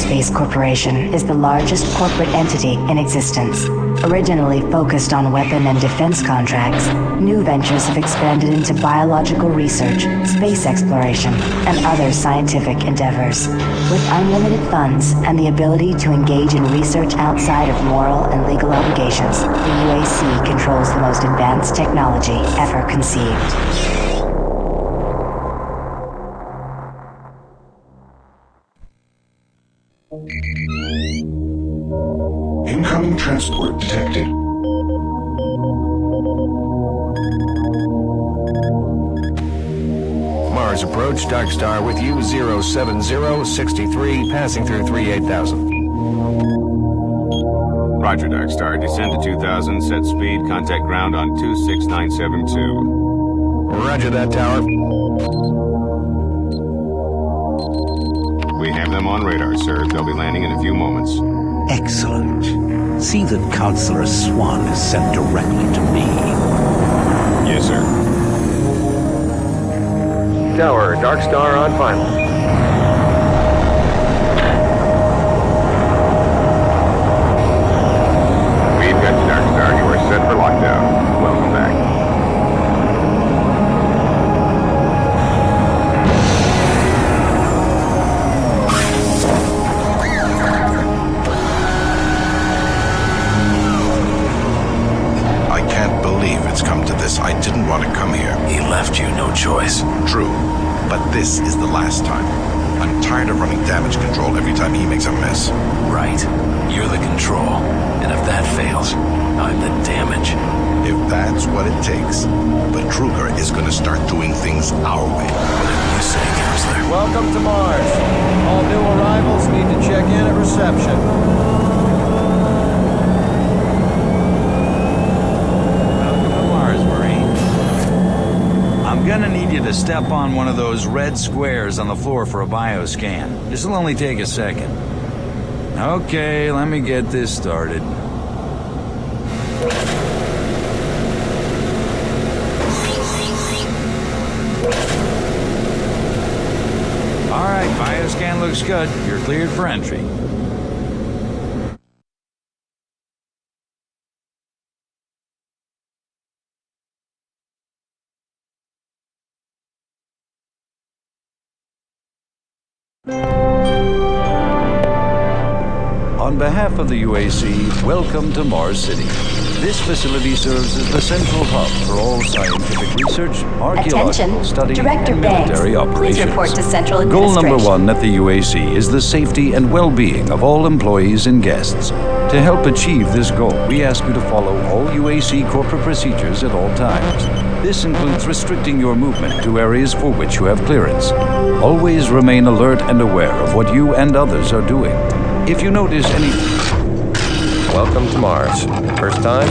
Aerospace Corporation is the largest corporate entity in existence. Originally focused on weapon and defense contracts, new ventures have expanded into biological research, space exploration, and other scientific endeavors. With unlimited funds and the ability to engage in research outside of moral and legal obligations, the UAC controls the most advanced technology ever conceived. Incoming transport detected. Mars approach, Dark Star with you, 07063, passing through 38,000. Roger, Dark Star. Descend to 2000, set speed, contact ground on 26972. Roger that, tower. We have them on radar, sir. They'll be landing in a few moments. Excellent. See that Counselor Swann is sent directly to me. Yes, sir. Tower, Dark Star on final. We've got you, Dark Star. You are set for lockdown. Welcome back. It's come to this. I didn't want to come here. He left you no choice. True, but this is the last time. I'm tired of running damage control every time he makes a mess. Right. You're the control. And if that fails, I'm the damage. If that's what it takes. Betruger is going to start doing things our way. Whatever you say, Counselor. Welcome to Mars. All new arrivals need to check in at reception. I'm gonna need you to step on one of those red squares on the floor for a bioscan. This'll only take a second. Okay, let me get this started. Alright, bioscan looks good. You're cleared for entry. On behalf of the UAC, welcome to Mars City. This facility serves as the central hub for all scientific research, archaeological study, Director and Banks, military operations. please report to Central Goal Administration. number one at the UAC is the safety and well-being of all employees and guests. To help achieve this goal, we ask you to follow all UAC corporate procedures at all times. This includes restricting your movement to areas for which you have clearance. Always remain alert and aware of what you and others are doing. If you notice any... Welcome to Mars. First time?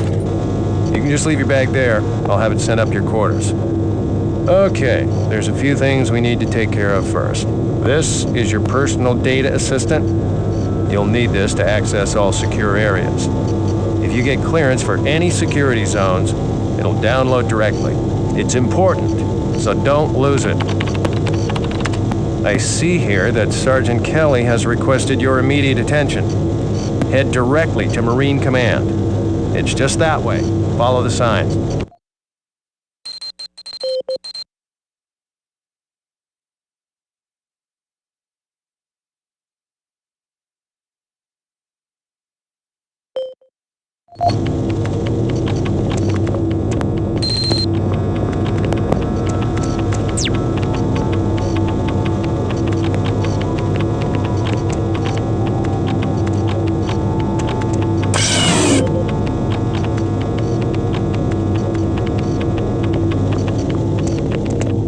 You can just leave your bag there. I'll have it sent up to your quarters. Okay, there's a few things we need to take care of first. This is your personal data assistant. You'll need this to access all secure areas. If you get clearance for any security zones, it'll download directly. It's important, so don't lose it. I see here that Sergeant Kelly has requested your immediate attention. Head directly to Marine Command. It's just that way. Follow the signs.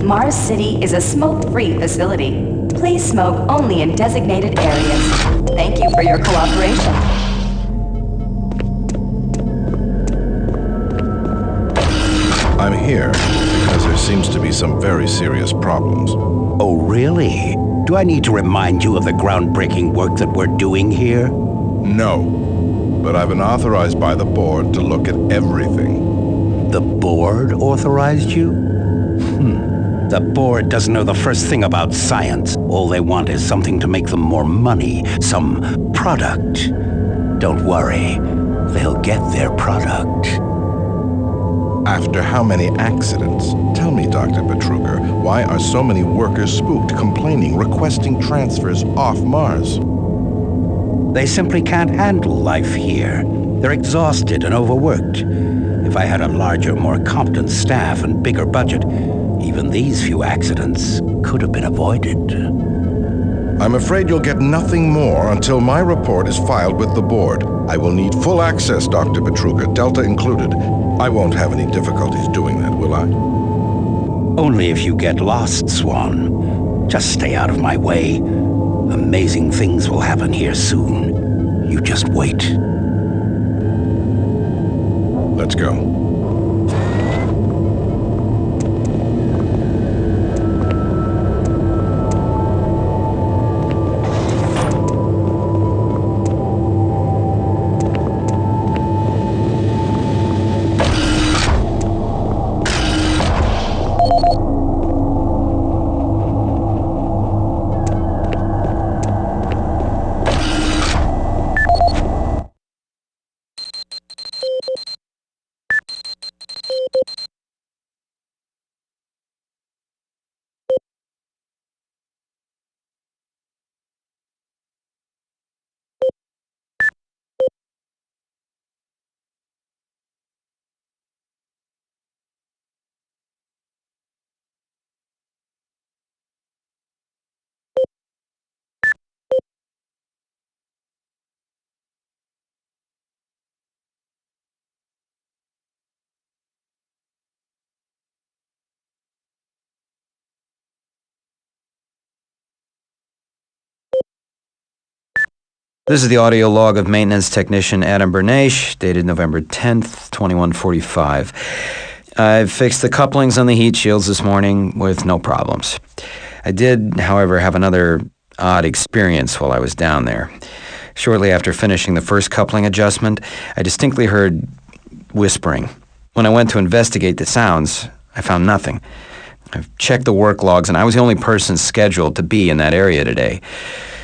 Mars City is a smoke-free facility. Please smoke only in designated areas. Thank you for your cooperation. I'm here because there seems to be some very serious problems. Oh, really? Do I need to remind you of the groundbreaking work that we're doing here? No, but I've been authorized by the board to look at everything. The board authorized you? The board doesn't know the first thing about science. All they want is something to make them more money, some product. Don't worry, they'll get their product. After how many accidents? Tell me, Dr. Betruger, why are so many workers spooked, complaining, requesting transfers off Mars? They simply can't handle life here. They're exhausted and overworked. If I had a larger, more competent staff and bigger budget, even these few accidents could have been avoided. I'm afraid you'll get nothing more until my report is filed with the board. I will need full access, Dr. Betruger, Delta included. I won't have any difficulties doing that, will I? Only if you get lost, Swann. Just stay out of my way. Amazing things will happen here soon. You just wait. Let's go. This is the audio log of maintenance technician Adam Bernache, dated November 10th, 2145. I've fixed the couplings on the heat shields this morning with no problems. I did, however, have another odd experience while I was down there. Shortly after finishing the first coupling adjustment, I distinctly heard whispering. When I went to investigate the sounds, I found nothing. I've checked the work logs, and I was the only person scheduled to be in that area today.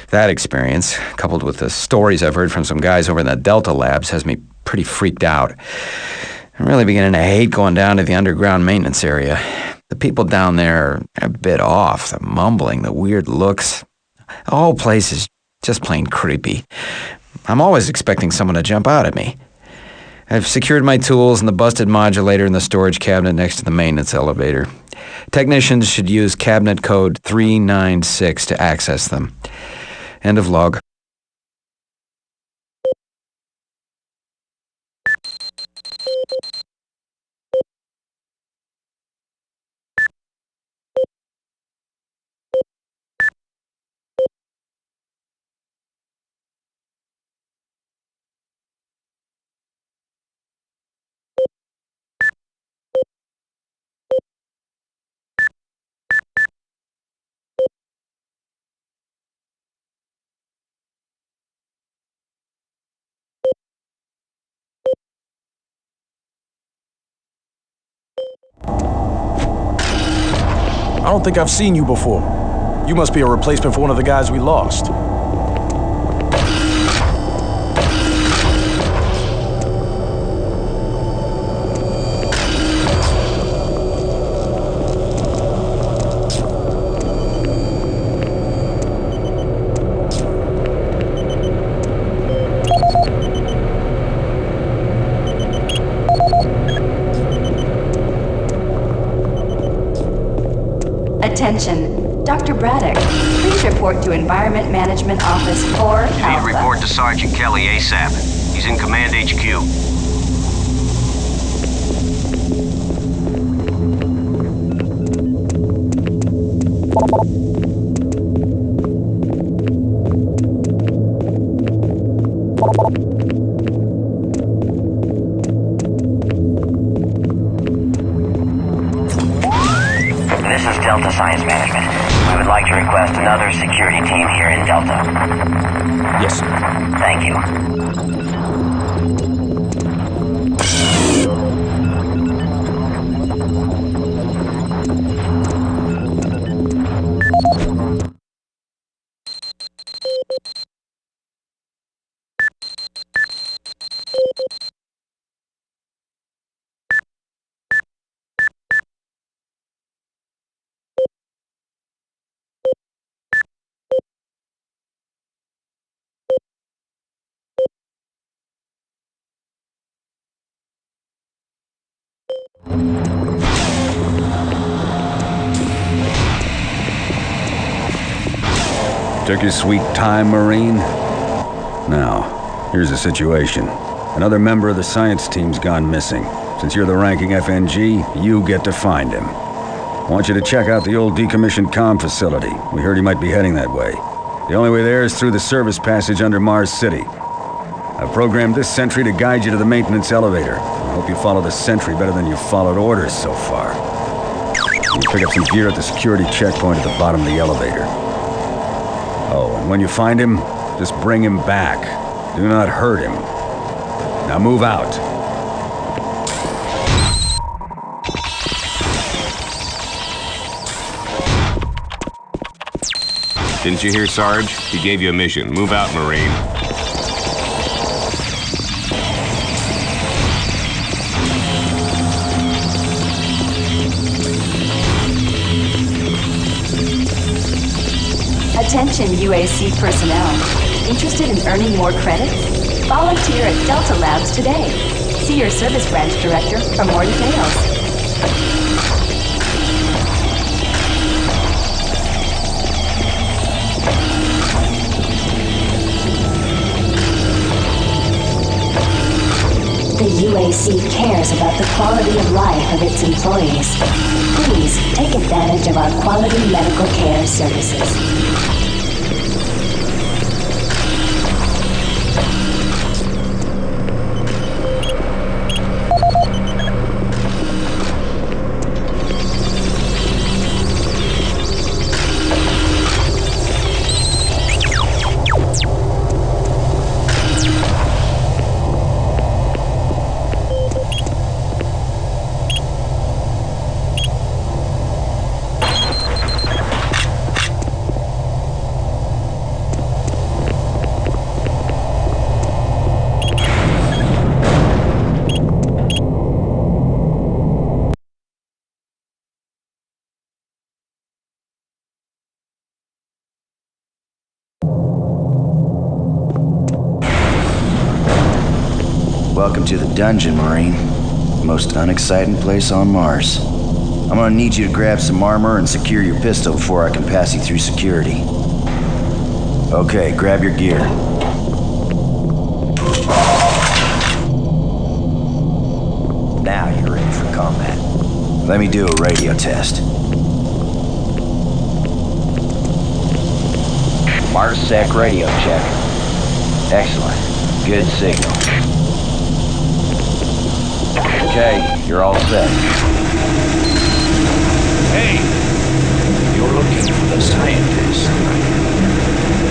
That experience, coupled with the stories I've heard from some guys over in the Delta labs, has me pretty freaked out. I'm really beginning to hate going down to the underground maintenance area. The people down there are a bit off, the mumbling, the weird looks. The whole place is just plain creepy. I'm always expecting someone to jump out at me. I've secured my tools and the busted modulator in the storage cabinet next to the maintenance elevator. Technicians should use cabinet code 396 to access them. End of log. I don't think I've seen you before. You must be a replacement for one of the guys we lost. Attention, Dr. Braddock, please report to Environment Management Office 4 You need to Alpha. report to Sergeant Kelly ASAP. He's in Command HQ. This is Delta Science Management. We would like to request another security team here in Delta. Yes, sir. Thank you. Took your sweet time, Marine? Now, here's the situation. Another member of the science team's gone missing. Since you're the ranking FNG, you get to find him. I want you to check out the old decommissioned comm facility. We heard he might be heading that way. The only way there is through the service passage under Mars City. I've programmed this sentry to guide you to the maintenance elevator. I hope you follow the sentry better than you've followed orders so far. You pick up some gear at the security checkpoint at the bottom of the elevator. Oh, and when you find him, just bring him back. Do not hurt him. Now move out. Didn't you hear, Sarge? He gave you a mission. Move out, Marine. Attention UAC personnel. Interested in earning more credits? Volunteer at Delta Labs today. See your service branch director for more details. The UAC cares about the quality of life of its employees. Please take advantage of our quality medical care services. Welcome to the dungeon, Marine. Most unexciting place on Mars. I'm gonna need you to grab some armor and secure your pistol before I can pass you through security. Okay, grab your gear. Now you're ready for combat. Let me do a radio test. MarsSec radio check. Excellent. Good signal. Okay, you're all set. Hey! You're looking for the scientist.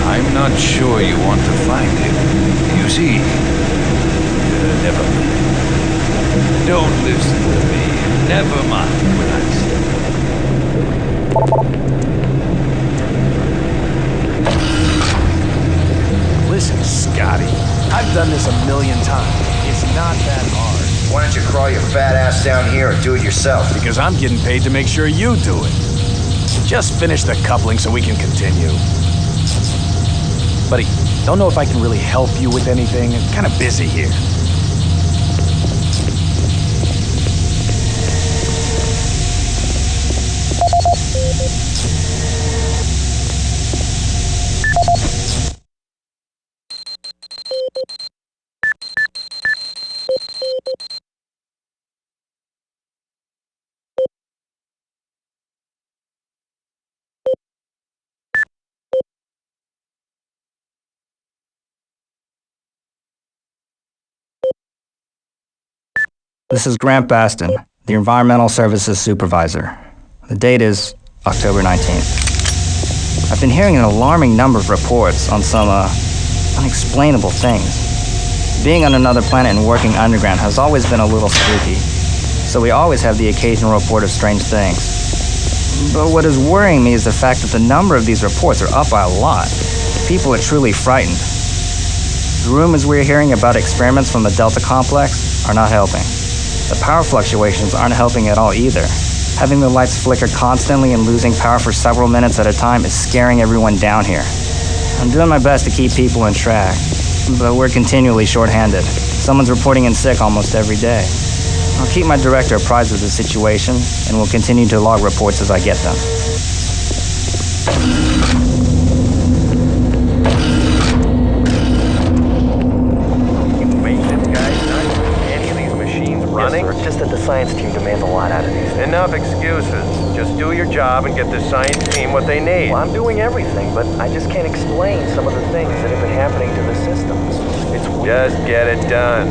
I'm not sure you want to find him. You see, never mind. Don't listen to me. Never mind what I say. Listen, Scotty. I've done this 1,000,000 times. It's not that hard. Why don't you crawl your fat ass down here and do it yourself? Because I'm getting paid to make sure you do it. Just finish the coupling so we can continue. Buddy, don't know if I can really help you with anything. I'm kind of busy here. This is Grant Baston, the Environmental Services Supervisor. The date is October 19th. I've been hearing an alarming number of reports on some, unexplainable things. Being on another planet and working underground has always been a little spooky, so we always have the occasional report of strange things. But what is worrying me is the fact that the number of these reports are up by a lot. People are truly frightened. The rumors we're hearing about experiments from the Delta Complex are not helping. The power fluctuations aren't helping at all either. Having the lights flicker constantly and losing power for several minutes at a time is scaring everyone down here. I'm doing my best to keep people in track, but we're continually short-handed. Someone's reporting in sick almost every day. I'll keep my director apprised of the situation, and will continue to log reports as I get them. science team demands a lot out of these things. Enough excuses. Just do your job and get the science team what they need. Well, I'm doing everything, but I just can't explain some of the things that have been happening to the systems. It's weird. Just get it done.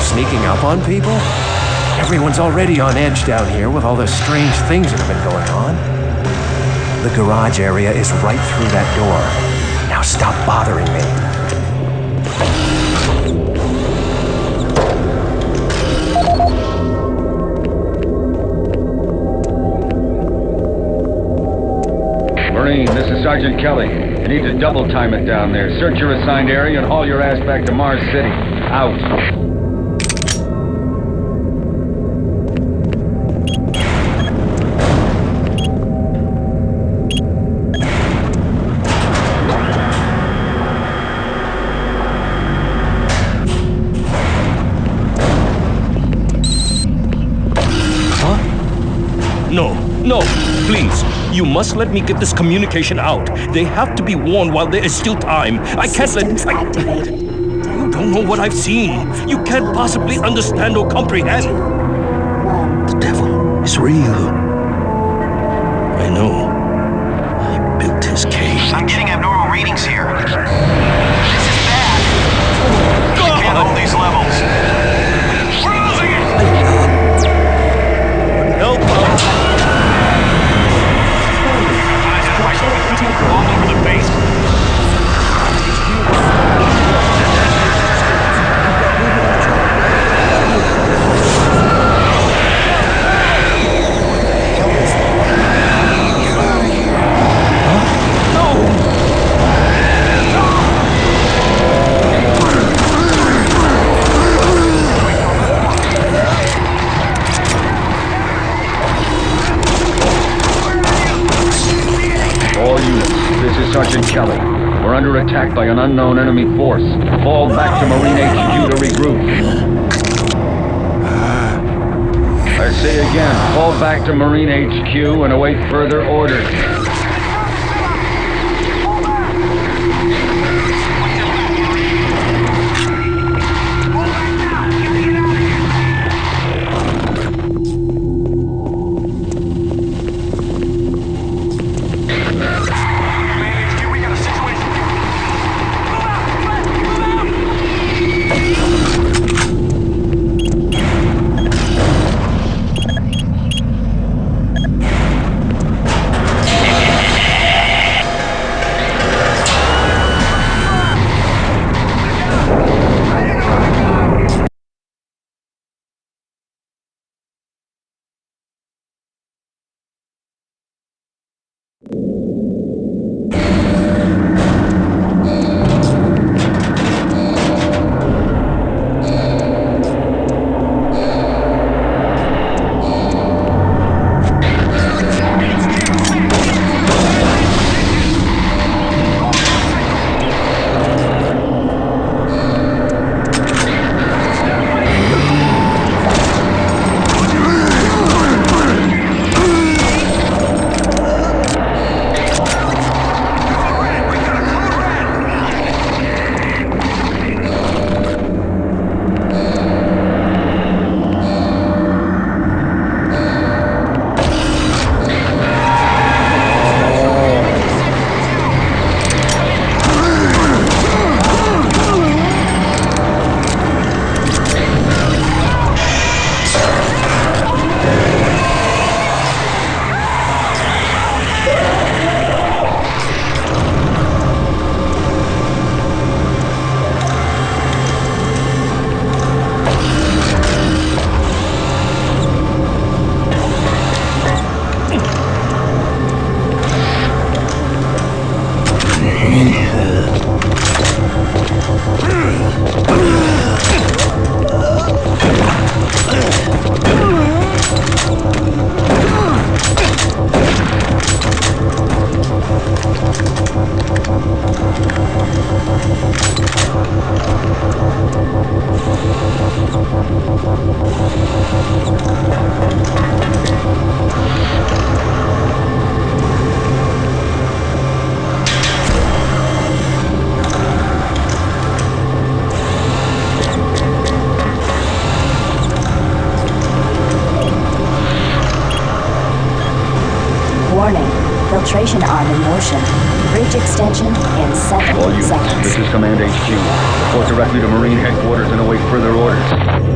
Sneaking up on people? Everyone's already on edge down here with all the strange things that have been going on. The garage area is right through that door. Now stop bothering me. Marine, this is Sergeant Kelly. You need to double time it down there. Search your assigned area and haul your ass back to Mars City. Out. No, please. You must let me get this communication out. They have to be warned while there is still time. I can't let... You don't know what I've seen. You can't possibly understand or comprehend. The devil is real. I know. I built his cage. I'm getting abnormal readings here. This is bad. I can't hold these levels. We're losing it! Help us! All over the base. Sergeant Kelly. We're under attack by an unknown enemy force. Fall back to Marine HQ to regroup. I say again, fall back to Marine HQ and await further orders. Filtration arm in motion. Bridge extension in 7 All units, seconds. this is Command HQ. Report directly to Marine Headquarters and await further orders.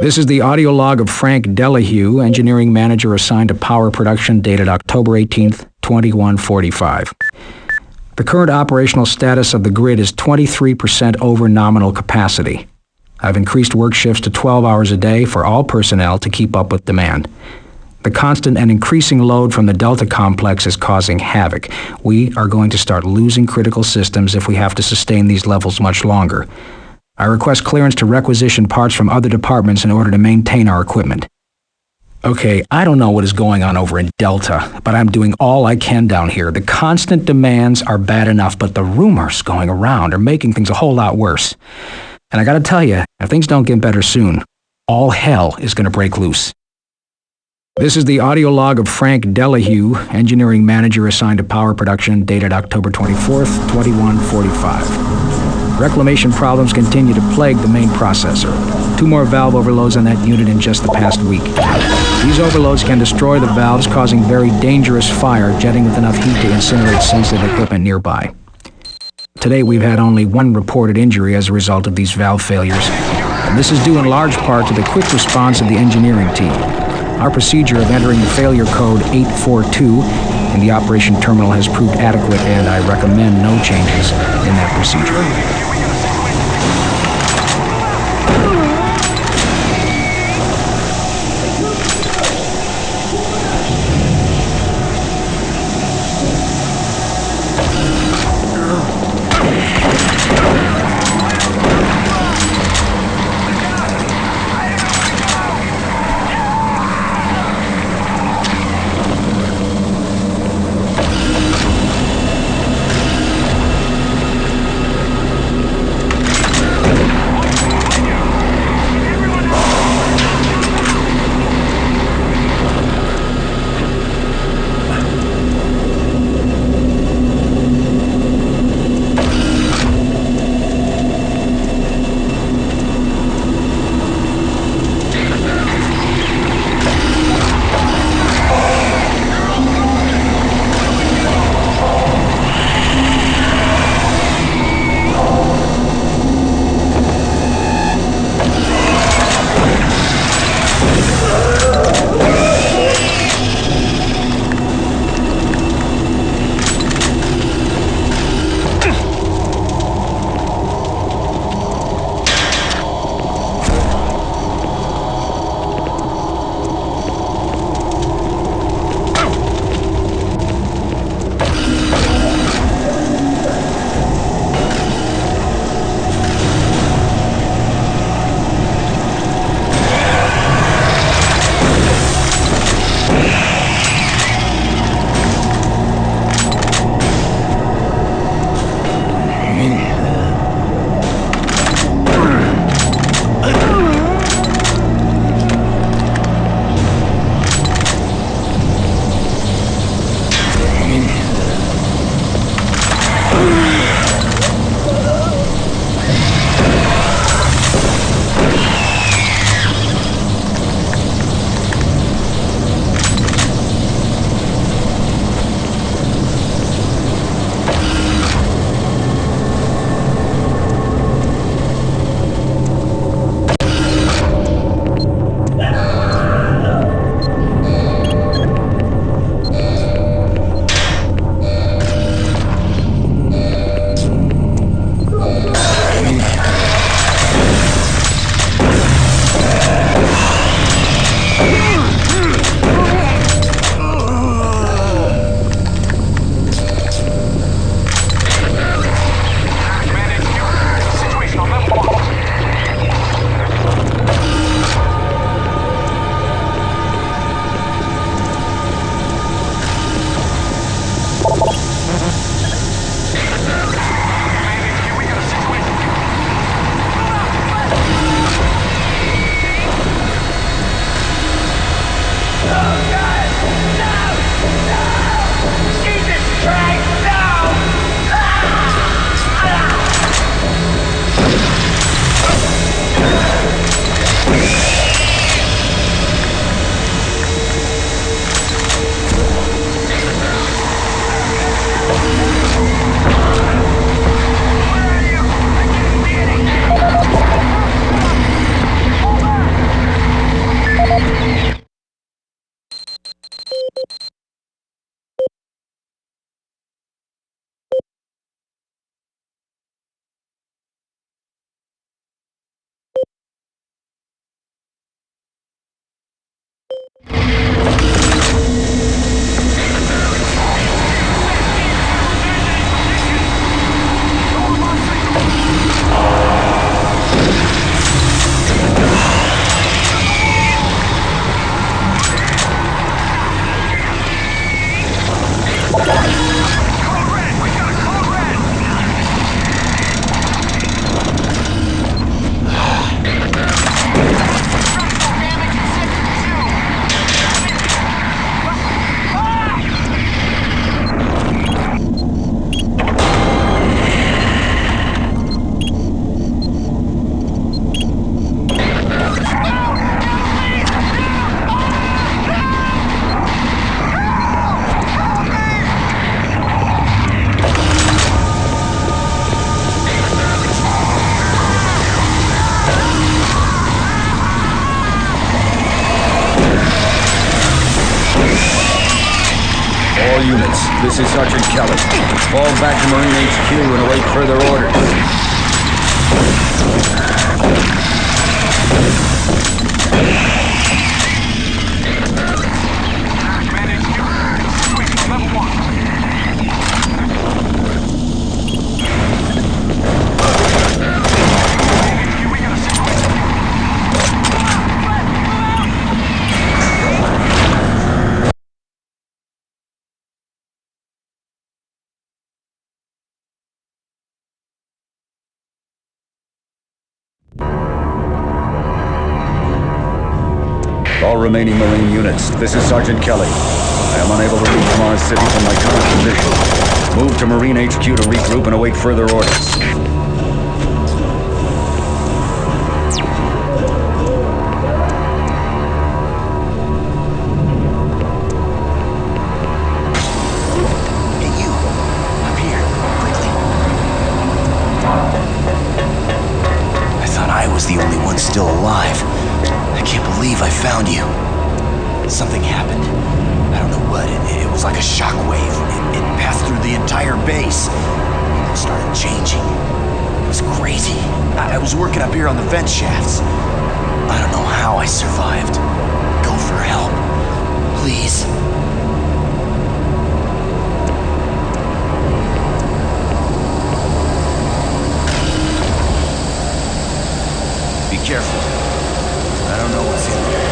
This is the audio log of Frank Delahue, engineering manager assigned to power production, dated October 18th, 2145. The current operational status of the grid is 23% over nominal capacity. I've increased work shifts to 12 hours a day for all personnel to keep up with demand. The constant and increasing load from the Delta complex is causing havoc. We are going to start losing critical systems if we have to sustain these levels much longer. I request clearance to requisition parts from other departments in order to maintain our equipment. Okay, I don't know what is going on over in Delta, but I'm doing all I can down here. The constant demands are bad enough, but the rumors going around are making things a whole lot worse. And I gotta tell you, if things don't get better soon, all hell is gonna break loose. This is the audio log of Frank Delahue, engineering manager assigned to power production, dated October 24th, 2145. Reclamation problems continue to plague the main processor. 2 more valve overloads on that unit in just the past week. These overloads can destroy the valves, causing very dangerous fire, jetting with enough heat to incinerate sensitive equipment nearby. To date, we've had only 1 reported injury as a result of these valve failures, and this is due in large part to the quick response of the engineering team. Our procedure of entering the failure code 842 in the operation terminal has proved adequate, and I recommend no changes in that procedure. all units. This is Sergeant Kelly. Fall back to Marine HQ and await further orders. All remaining Marine units, this is Sergeant Kelly. I am unable to reach Mars City from my current position. Move to Marine HQ to regroup and await further orders. The only one still alive. I can't believe I found you. Something happened. I don't know what. It was like a shockwave. It passed through the entire base. People started changing. It was crazy. I was working up here on the vent shafts. I don't know how I survived. Go for help. Please. Careful. I don't know what's in there.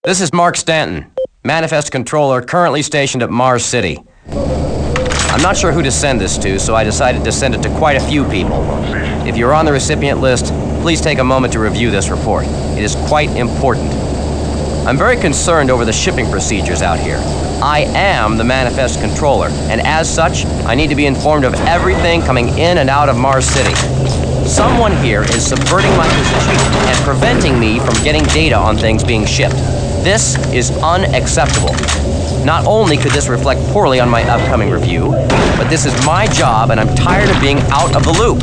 This is Mark Stanton, Manifest Controller, currently stationed at Mars City. I'm not sure who to send this to, so I decided to send it to quite a few people. If you're on the recipient list, please take a moment to review this report. It is quite important. I'm very concerned over the shipping procedures out here. I am the Manifest Controller, and as such, I need to be informed of everything coming in and out of Mars City. Someone here is subverting my position and preventing me from getting data on things being shipped. This is unacceptable. Not only could this reflect poorly on my upcoming review, but this is my job and I'm tired of being out of the loop.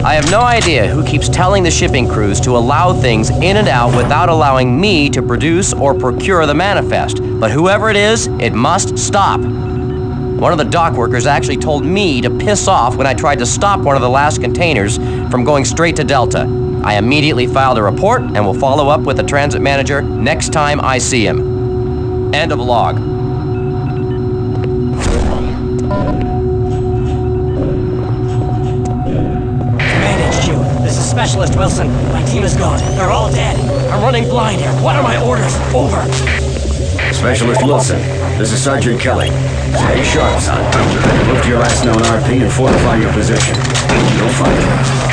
I have no idea who keeps telling the shipping crews to allow things in and out without allowing me to produce or procure the manifest, but whoever it is, it must stop. One of the dock workers actually told me to piss off when I tried to stop one of the last containers from going straight to Delta. I immediately filed a report and will follow up with the transit manager next time I see him. End of log. Command HQ, this is Specialist Wilson. My team is gone. They're all dead. I'm running blind here. What are my orders? Over. Specialist Wilson, this is Sergeant Kelly. Stay sharp, son. Move to your last known RP and fortify your position. You'll find it.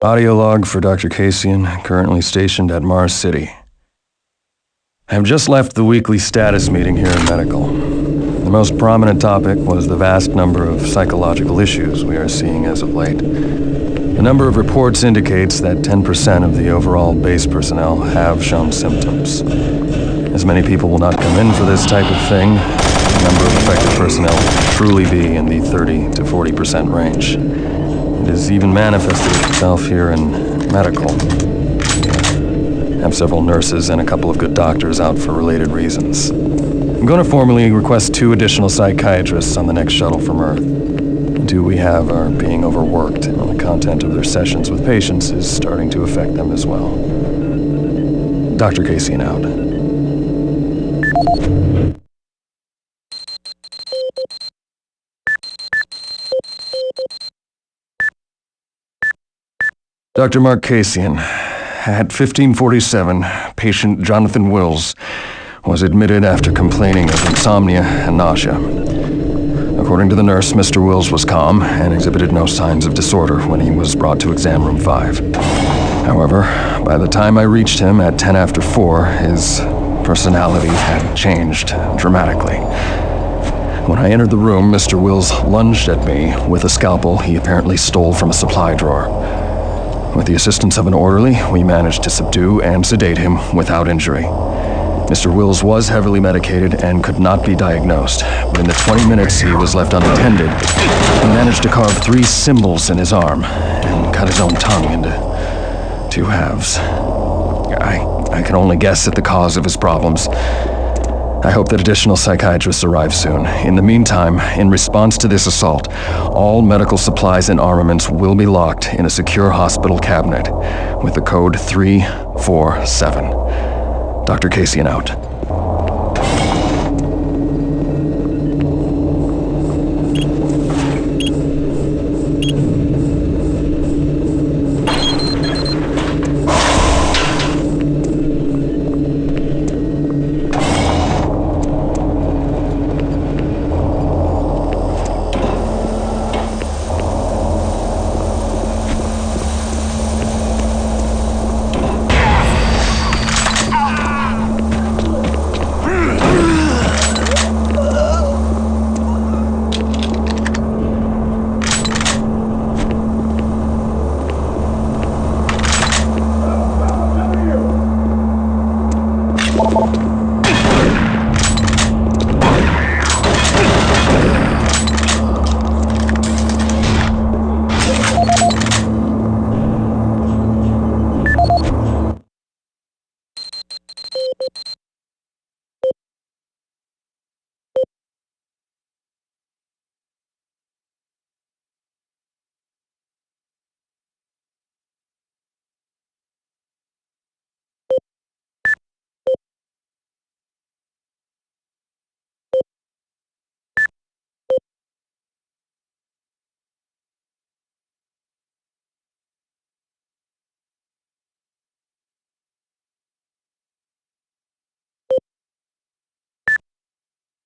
Audio log for Dr. Kasian, currently stationed at Mars City. I have just left the weekly status meeting here in medical. The most prominent topic was the vast number of psychological issues we are seeing as of late. The number of reports indicates that 10% of the overall base personnel have shown symptoms. As many people will not come in for this type of thing, the number of affected personnel will truly be in the 30 to 40% range. It has even manifested itself here in medical. We have several nurses and a couple of good doctors out for related reasons. I'm going to formally request 2 additional psychiatrists on the next shuttle from Earth. The 2 we have are being overworked, and the content of their sessions with patients is starting to affect them as well. Dr. Kasian out. Dr. Mark Kasian, at 1547, patient Jonathan Wills was admitted after complaining of insomnia and nausea. According to the nurse, Mr. Wills was calm and exhibited no signs of disorder when he was brought to exam room 5. However, by the time I reached him at 10 after 4, his personality had changed dramatically. When I entered the room, Mr. Wills lunged at me with a scalpel he apparently stole from a supply drawer. With the assistance of an orderly, we managed to subdue and sedate him without injury. Mr. Wills was heavily medicated and could not be diagnosed, but in the 20 minutes he was left unattended, he managed to carve 3 symbols in his arm and cut his own tongue into 2 halves. I can only guess at the cause of his problems. I hope that additional psychiatrists arrive soon. In the meantime, in response to this assault, all medical supplies and armaments will be locked in a secure hospital cabinet with the code 347. Dr. Kasian out.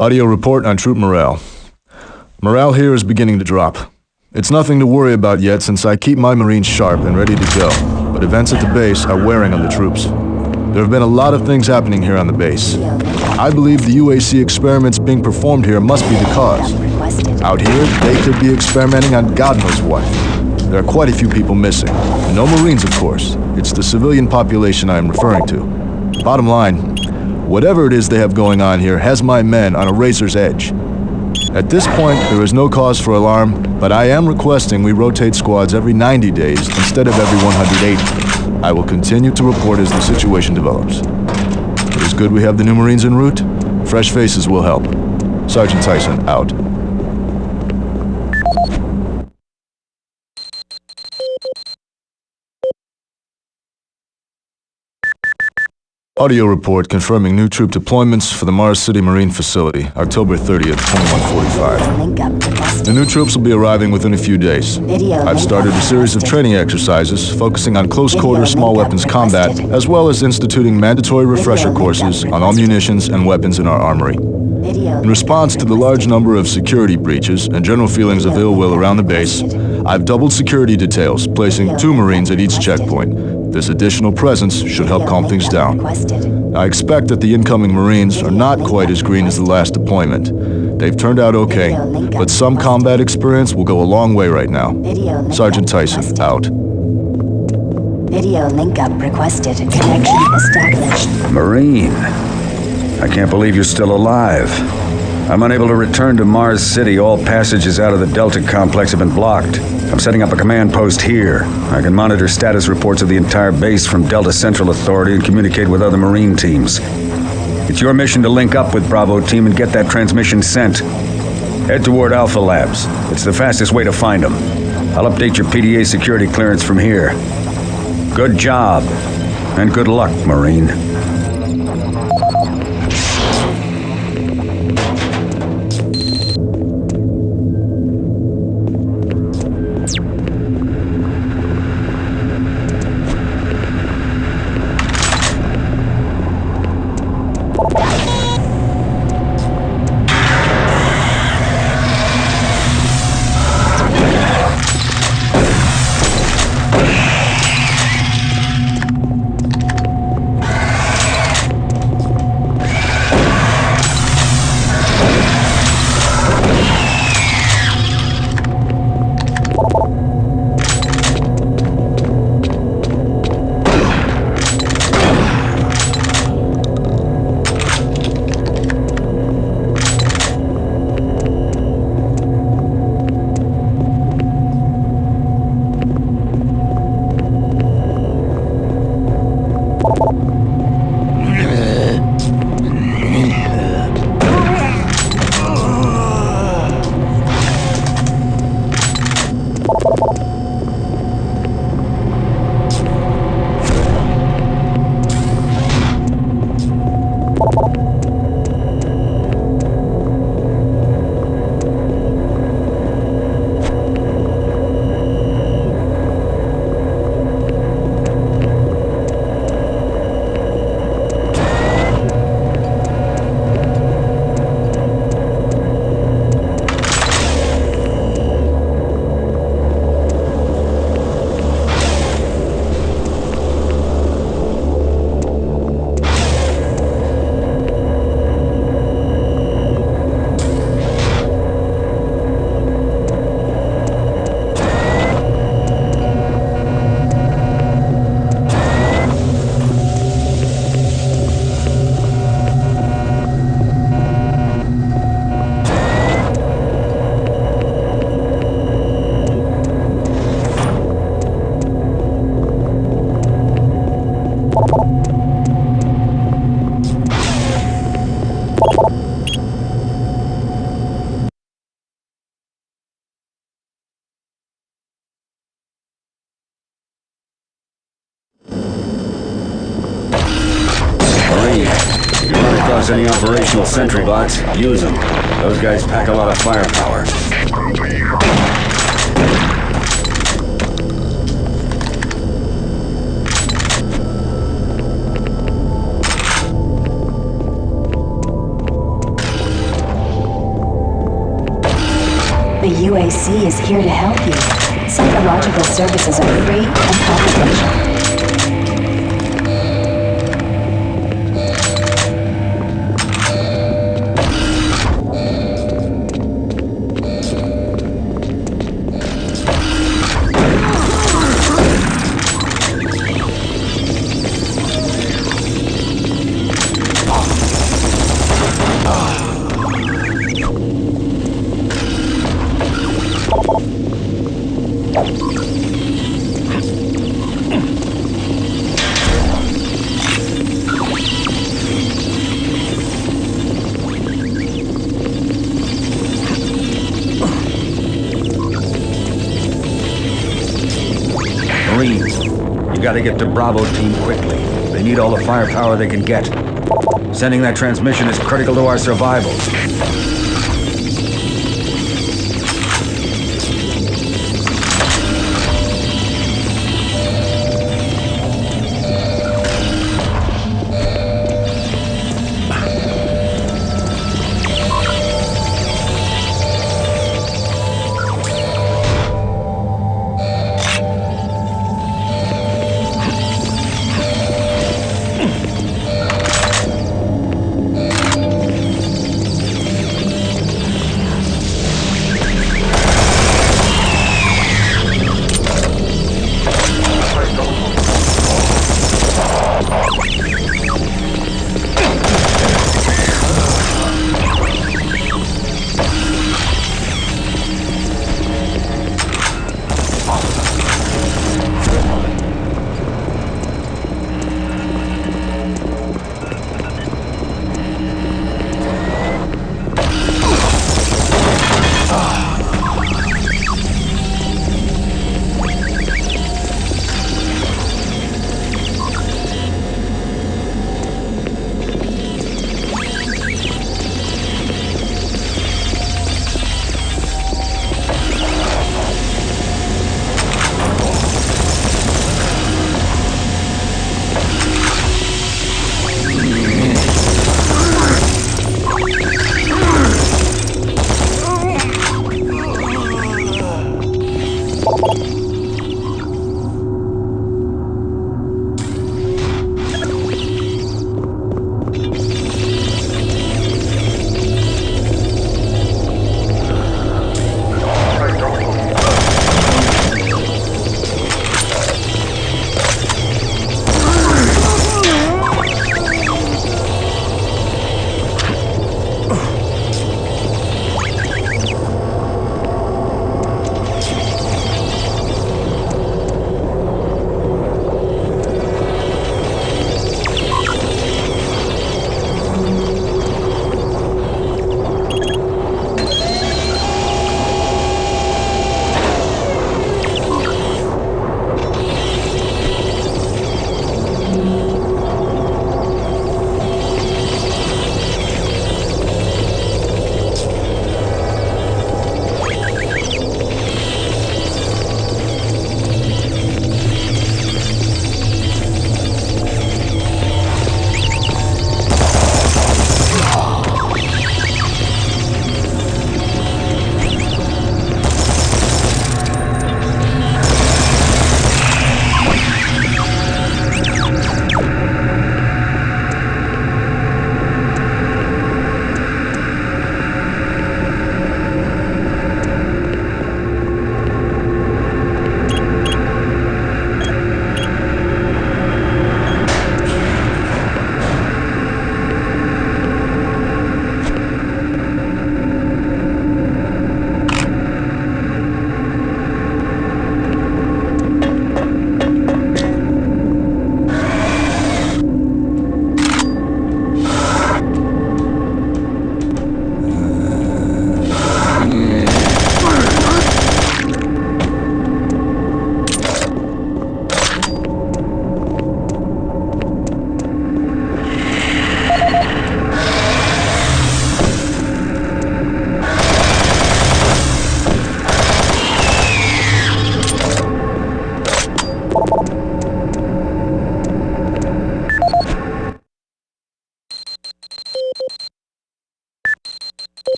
Audio report on troop morale. Morale here is beginning to drop. It's nothing to worry about yet since I keep my Marines sharp and ready to go, but events at the base are wearing on the troops. There have been a lot of things happening here on the base. I believe the UAC experiments being performed here must be the cause. Out here, they could be experimenting on God knows what. There are quite a few people missing. No Marines, of course. It's the civilian population I am referring to. Bottom line, whatever it is they have going on here has my men on a razor's edge. At this point, there is no cause for alarm, but I am requesting we rotate squads every 90 days instead of every 180. I will continue to report as the situation develops. It is good we have the new Marines en route. Fresh faces will help. Sergeant Tyson, out. Audio report confirming new troop deployments for the Mars City Marine Facility, October 30th, 2145. The new troops will be arriving within a few days. I've started a series of training exercises focusing on close-quarter small weapons combat, as well as instituting mandatory refresher courses on all munitions and weapons in our armory. In response to the large number of security breaches and general feelings of ill will around the base, I've doubled security details, placing 2 Marines at each checkpoint. This additional presence should help calm things down. I expect that the incoming Marines are not quite as green as the last deployment. They've turned out okay, but some combat experience will go a long way right now. Sergeant Tyson, out. Video link up requested. Connection established. Marine. I can't believe you're still alive. I'm unable to return to Mars City. All passages out of the Delta complex have been blocked. I'm setting up a command post here. I can monitor status reports of the entire base from Delta Central Authority and communicate with other Marine teams. It's your mission to link up with Bravo Team and get that transmission sent. Head toward Alpha Labs. It's the fastest way to find them. I'll update your PDA security clearance from here. Good job, and good luck, Marine. Any operational sentry bots, use them. Those guys pack a lot of firepower. The UAC is here to help you. Psychological services are free and confidential. Marines, you gotta get to Bravo Team quickly. They need all the firepower they can get. Sending that transmission is critical to our survival.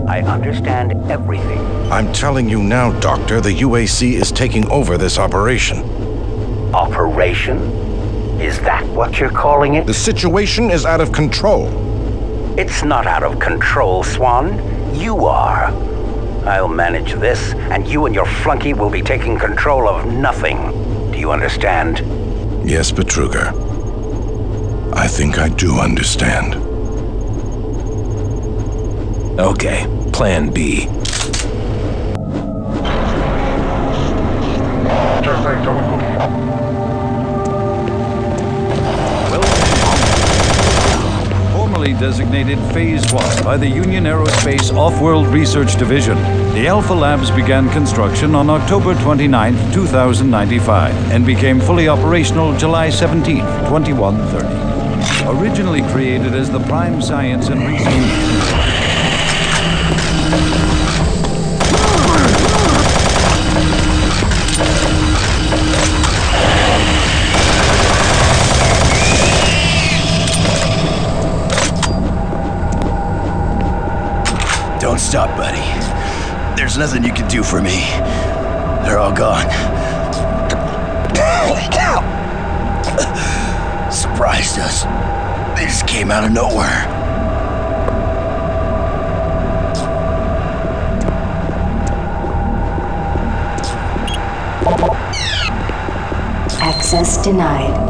I understand everything. I'm telling you now, Doctor, the UAC is taking over this operation. Operation? Is that what you're calling it? The situation is out of control. It's not out of control, Swann. You are. I'll manage this, and you and your flunky will be taking control of nothing. Do you understand? Yes, Betruger. I think I do understand. Okay, plan B. Formerly designated Phase 1 by the Union Aerospace Off-World Research Division, the Alpha Labs began construction on October 29, 2095, and became fully operational July 17, 2130. Originally created as the Prime Science and Research. Don't stop, buddy. There's nothing you can do for me. They're all gone. Surprised us. They just came out of nowhere. Access denied.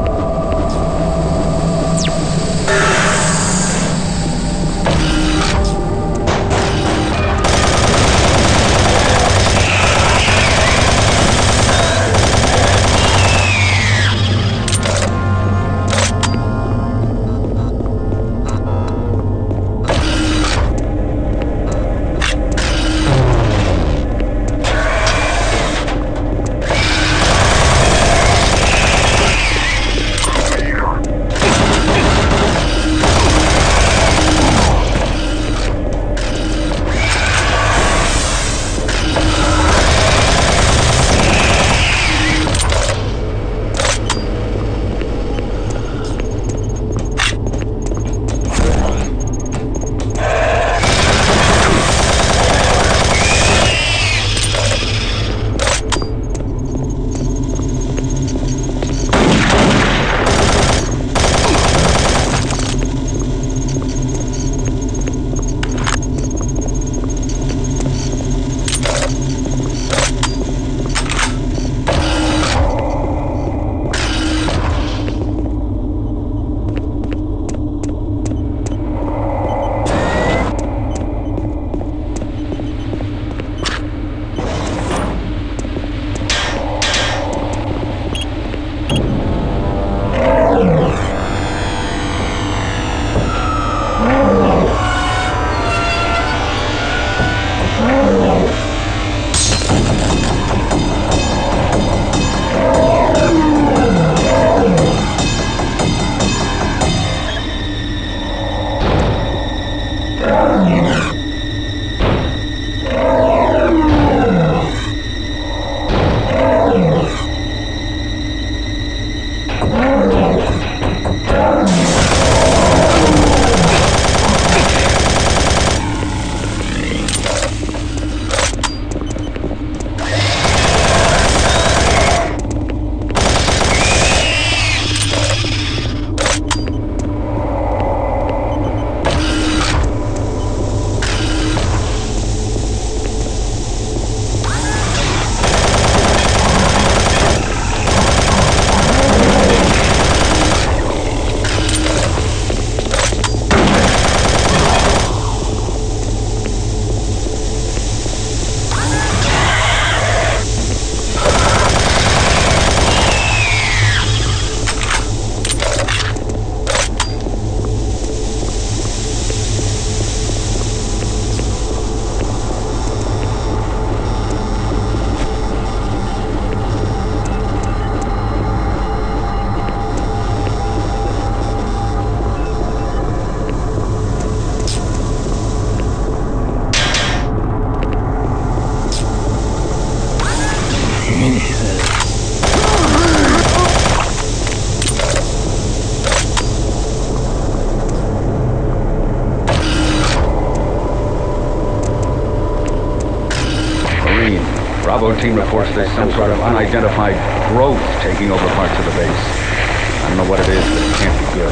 Bravo team reports there's some sort of unidentified growth taking over parts of the base. I don't know what it is, but it can't be good.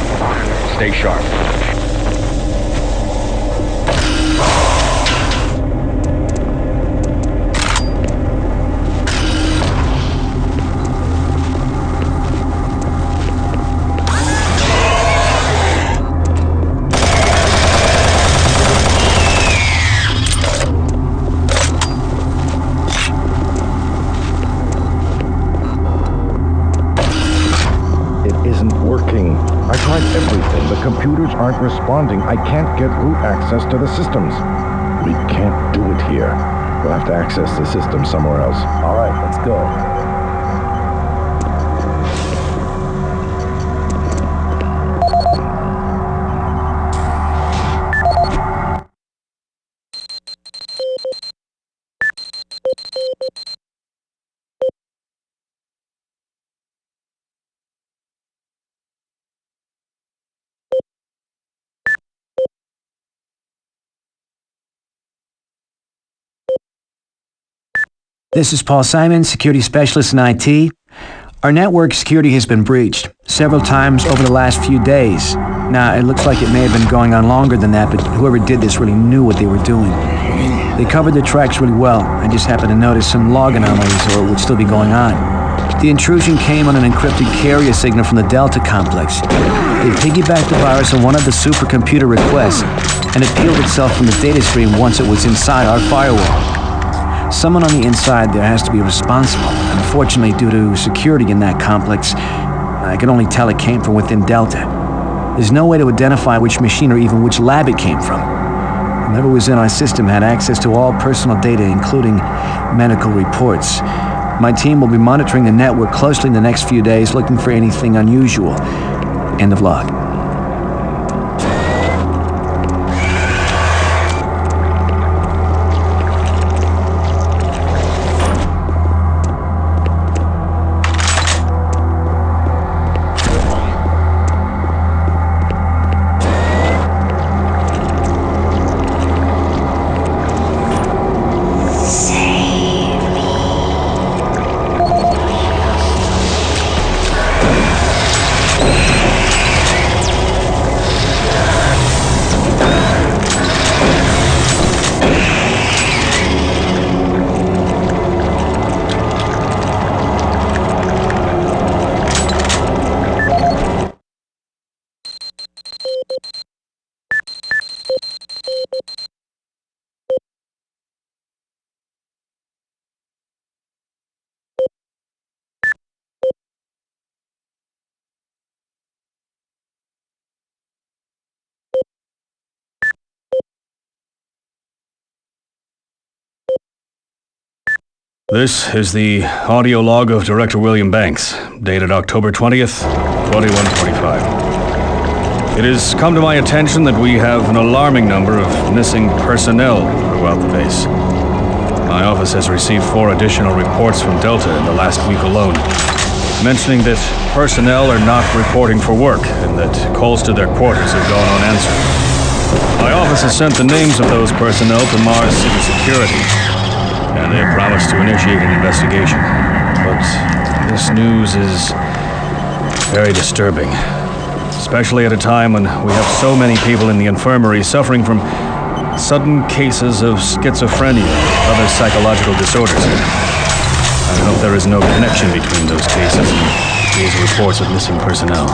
Stay sharp. I tried everything. The computers aren't responding. I can't get root access to the systems. We can't do it here. We'll have to access the system somewhere else. All right, let's go. This is Paul Simon, security specialist in IT. Our network security has been breached several times over the last few days. Now, it looks like it may have been going on longer than that, but whoever did this really knew what they were doing. They covered the tracks really well. I just happened to notice some log anomalies, or it would still be going on. The intrusion came on an encrypted carrier signal from the Delta complex. They piggybacked the virus on one of the supercomputer requests, and it peeled itself from the data stream once it was inside our firewall. Someone on the inside there has to be responsible. Unfortunately, due to security in that complex, I can only tell it came from within Delta. There's no way to identify which machine or even which lab it came from. Whoever was in our system had access to all personal data, including medical reports. My team will be monitoring the network closely in the next few days, looking for anything unusual. End of log. This is the audio log of Director William Banks, dated October 20th, 2145. It has come to my attention that we have an alarming number of missing personnel throughout the base. My office has received 4 additional reports from Delta in the last week alone, mentioning that personnel are not reporting for work and that calls to their quarters have gone unanswered. My office has sent the names of those personnel to Mars City Security, and they have promised to initiate an investigation. But this news is very disturbing, especially at a time when we have so many people in the infirmary suffering from sudden cases of schizophrenia and other psychological disorders. I hope there is no connection between those cases and these reports of missing personnel.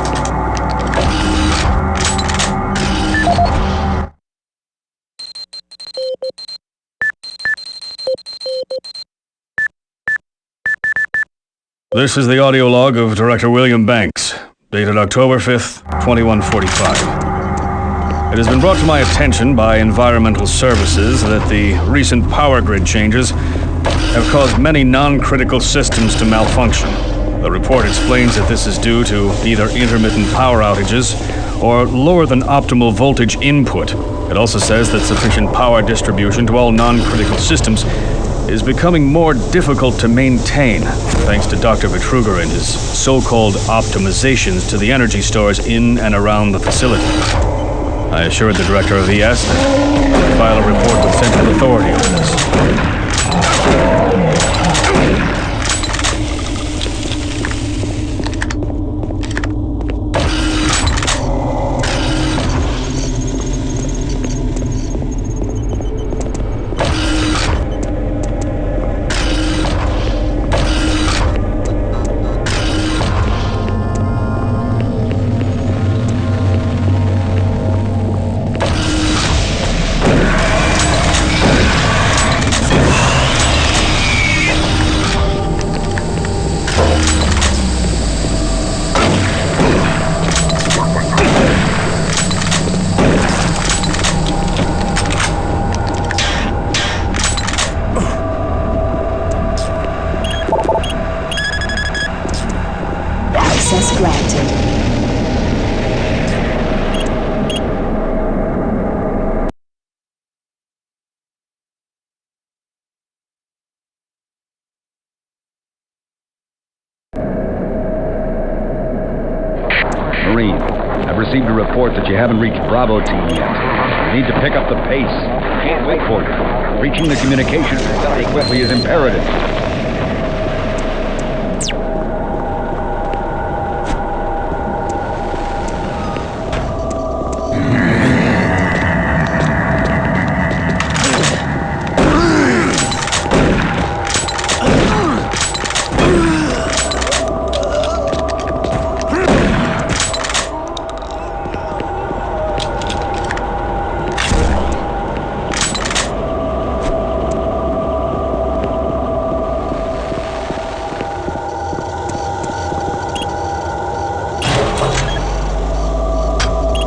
This is the audio log of Director William Banks, dated October 5th, 2145. It has been brought to my attention by Environmental Services that the recent power grid changes have caused many non-critical systems to malfunction. The report explains that this is due to either intermittent power outages or lower than optimal voltage input. It also says that sufficient power distribution to all non-critical systems is becoming more difficult to maintain, thanks to Dr. Betruger and his so-called optimizations to the energy stores in and around the facility. I assured the director of ES that I'd file a report with central authority on this. Access granted. Marine, I've received a report that you haven't reached Bravo Team yet. You need to pick up the pace. Can't wait for you. Reaching the communication facility quickly is imperative.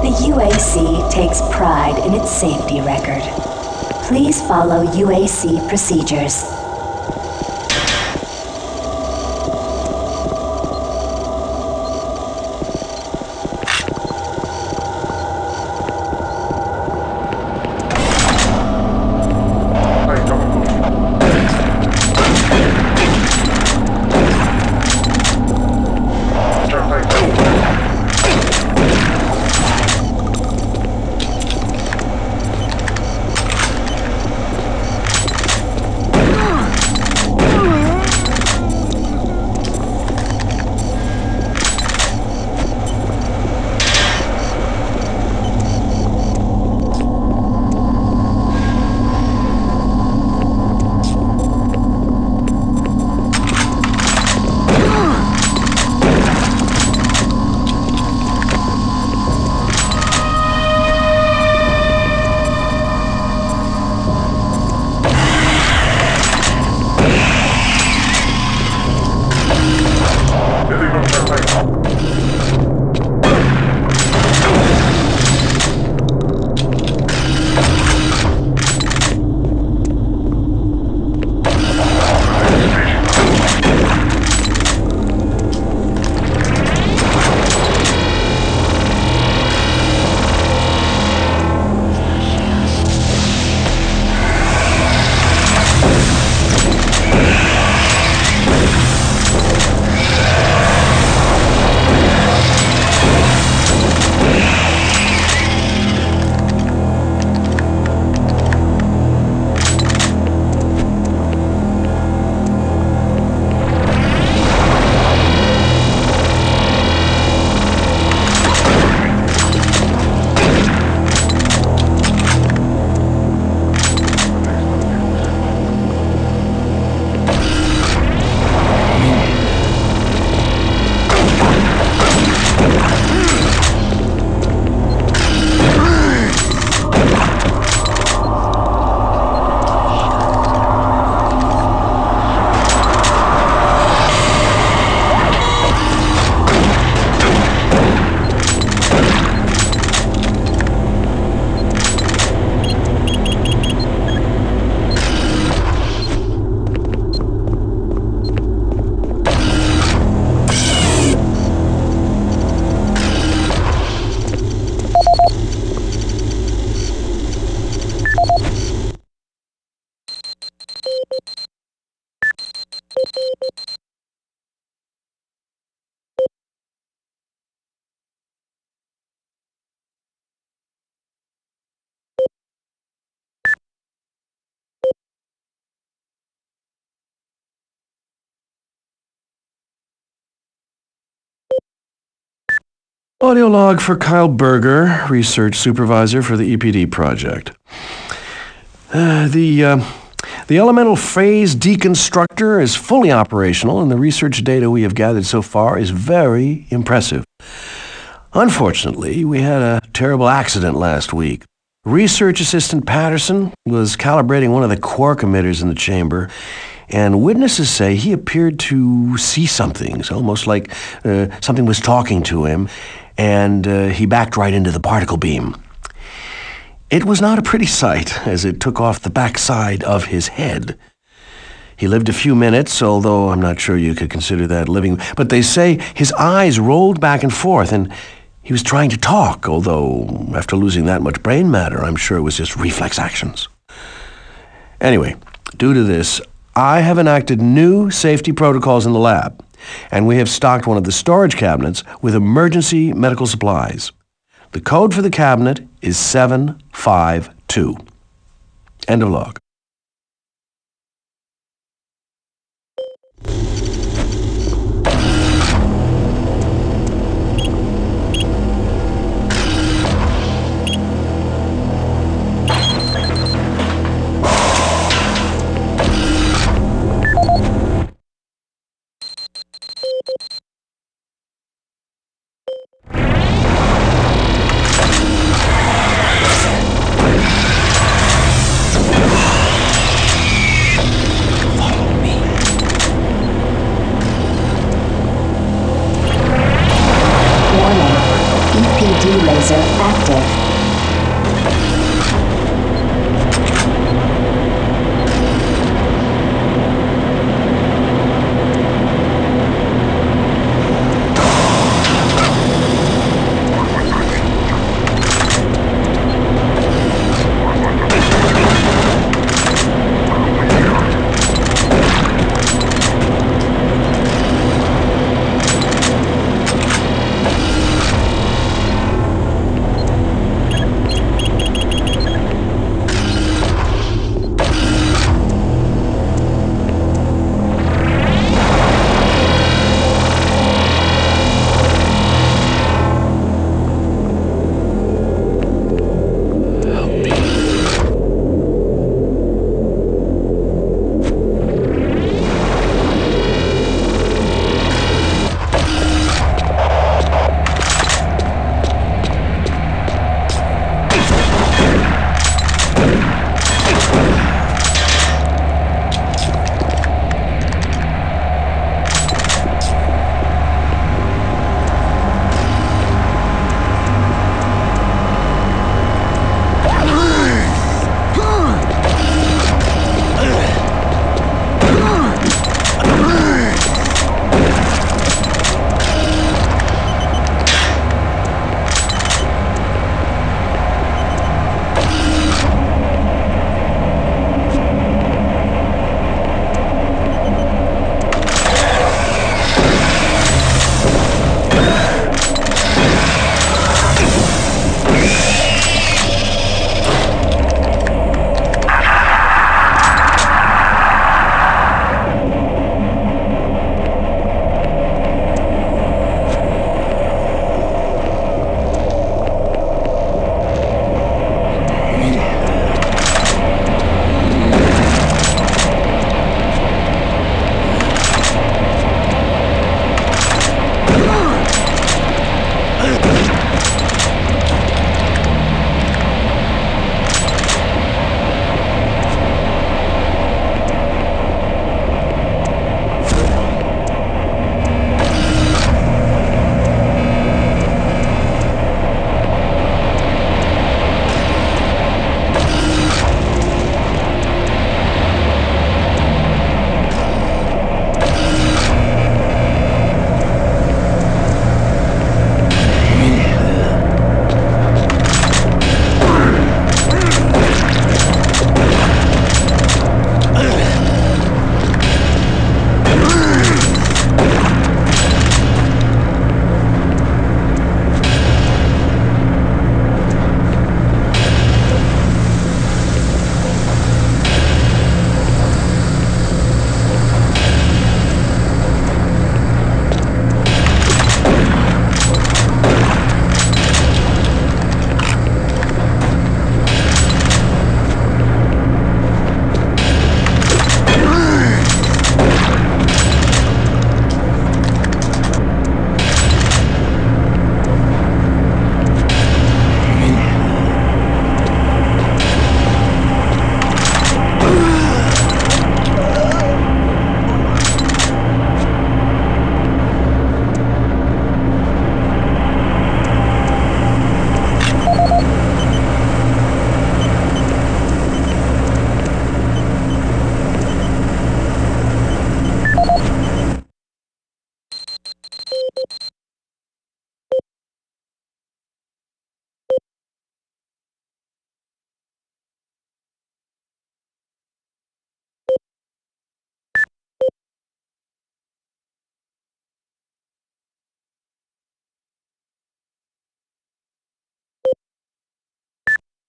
The UAC takes pride in its safety record. Please follow UAC procedures. Audio log for Kyle Berger, research supervisor for the EPD project. The elemental phase deconstructor is fully operational, and the research data we have gathered so far is very impressive. Unfortunately, we had a terrible accident last week. Research assistant Patterson was calibrating one of the quark emitters in the chamber, and witnesses say he appeared to see something. It's almost like something was talking to him, and he backed right into the particle beam. It was not a pretty sight, as it took off the backside of his head. He lived a few minutes, although I'm not sure you could consider that living, but they say his eyes rolled back and forth, and he was trying to talk, although after losing that much brain matter, I'm sure it was just reflex actions. Anyway, due to this, I have enacted new safety protocols in the lab, and we have stocked one of the storage cabinets with emergency medical supplies. The code for the cabinet is 752. End of log.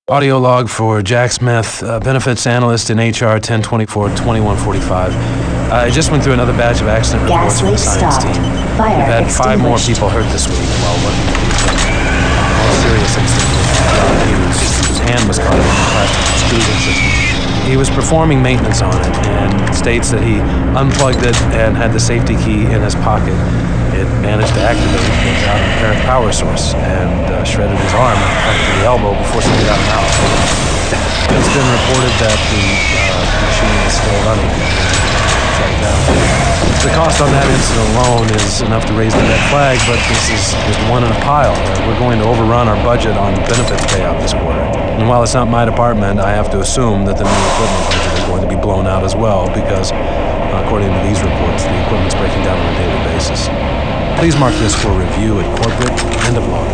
Audio log for Jack Smith, benefits analyst in HR 1024-2145. I just went through another batch of accident reports from the science team. We've had 5 more people hurt this week while working with the equipment. Most serious incident was John Hughes, whose hand was caught in the plastic extrusion system. He was performing maintenance on it and states that he unplugged it and had the safety key in his pocket. It managed to activate without an apparent power source and shredded his arm up to the elbow before somebody got him out. It's been reported that the machine is still running. Shut it down. The cost on that incident alone is enough to raise the red flag, but this is just one in a pile. We're going to overrun our budget on benefits payout this quarter. And while it's not my department, I have to assume that the new equipment budget is going to be blown out as well because, according to these reports, the equipment's breaking down on a daily basis. Please mark this for review at corporate. End of log.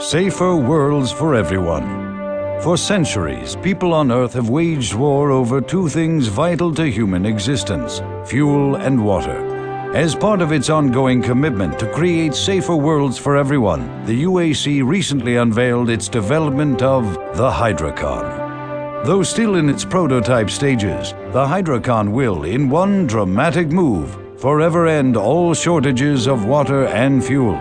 Safer worlds for everyone. For centuries, people on Earth have waged war over two things vital to human existence: fuel and water. As part of its ongoing commitment to create safer worlds for everyone, the UAC recently unveiled its development of the Hydrocon. Though still in its prototype stages, the Hydrocon will, in one dramatic move, forever end all shortages of water and fuel.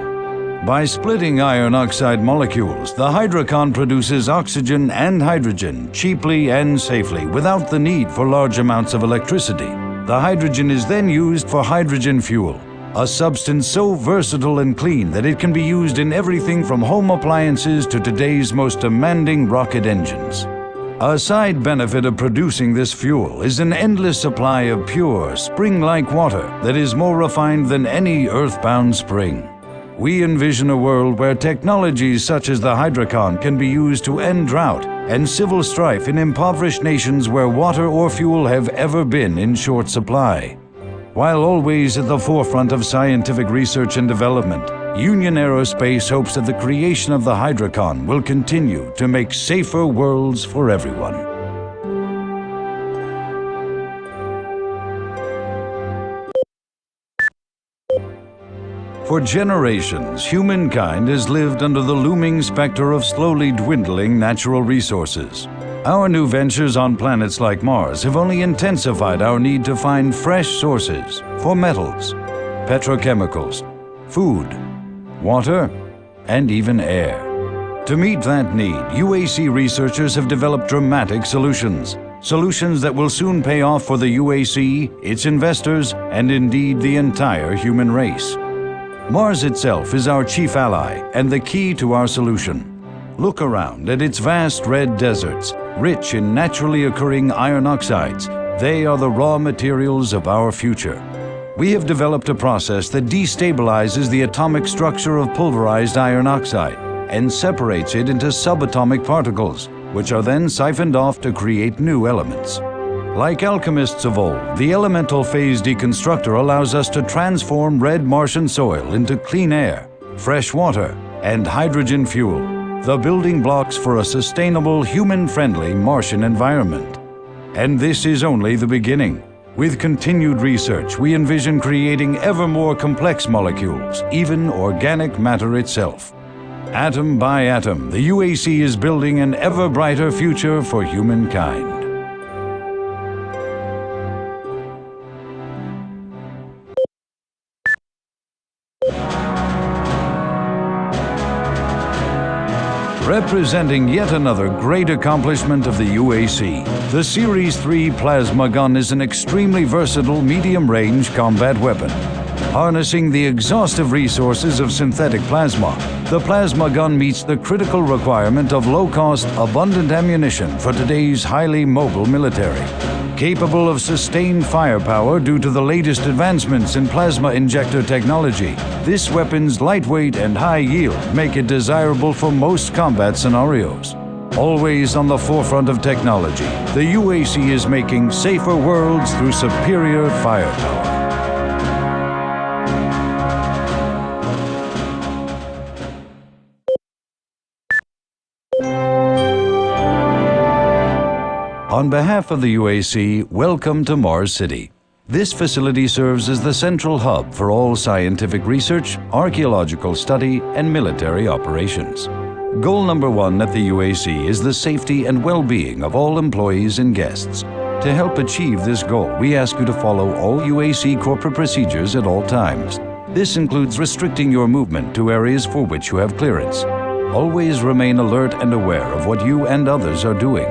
By splitting iron oxide molecules, the Hydrocon produces oxygen and hydrogen cheaply and safely without the need for large amounts of electricity. The hydrogen is then used for hydrogen fuel, a substance so versatile and clean that it can be used in everything from home appliances to today's most demanding rocket engines. A side benefit of producing this fuel is an endless supply of pure, spring-like water that is more refined than any earthbound spring. We envision a world where technologies such as the Hydrocon can be used to end drought and civil strife in impoverished nations where water or fuel have ever been in short supply. While always at the forefront of scientific research and development, Union Aerospace hopes that the creation of the Hydrocon will continue to make safer worlds for everyone. For generations, humankind has lived under the looming specter of slowly dwindling natural resources. Our new ventures on planets like Mars have only intensified our need to find fresh sources for metals, petrochemicals, food, water, and even air. To meet that need, UAC researchers have developed dramatic solutions. Solutions that will soon pay off for the UAC, its investors, and indeed the entire human race. Mars itself is our chief ally and the key to our solution. Look around at its vast red deserts, rich in naturally occurring iron oxides. They are the raw materials of our future. We have developed a process that destabilizes the atomic structure of pulverized iron oxide and separates it into subatomic particles, which are then siphoned off to create new elements. Like alchemists of old, the elemental phase deconstructor allows us to transform red Martian soil into clean air, fresh water, and hydrogen fuel, the building blocks for a sustainable, human-friendly Martian environment. And this is only the beginning. With continued research, we envision creating ever more complex molecules, even organic matter itself. Atom by atom, the UAC is building an ever brighter future for humankind. Representing yet another great accomplishment of the UAC, the Series 3 plasma gun is an extremely versatile medium-range combat weapon. Harnessing the exhaustive resources of synthetic plasma, the plasma gun meets the critical requirement of low-cost, abundant ammunition for today's highly mobile military. Capable of sustained firepower due to the latest advancements in plasma injector technology, this weapon's lightweight and high yield make it desirable for most combat scenarios. Always on the forefront of technology, the UAC is making safer worlds through superior firepower. On behalf of the UAC, welcome to Mars City. This facility serves as the central hub for all scientific research, archaeological study, and military operations. Goal number one at the UAC is the safety and well-being of all employees and guests. To help achieve this goal, we ask you to follow all UAC corporate procedures at all times. This includes restricting your movement to areas for which you have clearance. Always remain alert and aware of what you and others are doing.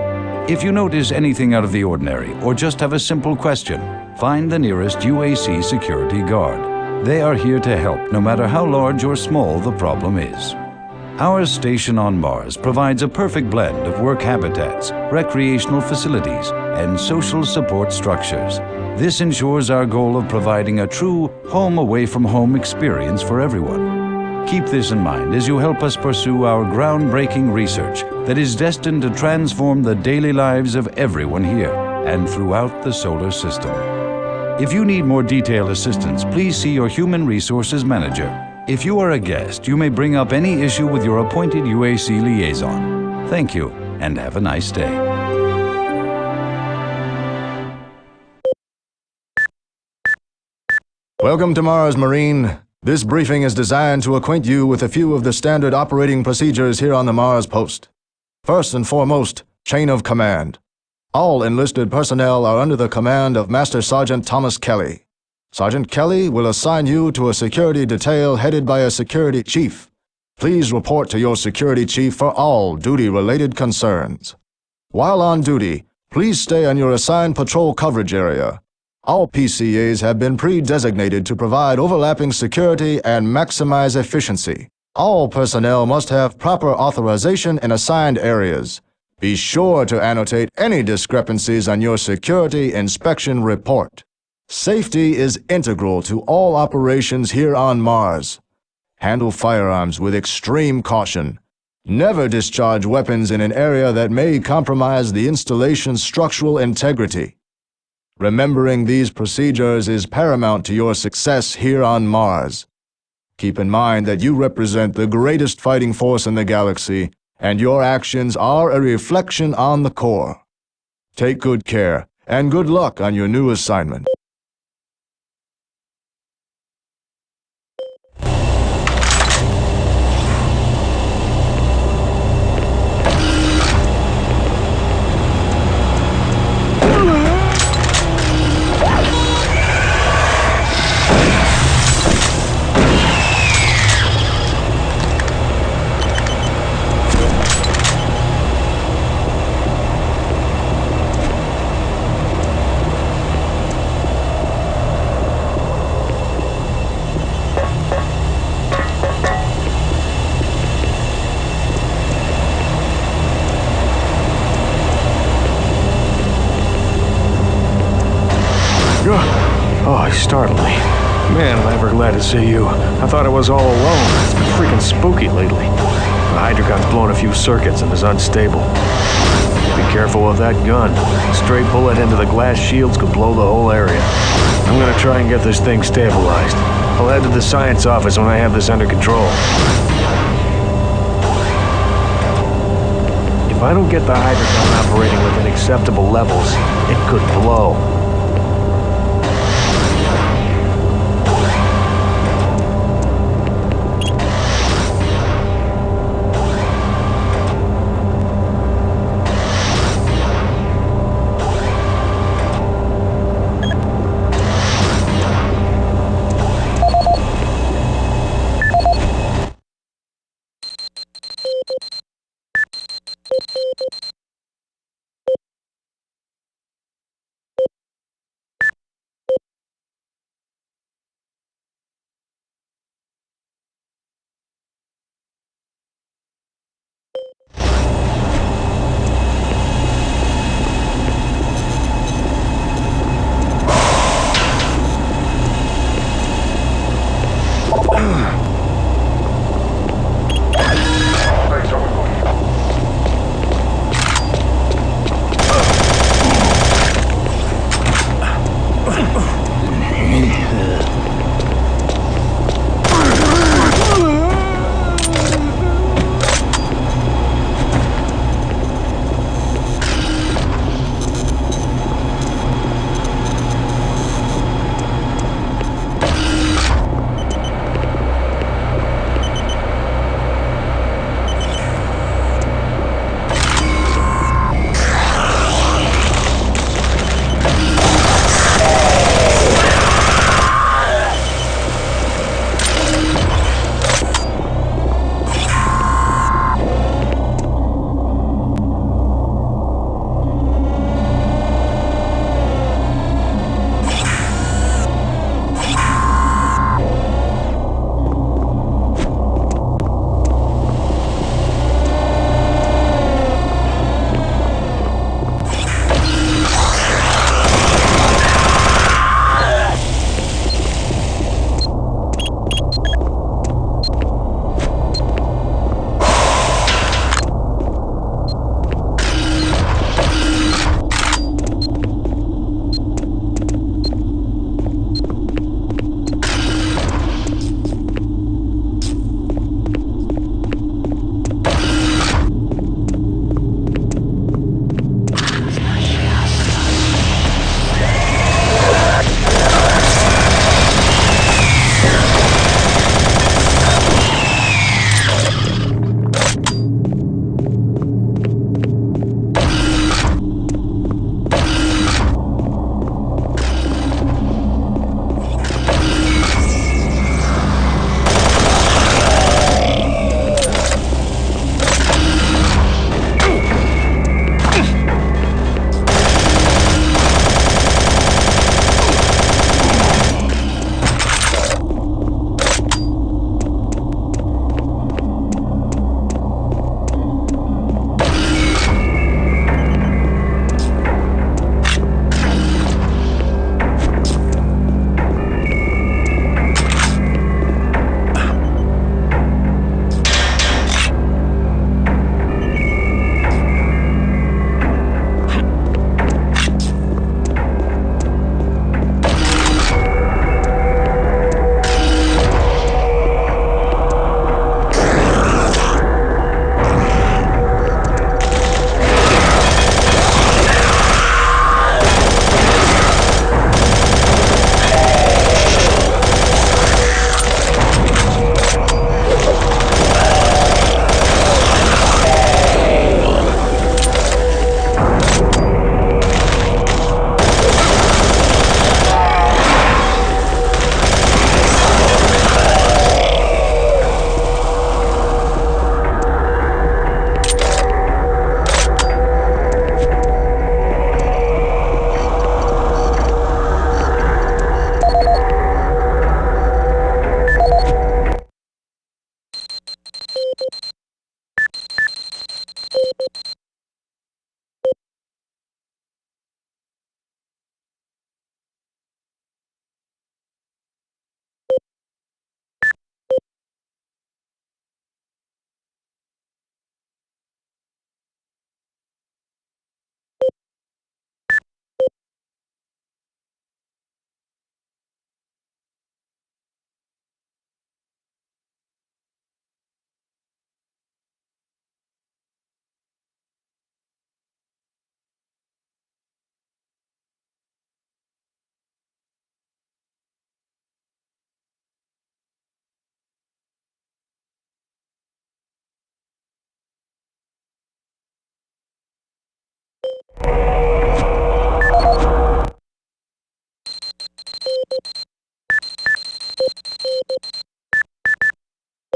If you notice anything out of the ordinary or just have a simple question, find the nearest UAC security guard. They are here to help no matter how large or small the problem is. Our station on Mars provides a perfect blend of work habitats, recreational facilities, and social support structures. This ensures our goal of providing a true home-away-from-home experience for everyone. Keep this in mind as you help us pursue our groundbreaking research that is destined to transform the daily lives of everyone here and throughout the solar system. If you need more detailed assistance, please see your Human Resources Manager. If you are a guest, you may bring up any issue with your appointed UAC liaison. Thank you, and have a nice day. Welcome to Mars, Marine. This briefing is designed to acquaint you with a few of the standard operating procedures here on the Mars post. First and foremost, chain of command. All enlisted personnel are under the command of Master Sergeant Thomas Kelly. Sergeant Kelly will assign you to a security detail headed by a security chief. Please report to your security chief for all duty-related concerns. While on duty, please stay on your assigned patrol coverage area. All PCAs have been pre-designated to provide overlapping security and maximize efficiency. All personnel must have proper authorization in assigned areas. Be sure to annotate any discrepancies on your security inspection report. Safety is integral to all operations here on Mars. Handle firearms with extreme caution. Never discharge weapons in an area that may compromise the installation's structural integrity. Remembering these procedures is paramount to your success here on Mars. Keep in mind that you represent the greatest fighting force in the galaxy, and your actions are a reflection on the Corps. Take good care, and good luck on your new assignment. Oh, you startled me. Man, am I ever glad to see you. I thought I was all alone. It's been freaking spooky lately. The Hydrocon's blown a few circuits and is unstable. Be careful with that gun. A stray bullet into the glass shields could blow the whole area. I'm gonna try and get this thing stabilized. I'll head to the science office when I have this under control. If I don't get the Hydrocon operating within acceptable levels, it could blow.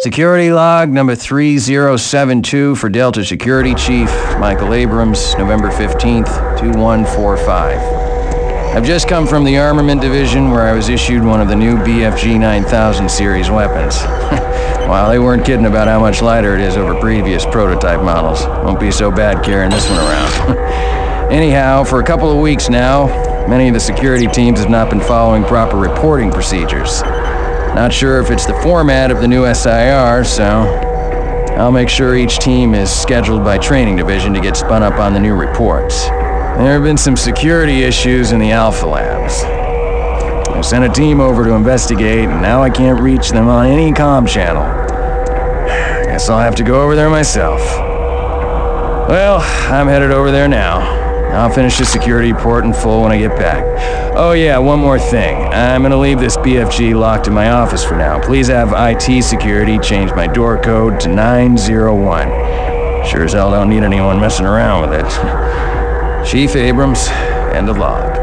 Security log number 3072 for Delta Security Chief Michael Abrams, November 15th, 2145. I've just come from the Armament Division where I was issued one of the new BFG 9000 series weapons. Well, they weren't kidding about how much lighter it is over previous prototype models. Won't be so bad carrying this one around. Anyhow, for a couple of weeks now, many of the security teams have not been following proper reporting procedures. Not sure if it's the format of the new SIR, so I'll make sure each team is scheduled by Training Division to get spun up on the new reports. There have been some security issues in the Alpha Labs. I sent a team over to investigate, and now I can't reach them on any comm channel. Guess I'll have to go over there myself. Well, I'm headed over there now. I'll finish the security report in full when I get back. Oh yeah, one more thing. I'm gonna leave this BFG locked in my office for now. Please have IT security change my door code to 901. Sure as hell don't need anyone messing around with it. Chief Abrams, end of log.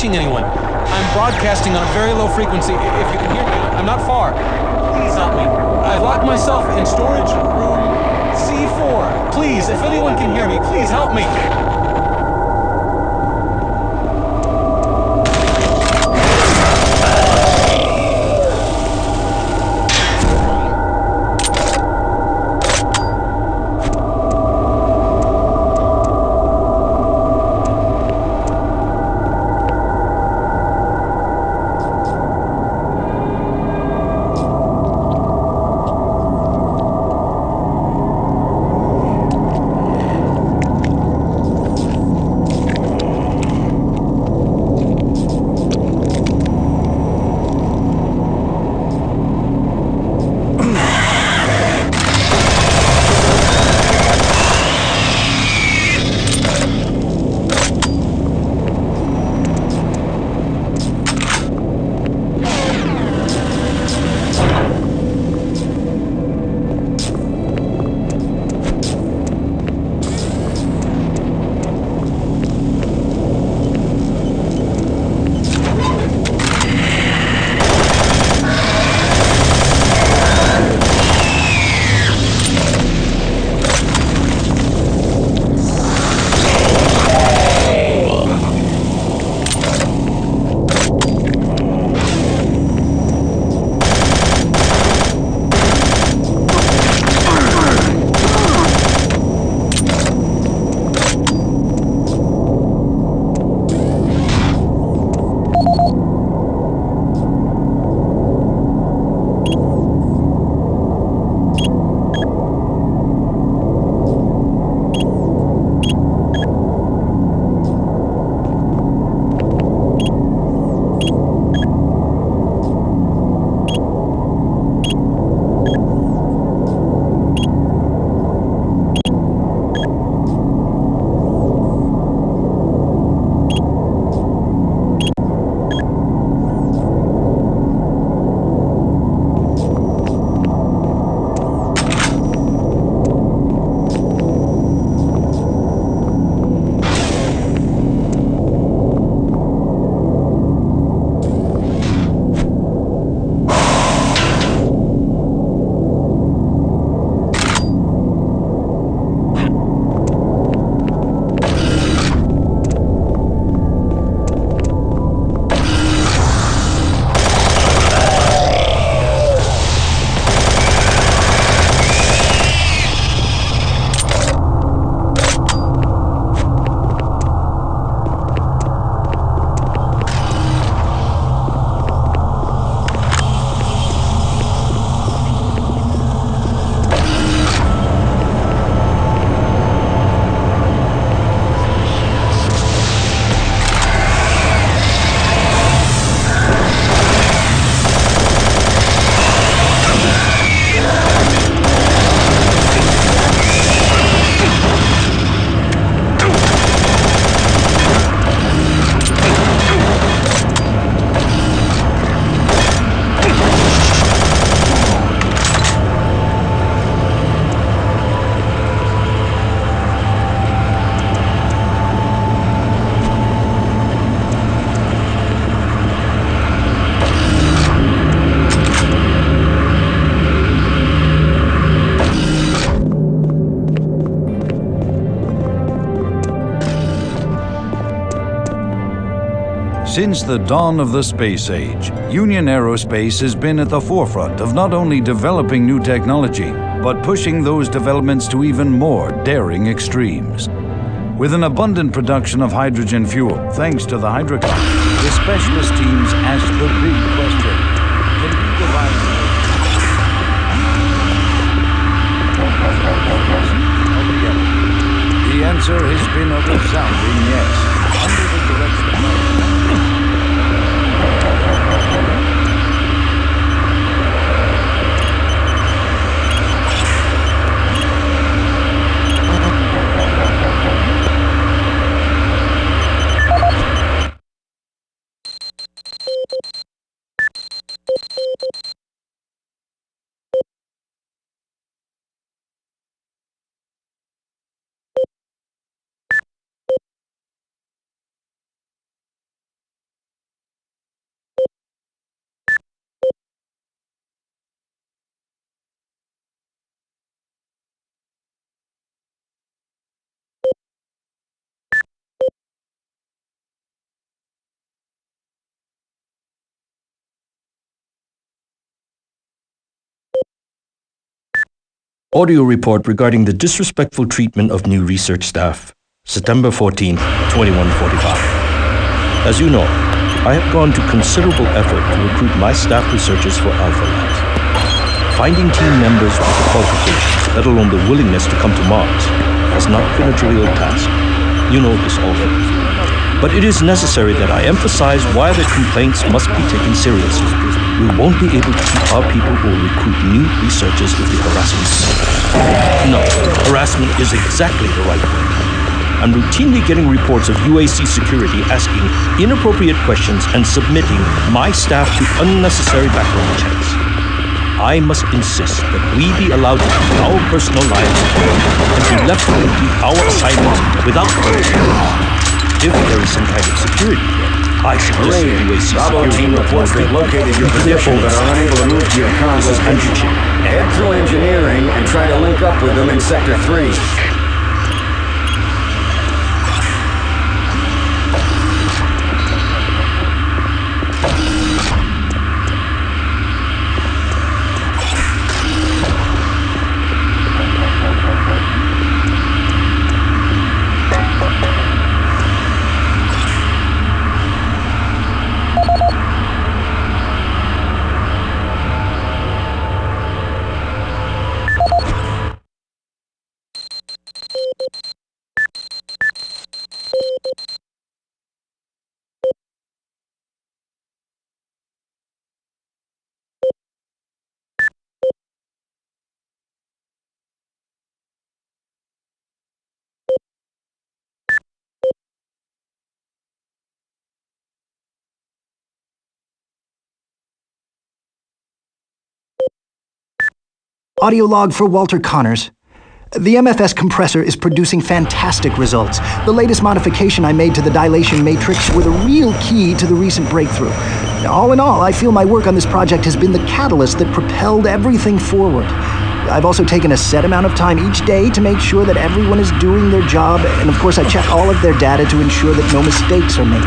Anyone. I'm broadcasting on a very low frequency. If you can hear me, I'm not far. Please help me. I've locked myself in storage room C4. Please, if anyone can hear me, please help me. Since the dawn of the space age, Union Aerospace has been at the forefront of not only developing new technology, but pushing those developments to even more daring extremes. With an abundant production of hydrogen fuel, thanks to the hydrocon, the specialist teams asked the big question: can we devise The answer has been a resounding yes. Under the direction of Audio report regarding the disrespectful treatment of new research staff. September 14, 2145. As you know, I have gone to considerable effort to recruit my staff researchers for Alpha Labs. Finding team members with the qualifications, let alone the willingness to come to Mars, has not been a trivial task. You know this already. But it is necessary that I emphasize why the complaints must be taken seriously. We won't be able to keep our people or recruit new researchers if the harassment continues. No, harassment is exactly the right word. I'm routinely getting reports of UAC security asking inappropriate questions and submitting my staff to unnecessary background checks. I must insist that we be allowed to keep our personal lives and be left to complete our assignments without harassment. If there is some kind of security threat, I suggest the UAC security reports they've located your position but are unable to move to your console. Head through engineering and try to link up with them in Sector 3. Audio log for Walter Connors. The MFS compressor is producing fantastic results. The latest modification I made to the dilation matrix were the real key to the recent breakthrough. All in all, I feel my work on this project has been the catalyst that propelled everything forward. I've also taken a set amount of time each day to make sure that everyone is doing their job, and of course I check all of their data to ensure that no mistakes are made.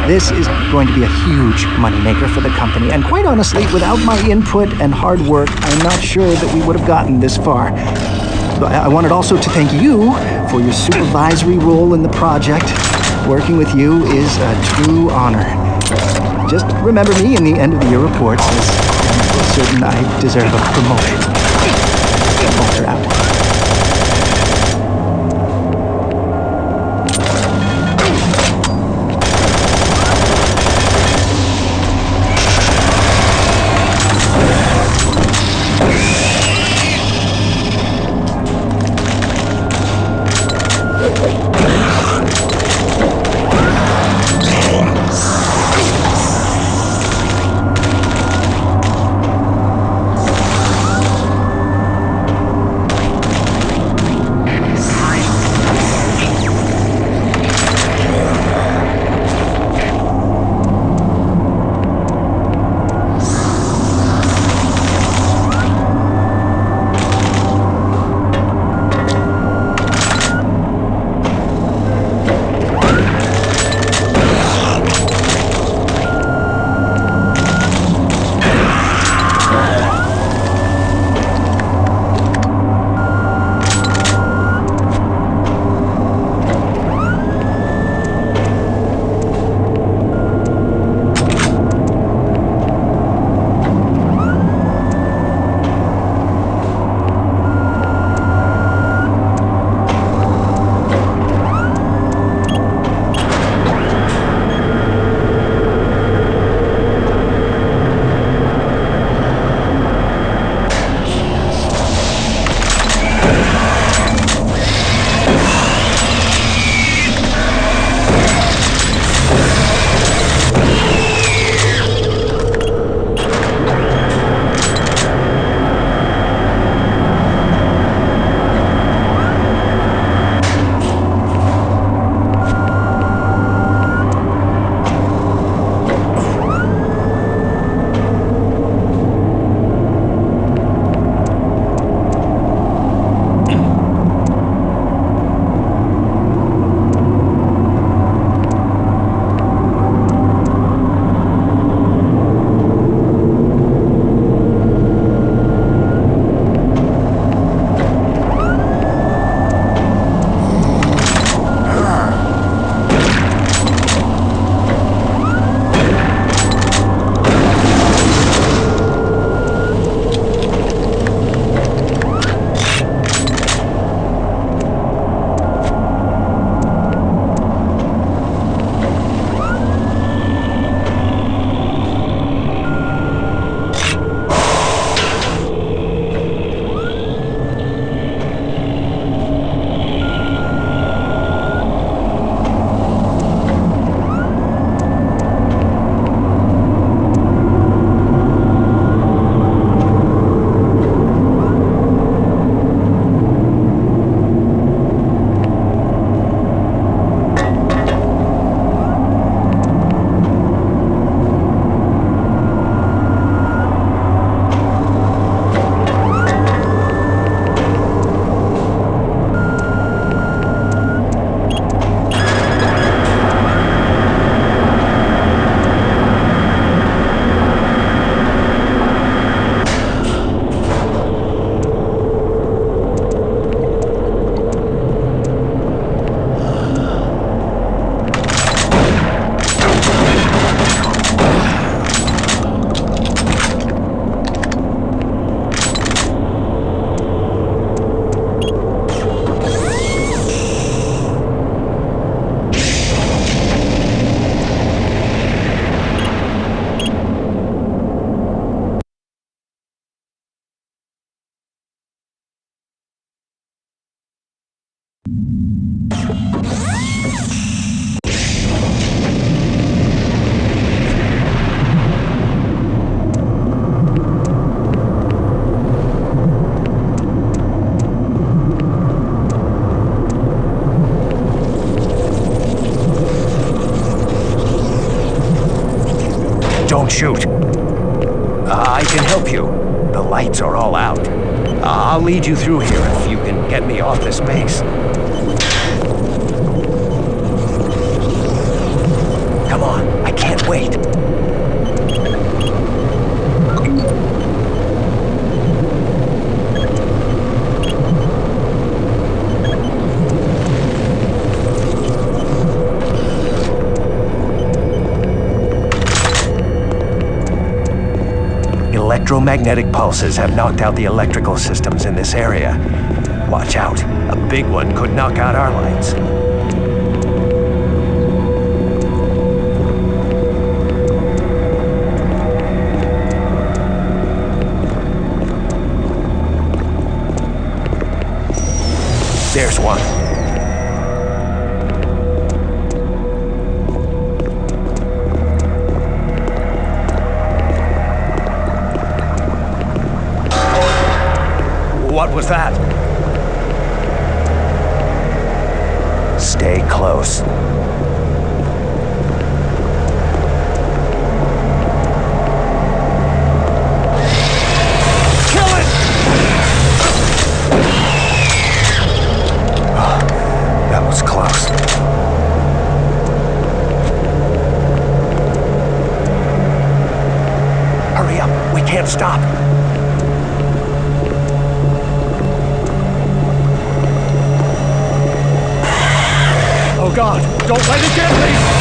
This is going to be a huge moneymaker for the company, and quite honestly, without my input and hard work, I'm not sure that we would have gotten this far. I wanted also to thank you for your supervisory role in the project. Working with you is a true honor. Just remember me in the end of the year reports, as I'm certain I deserve a promotion. Walter out. shoot. I can help you. The lights are all out. I'll lead you through here if you can get me off this base. Come on, I can't wait. Electromagnetic pulses have knocked out the electrical systems in this area. Watch out. A big one could knock out our lights. There's one. What was that? Stay close. Kill it! Oh, that was close. Hurry up, we can't stop. Oh God, don't let it get me!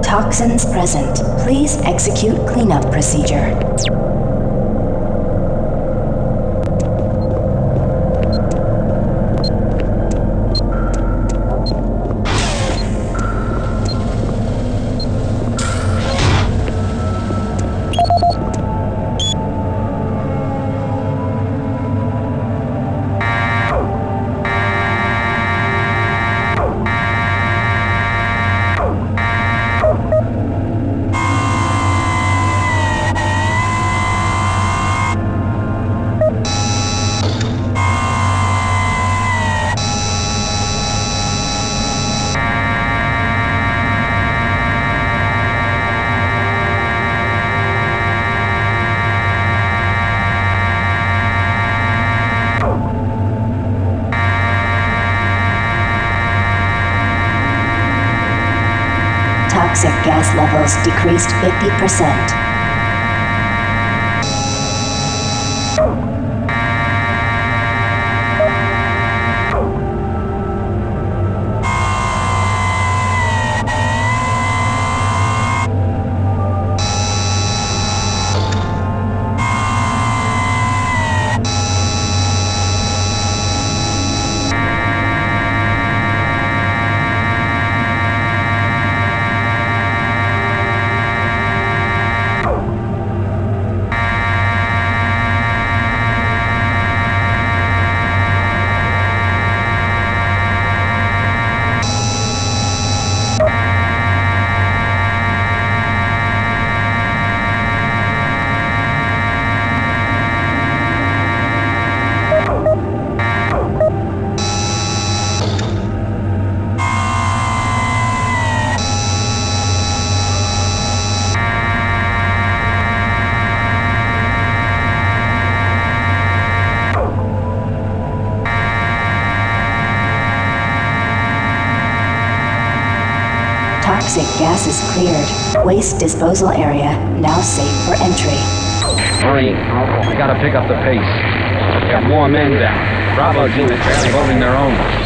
Toxins present. Please execute cleanup procedure. Toxic gas levels decreased 50%. Toxic gas is cleared. Waste disposal area now safe for entry. Marine, I gotta pick up the pace. Got more men down. Bravo's unit barely holding their own.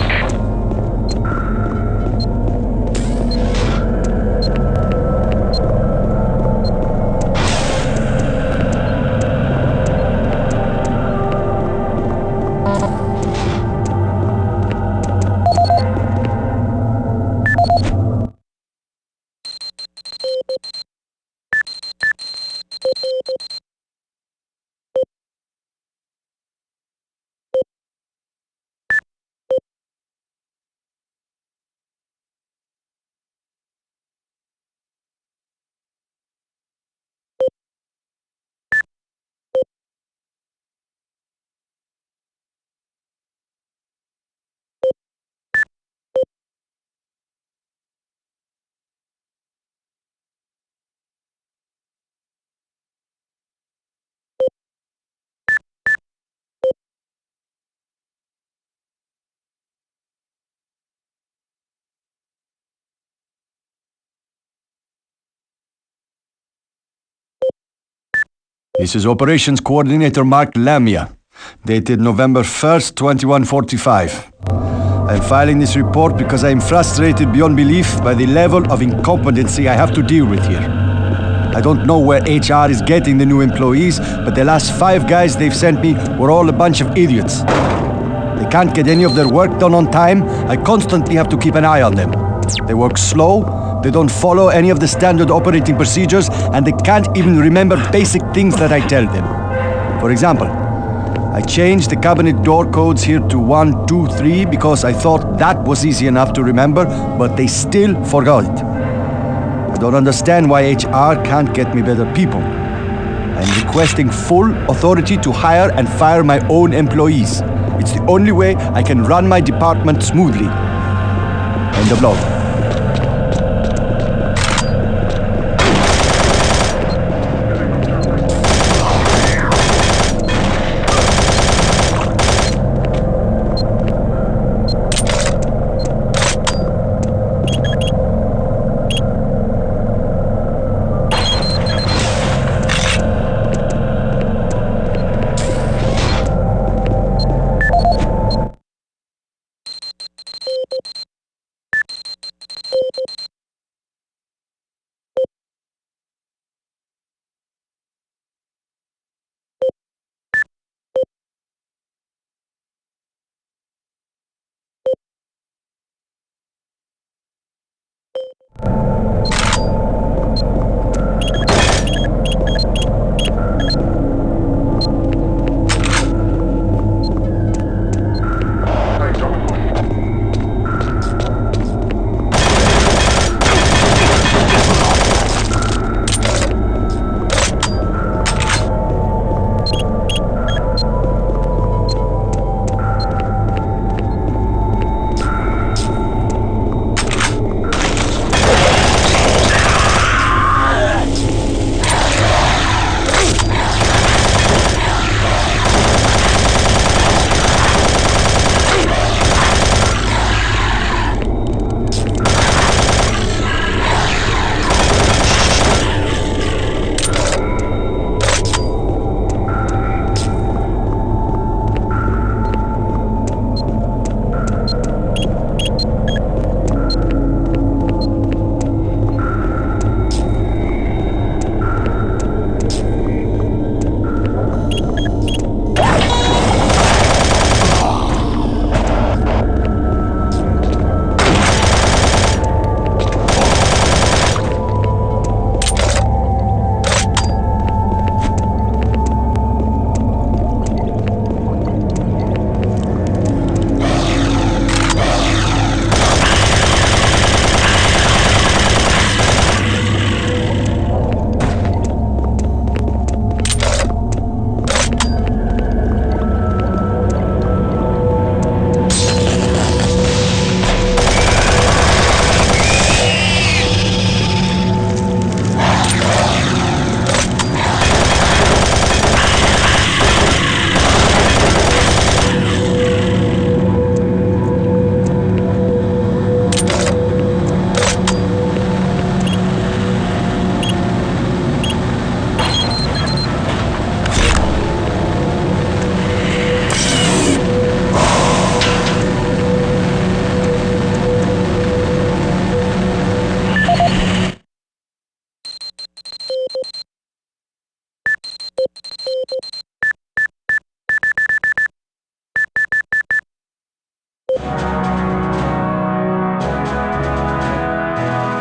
This is Operations Coordinator Mark Lamia, dated November 1st, 2145. I'm filing this report because I am frustrated beyond belief by the level of incompetency I have to deal with here. I don't know where HR is getting the new employees, but the last 5 guys they've sent me were all a bunch of idiots. They can't get any of their work done on time. I constantly have to keep an eye on them. They work slow, they don't follow any of the standard operating procedures, and they can't even remember basic things that I tell them. For example, I changed the cabinet door codes here to 1, 2, 3 because I thought that was easy enough to remember, but they still forgot it. I don't understand why HR can't get me better people. I'm requesting full authority to hire and fire my own employees. It's the only way I can run my department smoothly. End of log.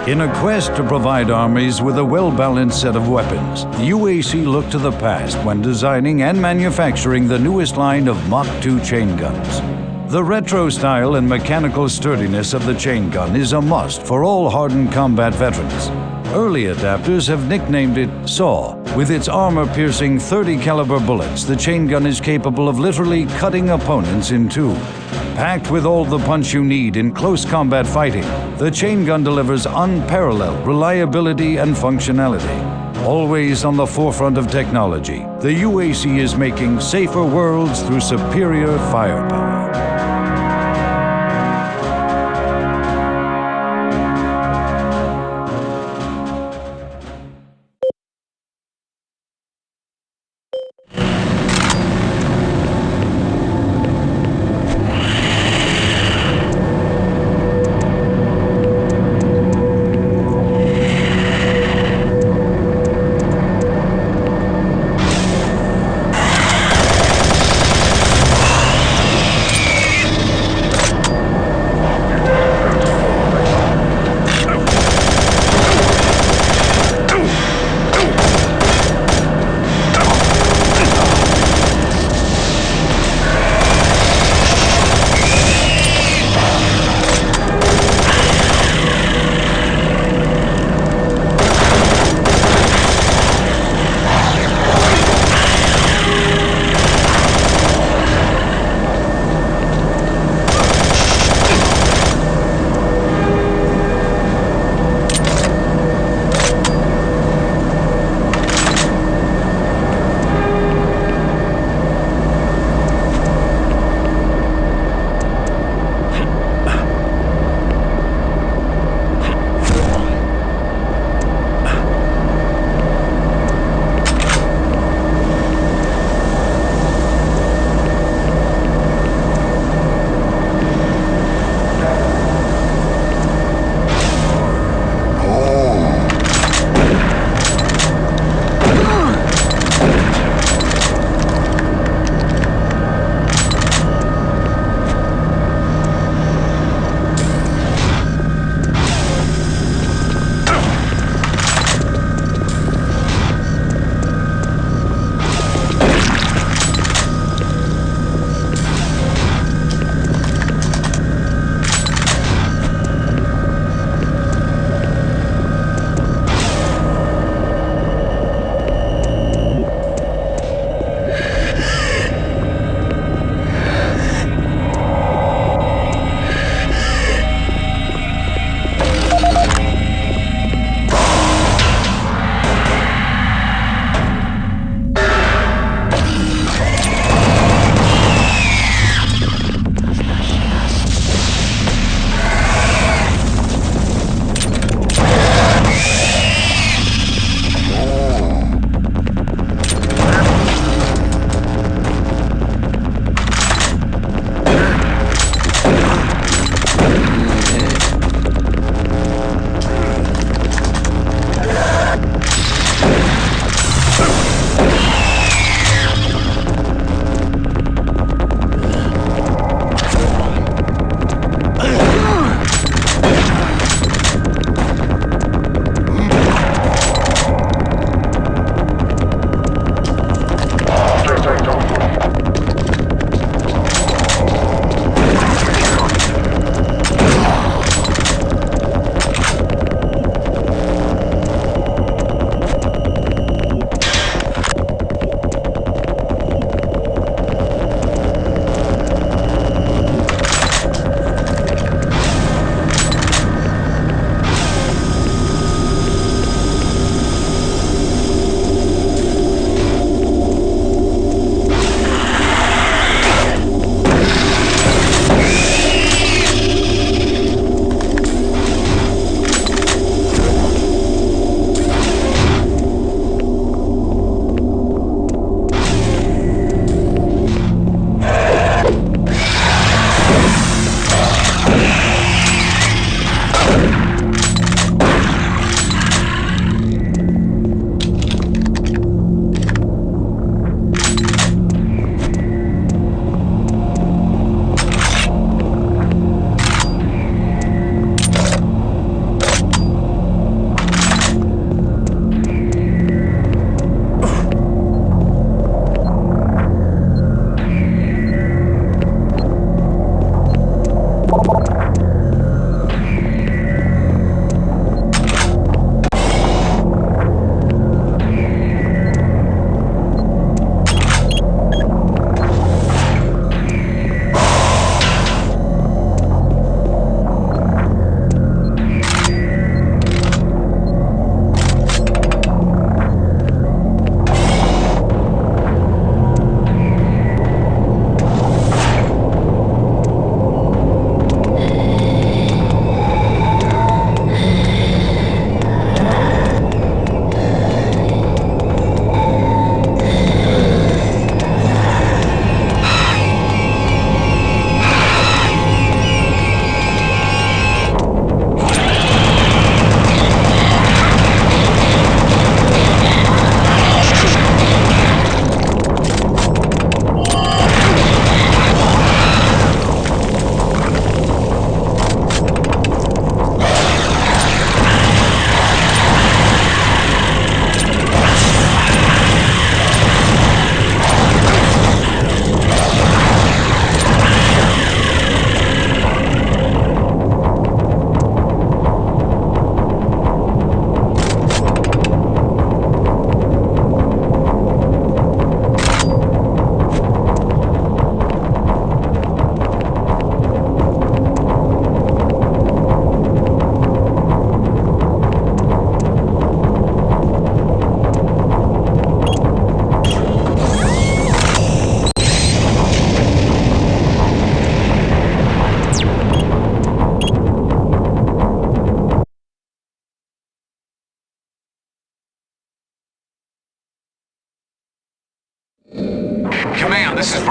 In a quest to provide armies with a well-balanced set of weapons, the UAC looked to the past when designing and manufacturing the newest line of Mach 2 chain guns. The retro style and mechanical sturdiness of the chain gun is a must for all hardened combat veterans. Early adapters have nicknamed it SAW. With its armor-piercing 30 caliber bullets, the chain gun is capable of literally cutting opponents in two. Packed with all the punch you need in close combat fighting, the chain gun delivers unparalleled reliability and functionality. Always on the forefront of technology, the UAC is making safer worlds through superior firepower.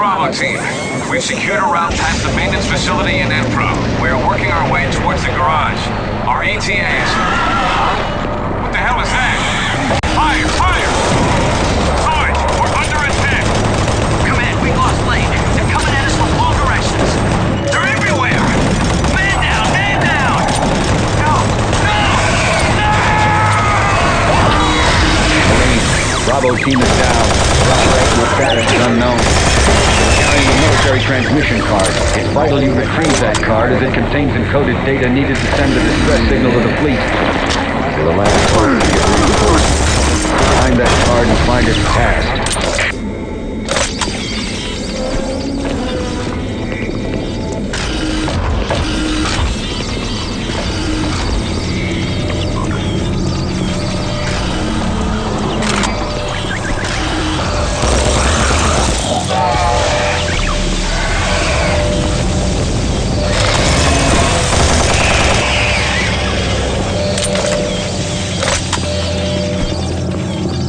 Bravo team. We've secured a route past the maintenance facility in Enpro. We are working our way towards the garage. Our ETAs... What the hell is that? Fire! Fire! Sarge, we're under attack! Command, we lost lane. They're coming at us from all directions. They're everywhere! Man down! Man down! No! No! No! Bravo team is down. Operational status is unknown. Carrying a military transmission card. It's vital you retrieve that card as it contains encoded data needed to send the distress signal to the fleet. To the last part to get reinforced. Find that card and find its past.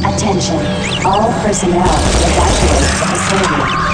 Attention, all personnel evacuate the facility.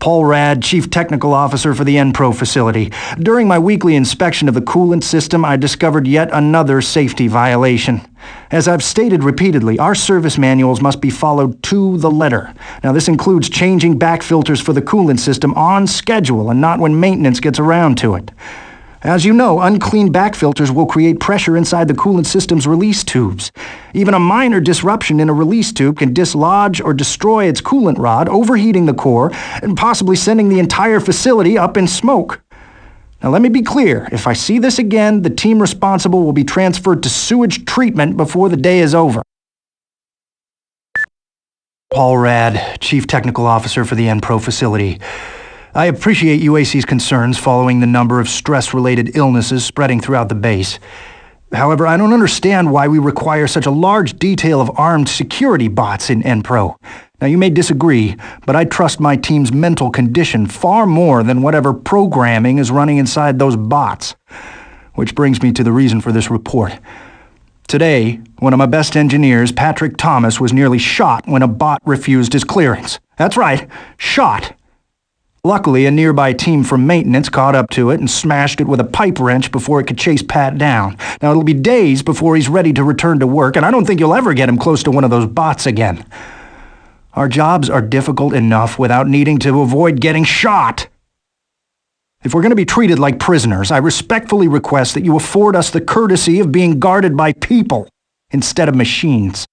Paul Rad, Chief Technical Officer for the N-Pro facility. During my weekly inspection of the coolant system, I discovered yet another safety violation. As I've stated repeatedly, our service manuals must be followed to the letter. Now, this includes changing back filters for the coolant system on schedule and not when maintenance gets around to it. As you know, unclean back filters will create pressure inside the coolant system's release tubes. Even a minor disruption in a release tube can dislodge or destroy its coolant rod, overheating the core, and possibly sending the entire facility up in smoke. Now let me be clear, if I see this again, the team responsible will be transferred to sewage treatment before the day is over. Paul Rad, Chief Technical Officer for the N-Pro facility. I appreciate UAC's concerns following the number of stress-related illnesses spreading throughout the base. However, I don't understand why we require such a large detail of armed security bots in N-Pro. Now, you may disagree, but I trust my team's mental condition far more than whatever programming is running inside those bots. Which brings me to the reason for this report. Today, one of my best engineers, Patrick Thomas, was nearly shot when a bot refused his clearance. That's right, shot. Luckily, a nearby team from maintenance caught up to it and smashed it with a pipe wrench before it could chase Pat down. Now, it'll be days before he's ready to return to work, and I don't think you'll ever get him close to one of those bots again. Our jobs are difficult enough without needing to avoid getting shot. If we're going to be treated like prisoners, I respectfully request that you afford us the courtesy of being guarded by people instead of machines.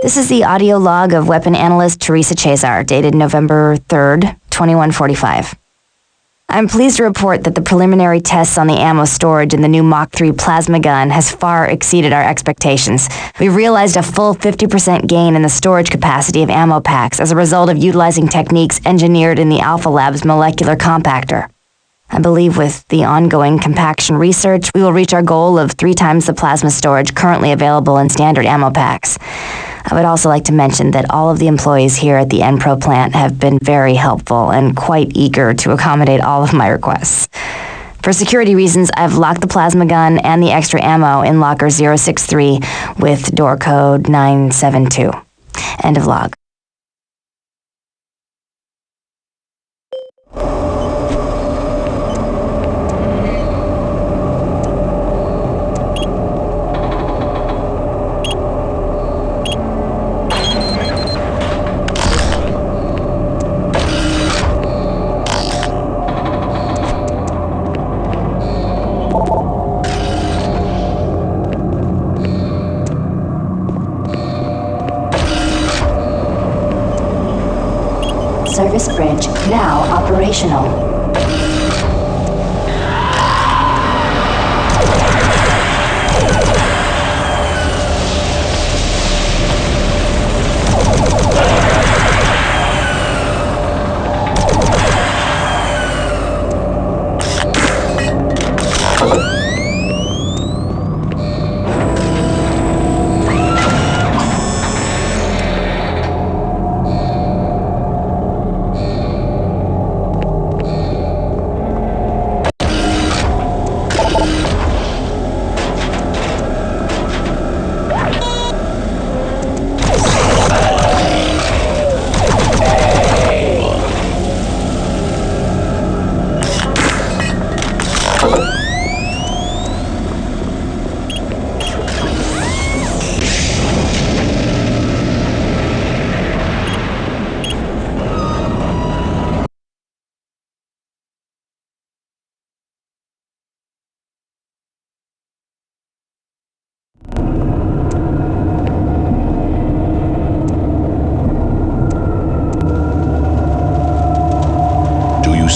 This is the audio log of weapon analyst Teresa Chazar, dated November 3rd, 2145. I'm pleased to report that the preliminary tests on the ammo storage in the new Mach 3 plasma gun has far exceeded our expectations. We've realized a full 50% gain in the storage capacity of ammo packs as a result of utilizing techniques engineered in the Alpha Lab's molecular compactor. I believe with the ongoing compaction research, we will reach our goal of 3 times the plasma storage currently available in standard ammo packs. I would also like to mention that all of the employees here at the N-Pro plant have been very helpful and quite eager to accommodate all of my requests. For security reasons, I've locked the plasma gun and the extra ammo in locker 063 with door code 972. End of log. Service bridge now operational.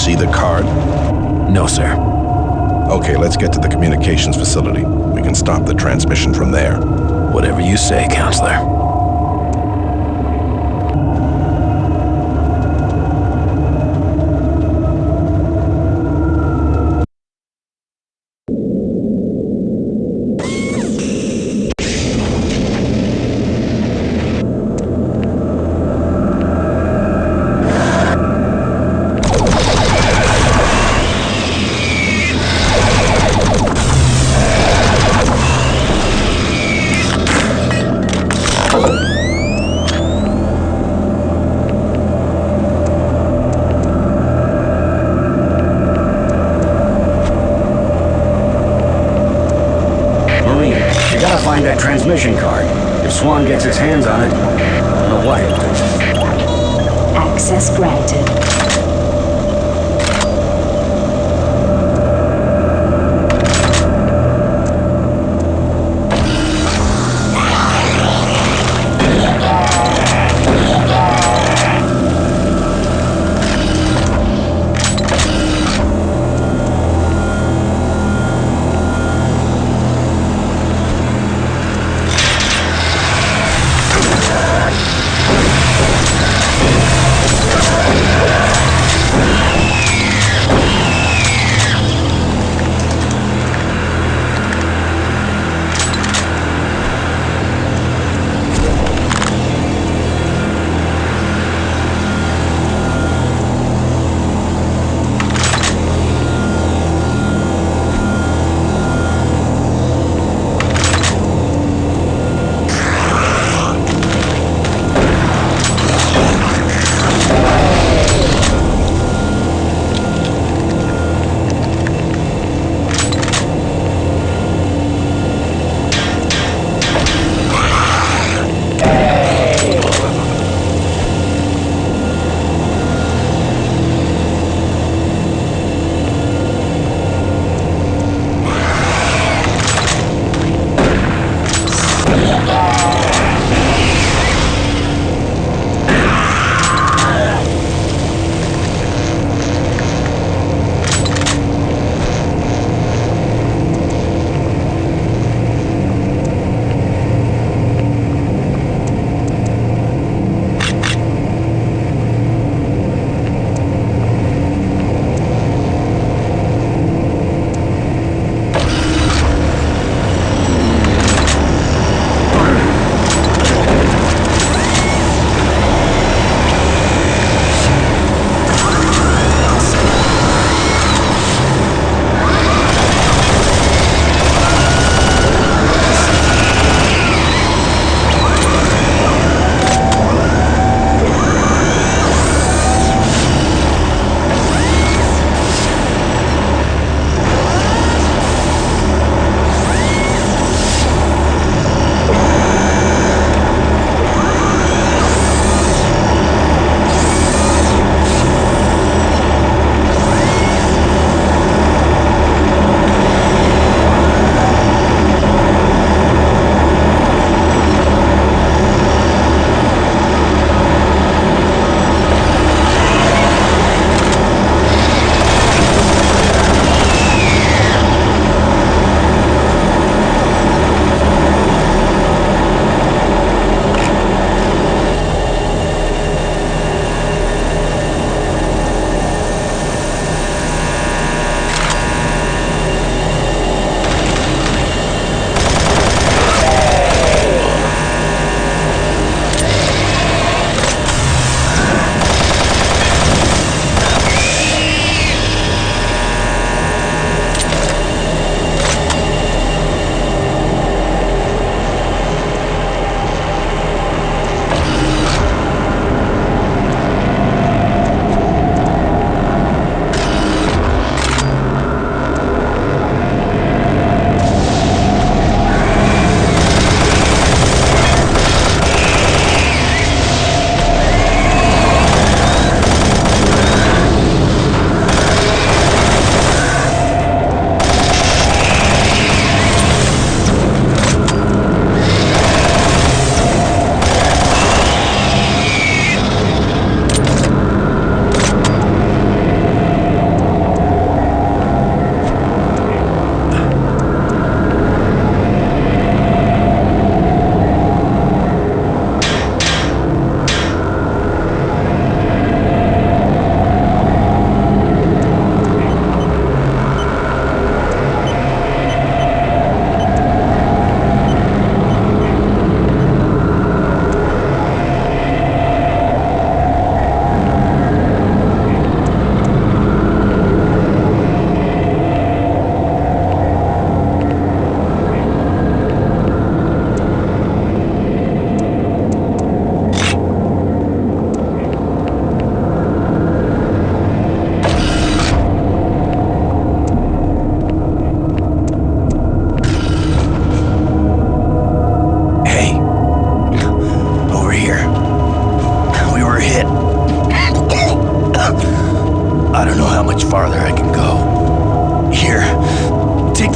see the card? No, sir. Okay, let's get to the communications facility. We can stop the transmission from there. Whatever you say, Counselor. Find that transmission card. If Swann gets his hands on it, I don't know what he'll do. Access granted.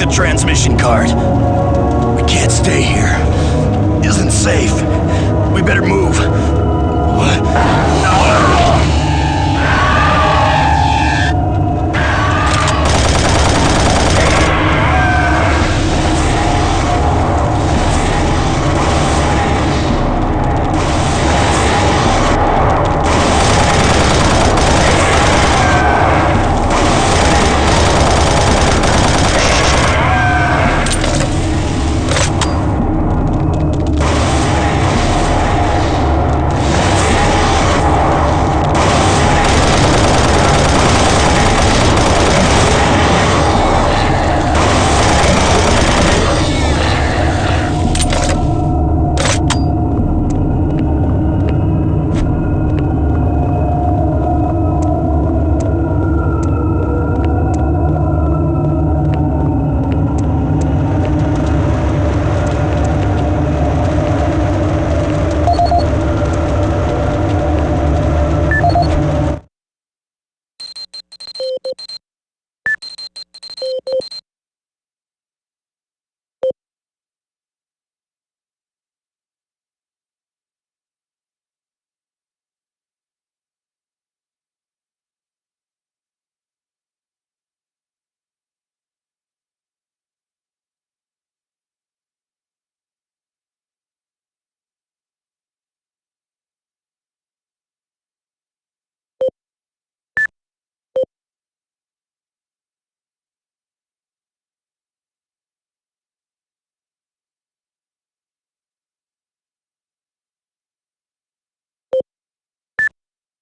the transmission card. We can't stay here. Isn't safe. We better move. What? No!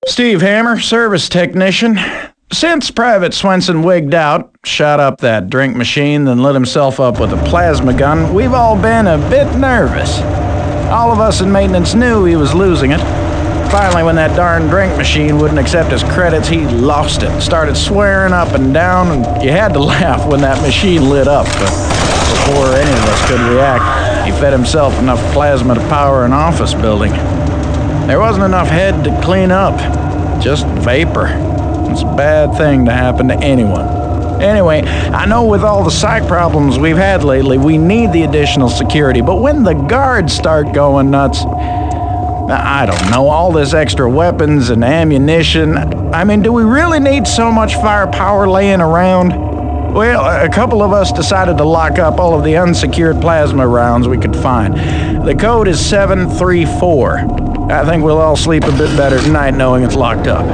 Steve Hammer, service technician. Since Private Swenson wigged out, shot up that drink machine, then lit himself up with a plasma gun, we've all been a bit nervous. All of us in maintenance knew he was losing it. Finally, when that darn drink machine wouldn't accept his credits, he lost it. Started swearing up and down, and you had to laugh when that machine lit up. But before any of us could react, he fed himself enough plasma to power an office building. There wasn't enough head to clean up, just vapor. It's a bad thing to happen to anyone. Anyway, I know with all the psych problems we've had lately, we need the additional security, but when the guards start going nuts, I don't know, all this extra weapons and ammunition, I mean, do we really need so much firepower laying around? Well, a couple of us decided to lock up all of the unsecured plasma rounds we could find. The code is 734. I think we'll all sleep a bit better tonight knowing it's locked up.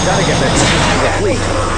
Gotta get that to the fleet.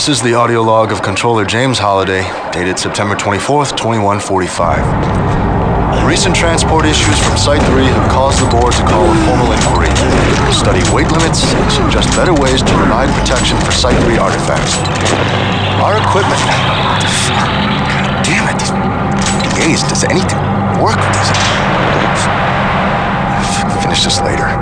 This is the audio log of Controller James Holliday, dated September 24th, 2145. Recent transport issues from Site 3 have caused the board to call a formal inquiry to study weight limits and suggest better ways to provide protection for Site 3 artifacts. Our equipment... God damn it, these PAs, does anything work with this? Finish this later.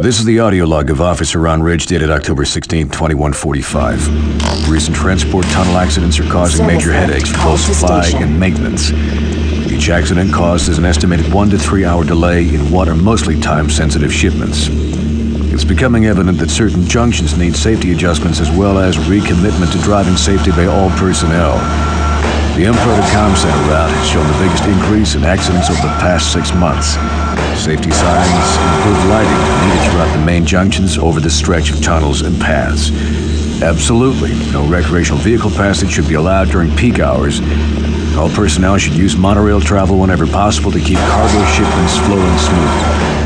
This is the audio log of Officer Ron Ridge dated October 16, 2145. Recent transport tunnel accidents are causing major headaches for both supply and maintenance. Each accident causes an estimated 1 to 3 hour delay in what are mostly time-sensitive shipments. It's becoming evident that certain junctions need safety adjustments as well as recommitment to driving safety by all personnel. The Emperor Comm Center route has shown the biggest increase in accidents over the past 6 months. Safety signs and improved lighting are needed throughout the main junctions over the stretch of tunnels and paths. Absolutely, no recreational vehicle passage should be allowed during peak hours. All personnel should use monorail travel whenever possible to keep cargo shipments flowing smoothly.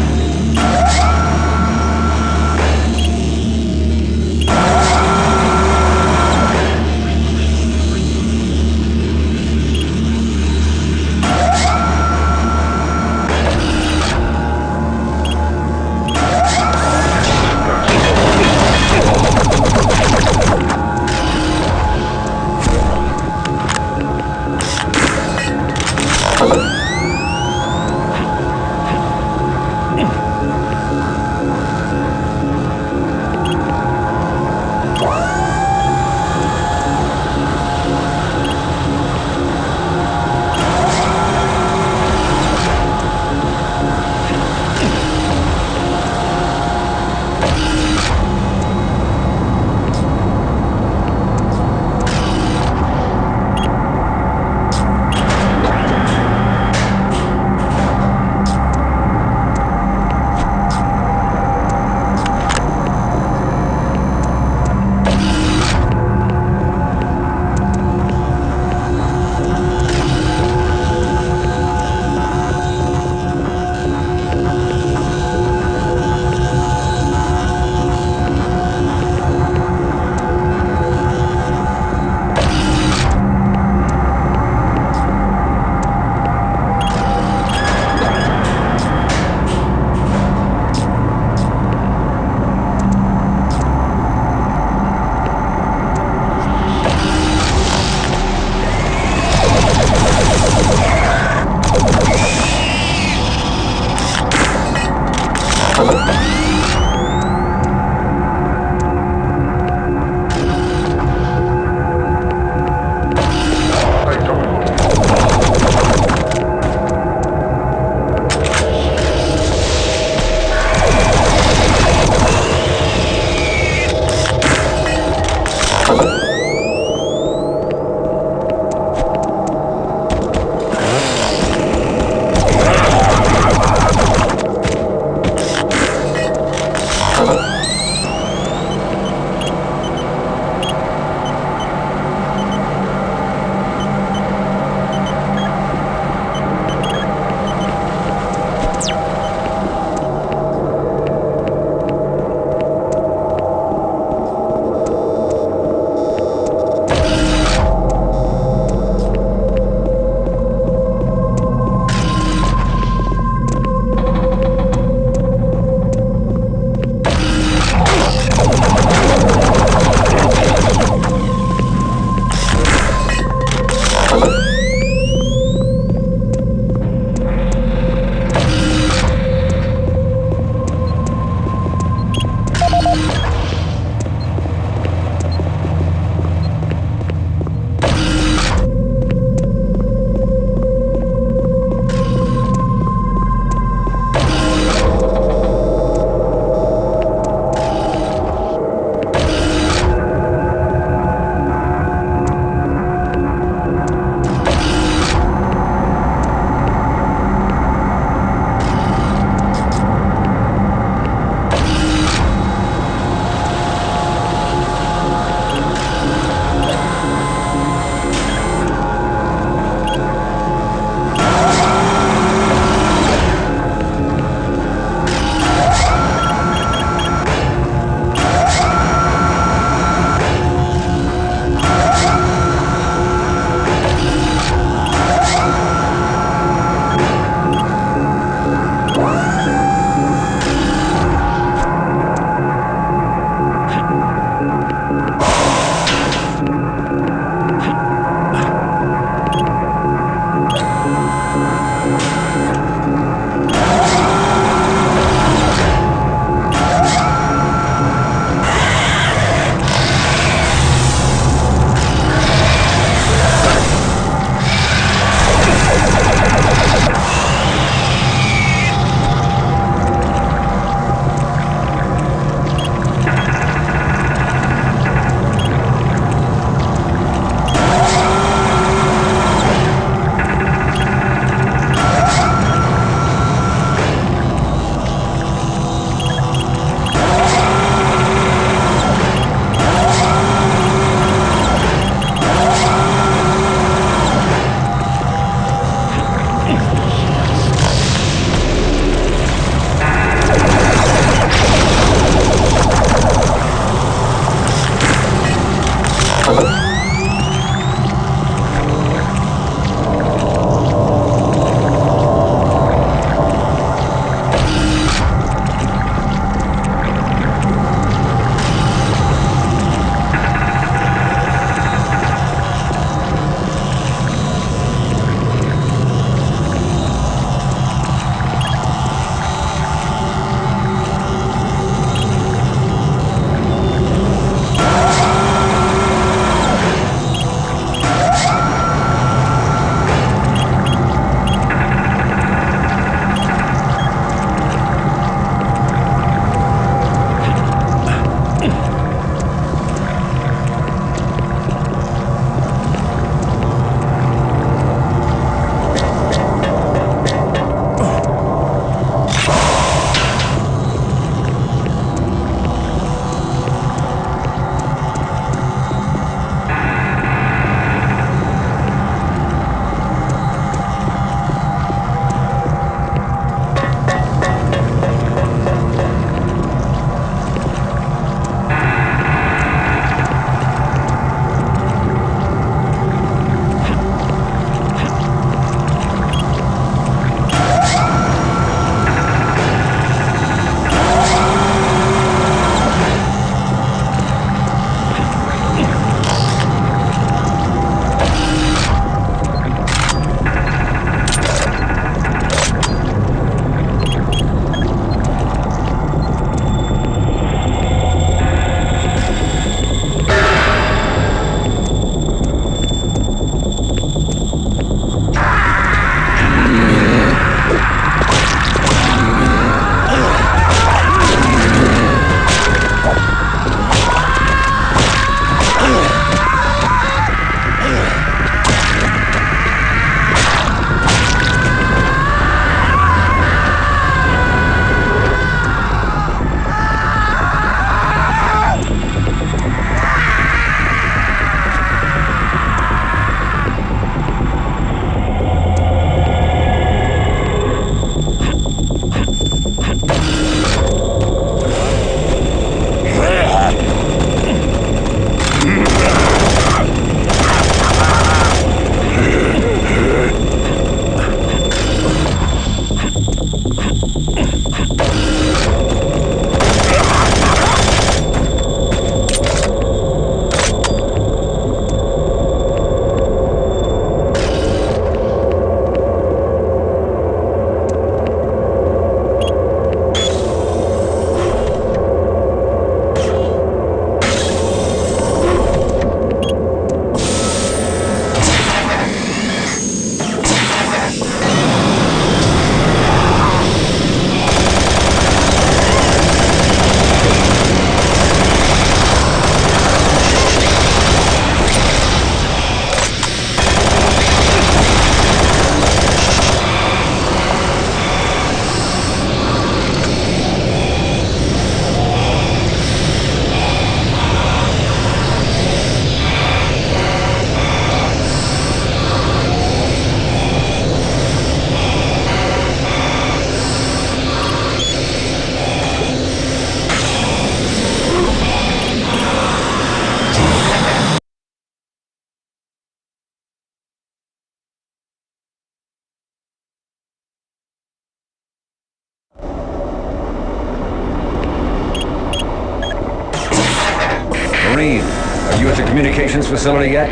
Marine, are you at the communications facility yet?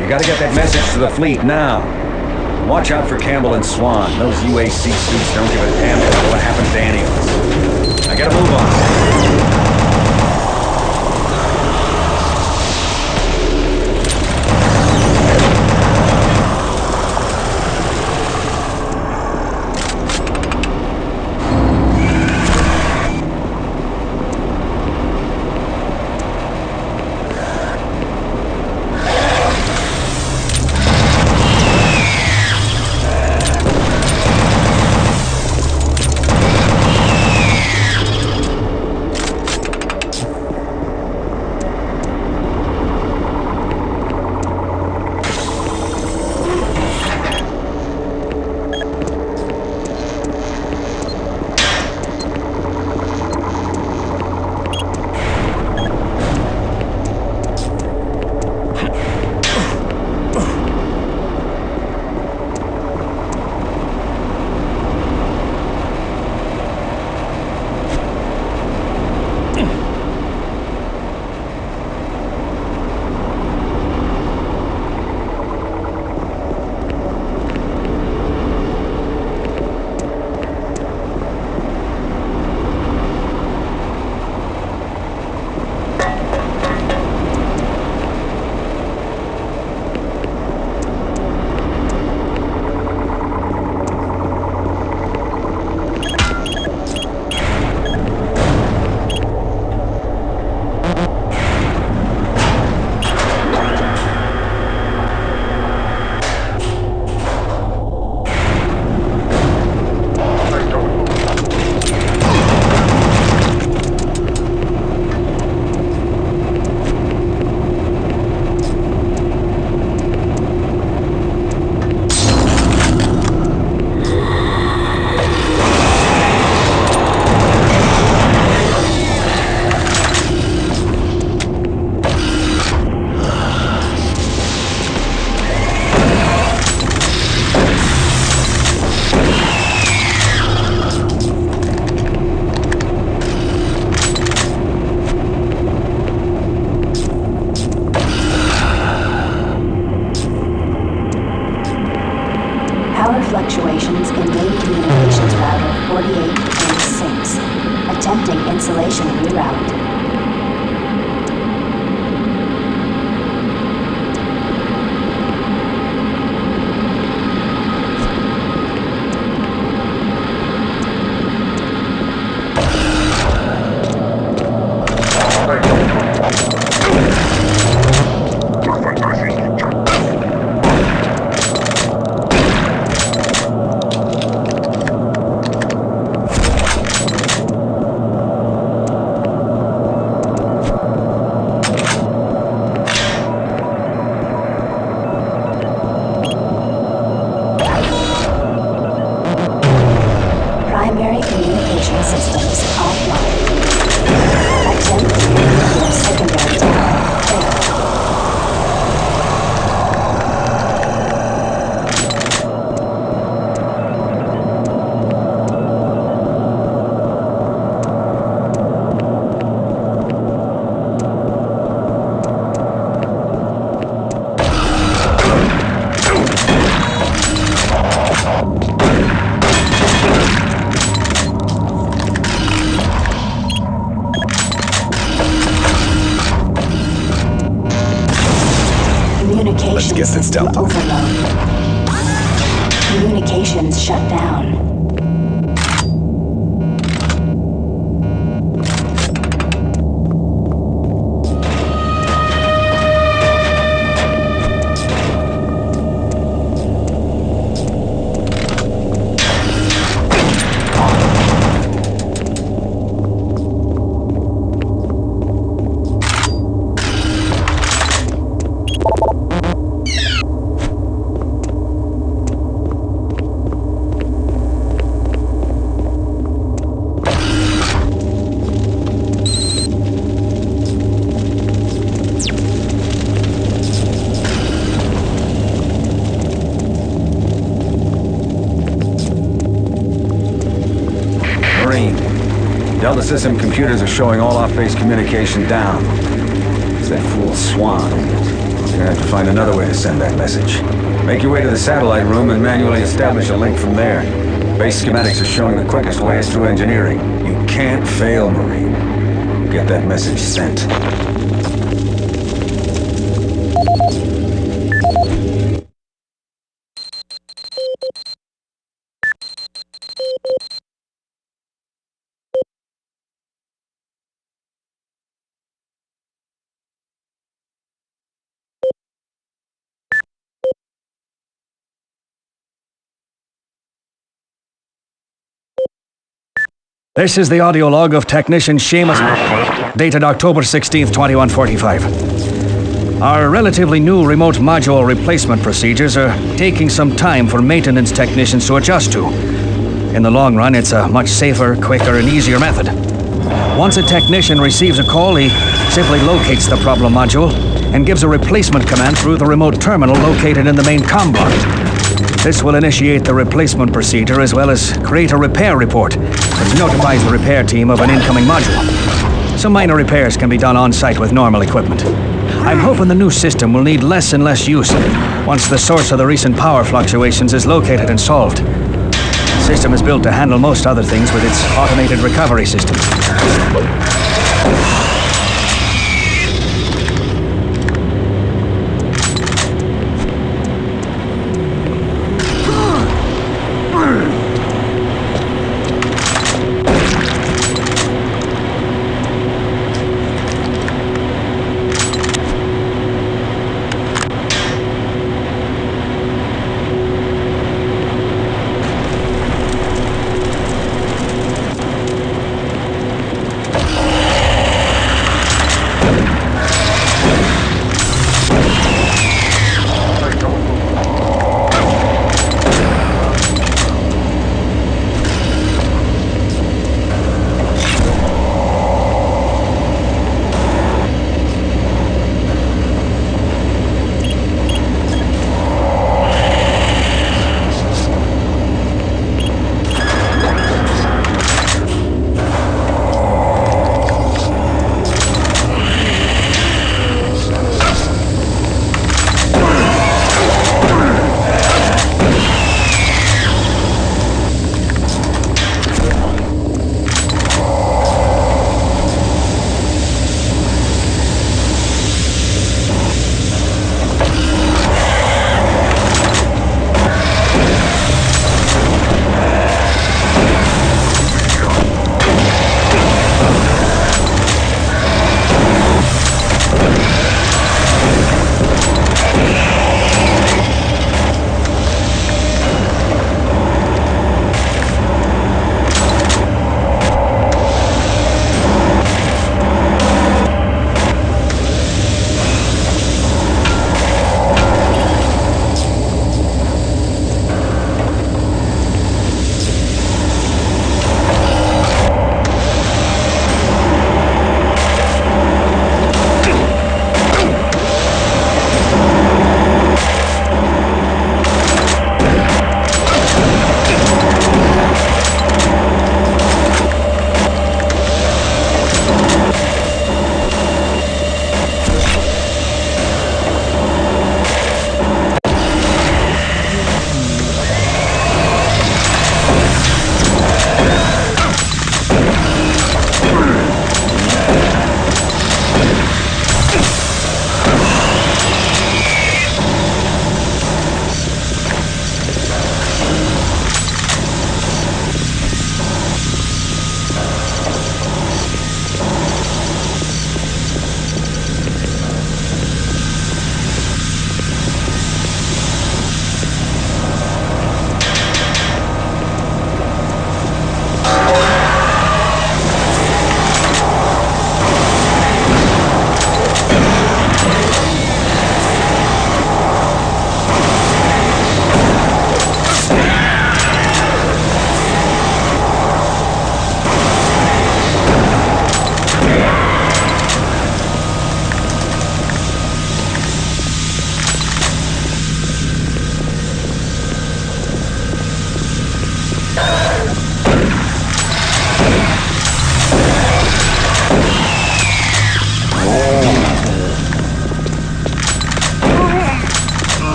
You gotta get that message to the fleet now. Watch out for Campbell and Swann. Those UAC suits don't give a damn about what happens to any of us. I gotta move on. Let's get this Delta. Communications shut down. Delta system computers are showing all off-base communication down. It's that fool Swann. You're gonna have to find another way to send that message. Make your way to the satellite room and manually establish a link from there. Base schematics are showing the quickest way is through engineering. You can't fail, Marine. Get that message sent. This is the audio log of Technician Xemu, dated October 16th, 2145. Our relatively new remote module replacement procedures are taking some time for maintenance technicians to adjust to. In the long run, it's a much safer, quicker, and easier method. Once a technician receives a call, he simply locates the problem module and gives a replacement command through the remote terminal located in the main comm block. This will initiate the replacement procedure as well as create a repair report which notifies the repair team of an incoming module. Some minor repairs can be done on-site with normal equipment. I'm hoping the new system will need less and less use once the source of the recent power fluctuations is located and solved. The system is built to handle most other things with its automated recovery system.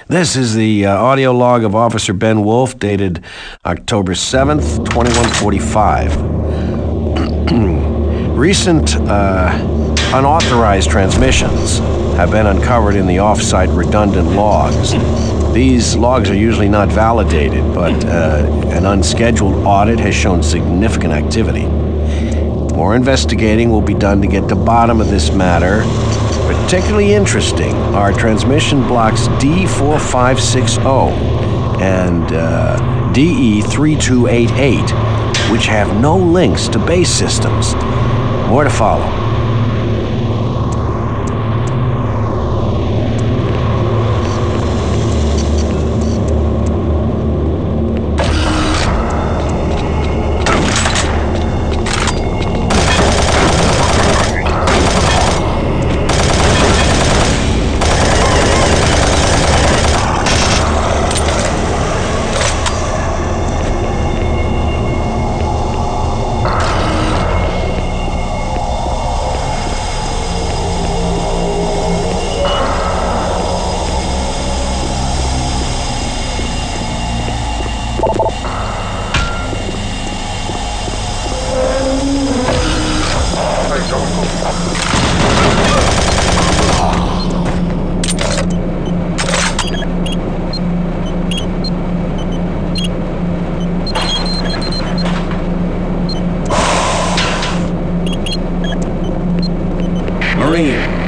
This is the audio log of Officer Ben Wolf, dated October 7th, 2145. Recent unauthorized transmissions have been uncovered in the off-site redundant logs. These logs are usually not validated, but an unscheduled audit has shown significant activity. More investigating will be done to get to the bottom of this matter. Particularly interesting are transmission blocks D4560 and DE3288, which have no links to base systems. More to follow.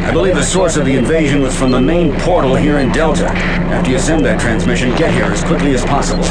I believe the source of the invasion was from the main portal here in Delta. After you send that transmission, get here as quickly as possible.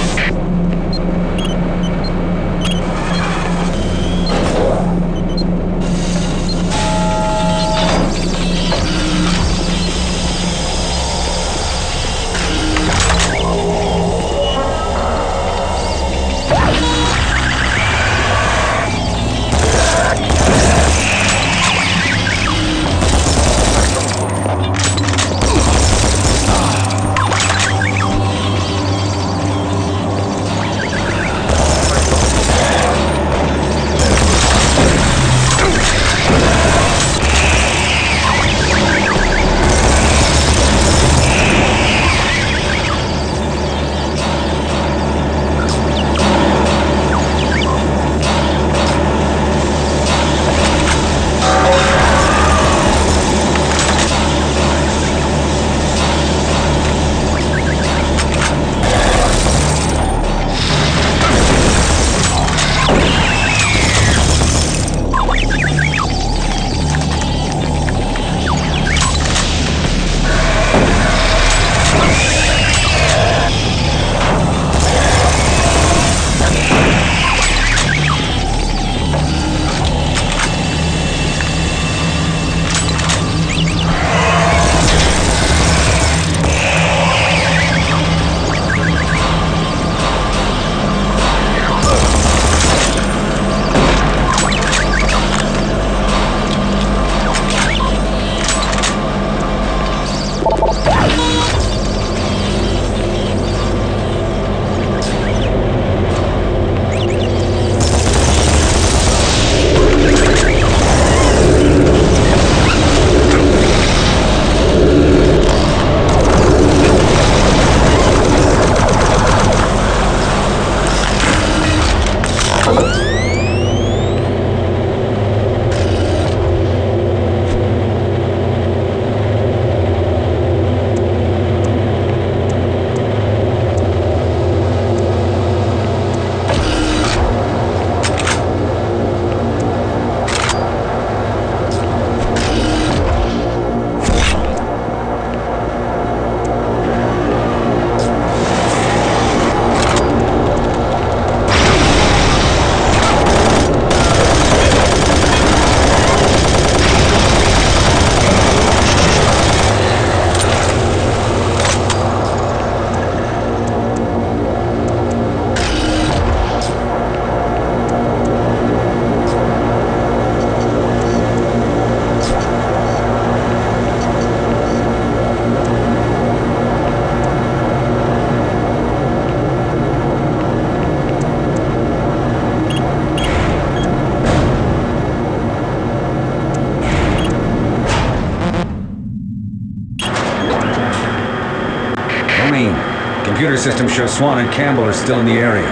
computer system shows Swann and Campbell are still in the area.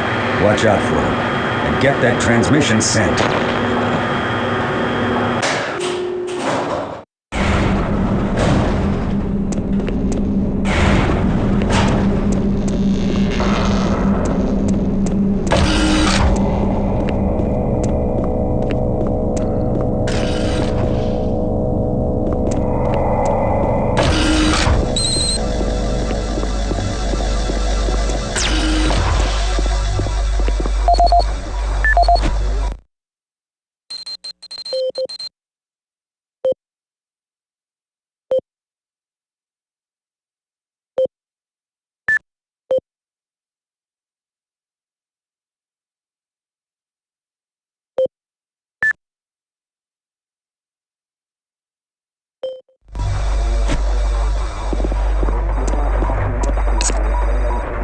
Watch out for them. And get that transmission sent.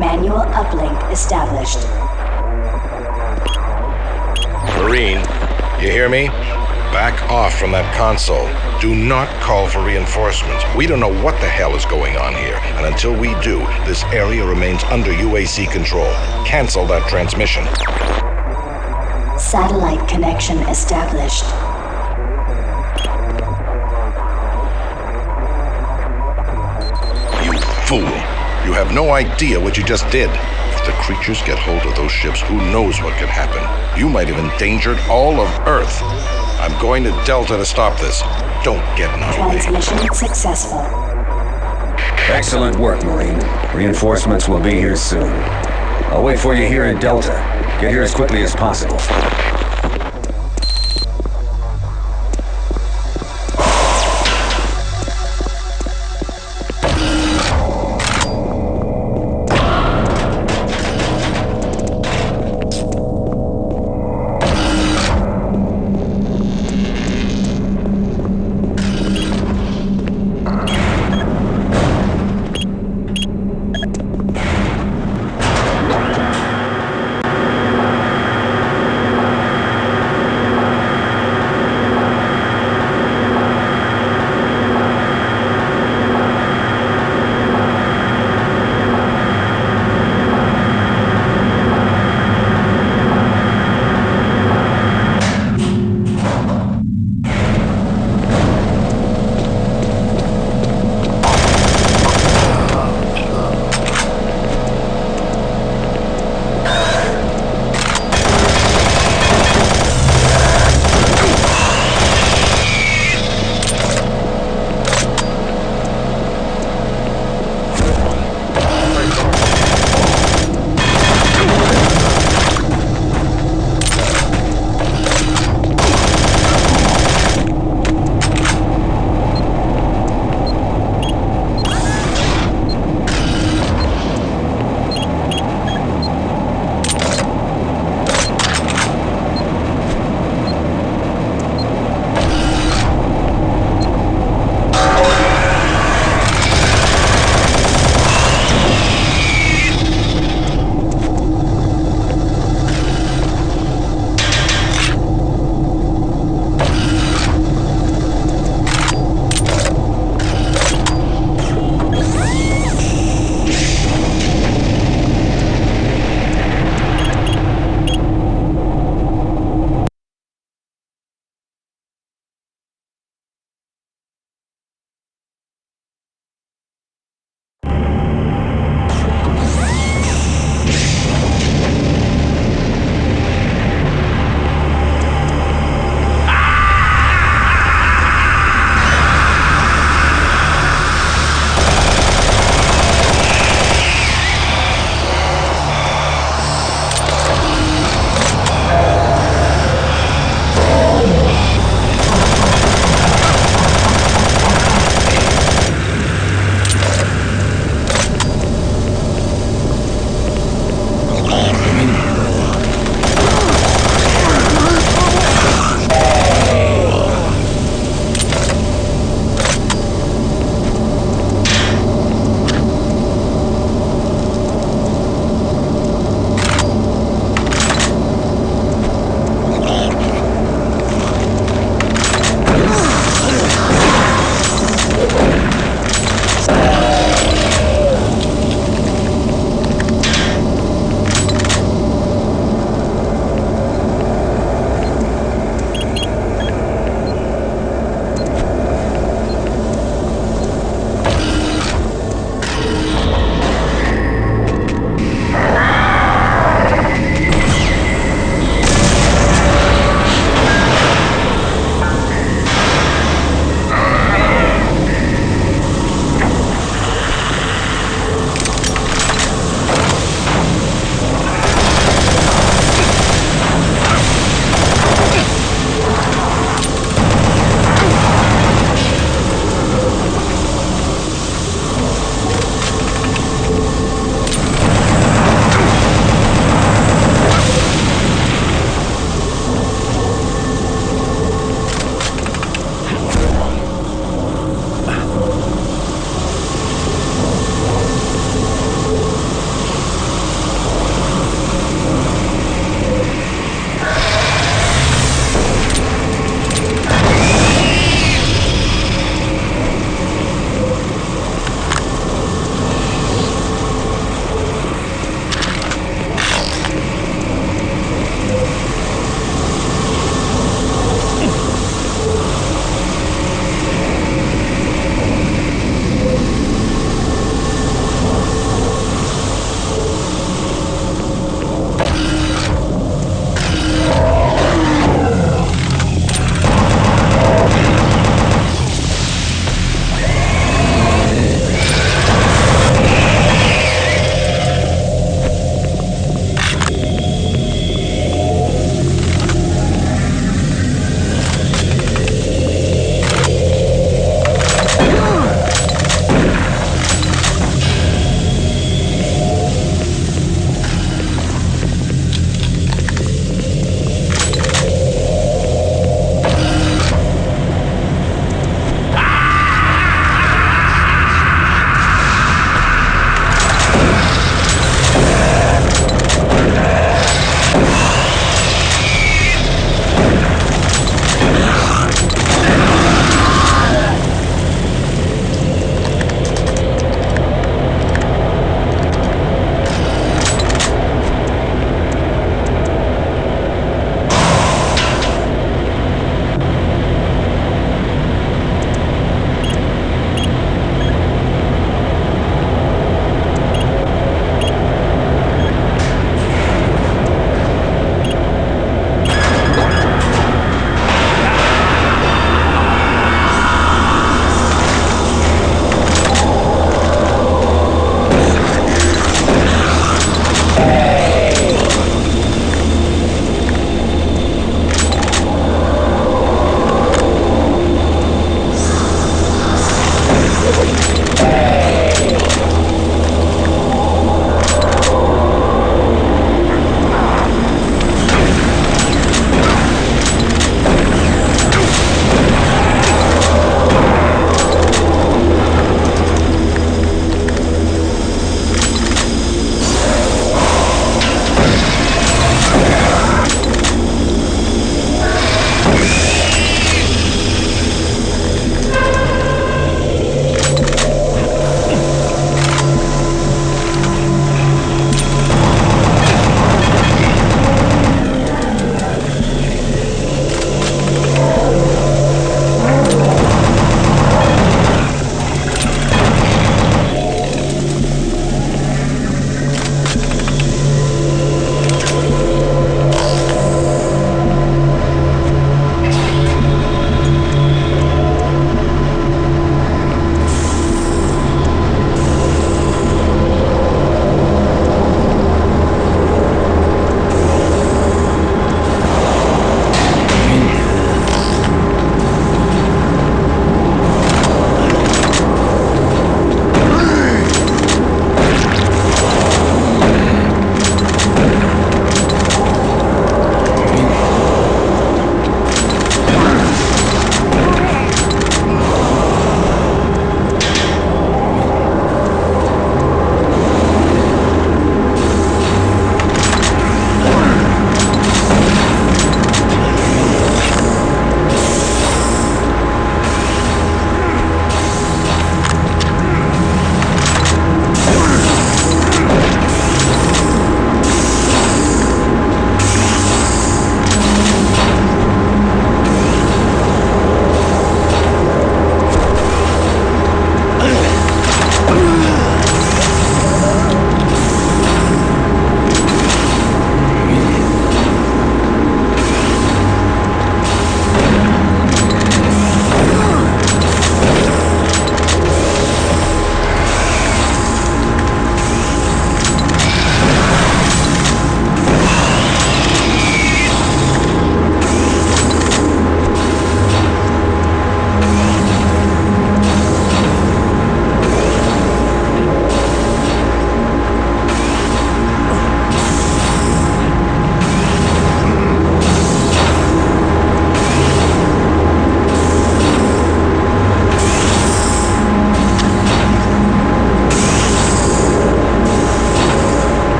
Manual uplink established. Marine, you hear me? Back off from that console. Do not call for reinforcements. We don't know what the hell is going on here, and until we do, this area remains under UAC control. Cancel that transmission. Satellite connection established. You fool! You have no idea what you just did. If the creatures get hold of those ships, who knows what could happen? You might have endangered all of Earth. I'm going to Delta to stop this. Don't get in our way. Transmission successful. Excellent work, Marine. Reinforcements will be here soon. I'll wait for you here in Delta. Get here as quickly as possible.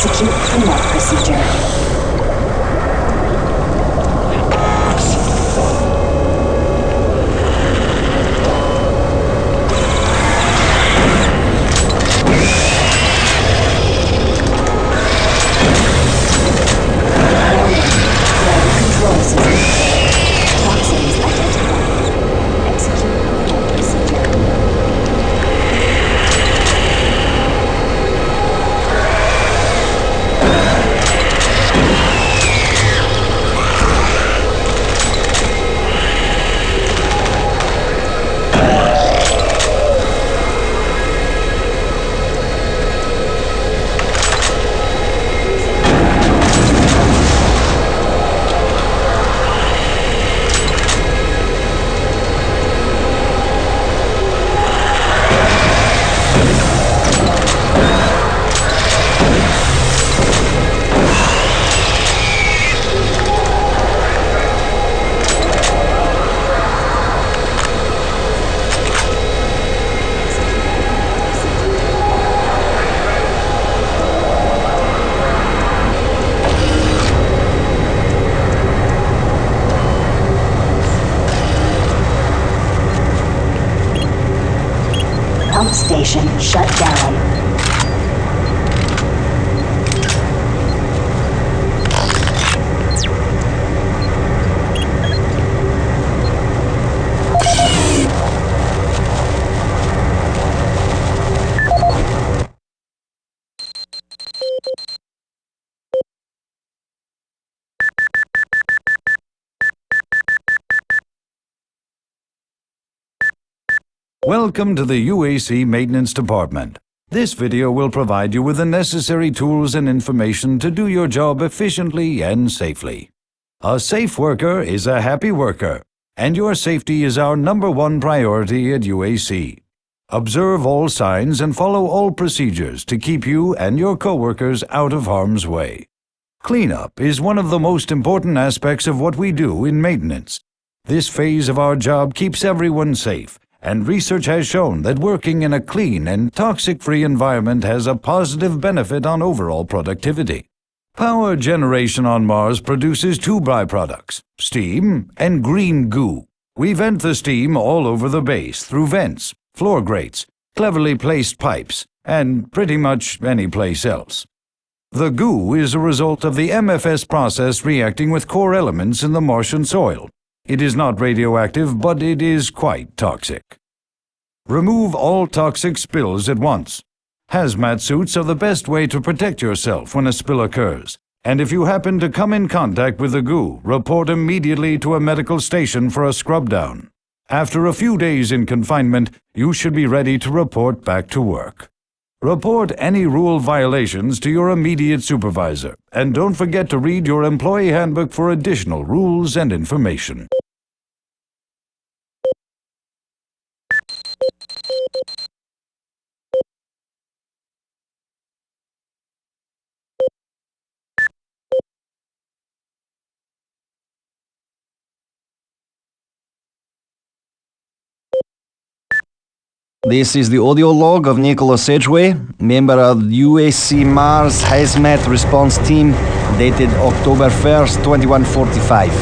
Execute cleanup procedure. Pump station shut down. Welcome to the UAC Maintenance Department. This video will provide you with the necessary tools and information to do your job efficiently and safely. A safe worker is a happy worker, and your safety is our #1 priority at UAC. Observe all signs and follow all procedures to keep you and your coworkers out of harm's way. Cleanup is one of the most important aspects of what we do in maintenance. This phase of our job keeps everyone safe, and research has shown that working in a clean and toxic-free environment has a positive benefit on overall productivity. Power generation on Mars produces 2 byproducts, steam and green goo. We vent the steam all over the base through vents, floor grates, cleverly placed pipes, and pretty much any place else. The goo is a result of the MFS process reacting with core elements in the Martian soil. It is not radioactive, but it is quite toxic. Remove all toxic spills at once. Hazmat suits are the best way to protect yourself when a spill occurs, and if you happen to come in contact with the goo, report immediately to a medical station for a scrub down. After a few days in confinement, you should be ready to report back to work. Report any rule violations to your immediate supervisor, and don't forget to read your employee handbook for additional rules and information. This is the audio log of Nicholas Edgway, member of UAC Mars Hazmat Response Team, dated October 1st, 2145.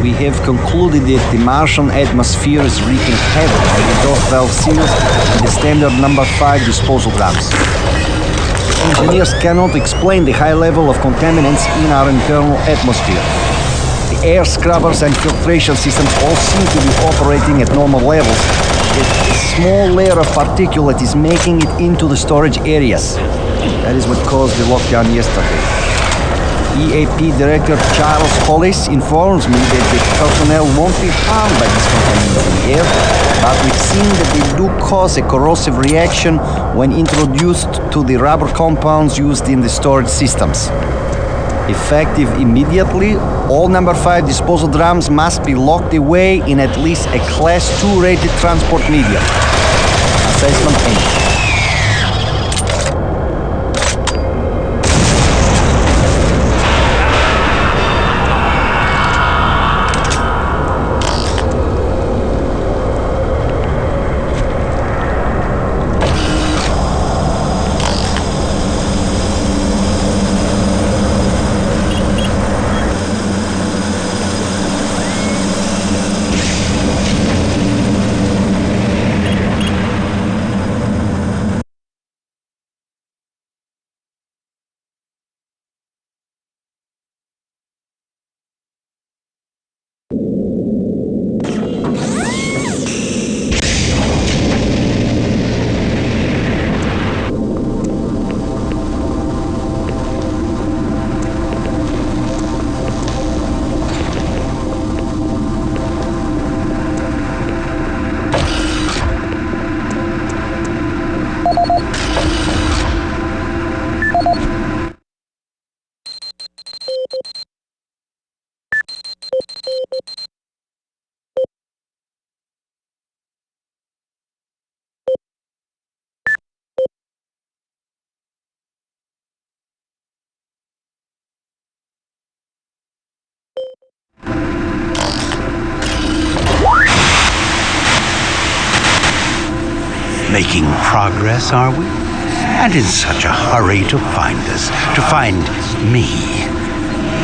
We have concluded that the Martian atmosphere is wreaking havoc by the exhaust valve seals and the standard number 5 disposal drums. Engineers cannot explain the high level of contaminants in our internal atmosphere. The air scrubbers and filtration systems all seem to be operating at normal levels. A small layer of particulate is making it into the storage areas. That is what caused the lockdown yesterday. EAP Director Charles Hollis informs me that the personnel won't be harmed by these contaminants in the air, but we've seen that they do cause a corrosive reaction when introduced to the rubber compounds used in the storage systems. Effective immediately, all number 5 disposal drums must be locked away in at least a Class 2 rated transport medium. Assessment ended. Making progress, are we? And in such a hurry to find us, to find me.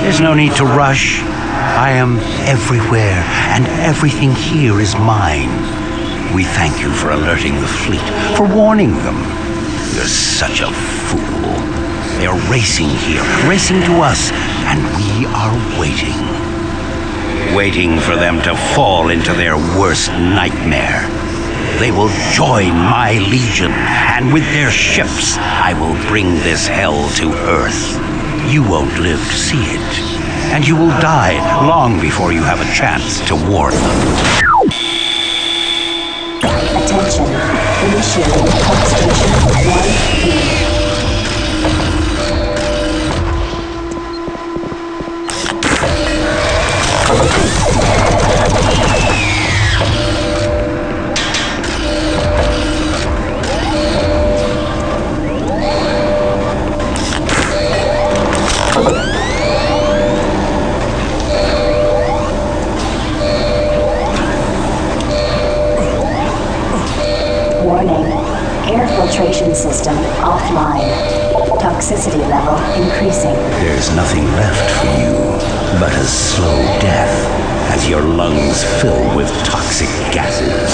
There's no need to rush. I am everywhere, and everything here is mine. We thank you for alerting the fleet, for warning them. You're such a fool. They're racing here, racing to us, and we are waiting. Waiting for them to fall into their worst nightmare. They will join my legion, and with their ships, I will bring this hell to Earth. You won't live to see it, and you will die long before you have a chance to warn them. Attention. Initiating pump station 1B. Filtration system offline. Toxicity level increasing. There's nothing left for you but a slow death as your lungs fill with toxic gases.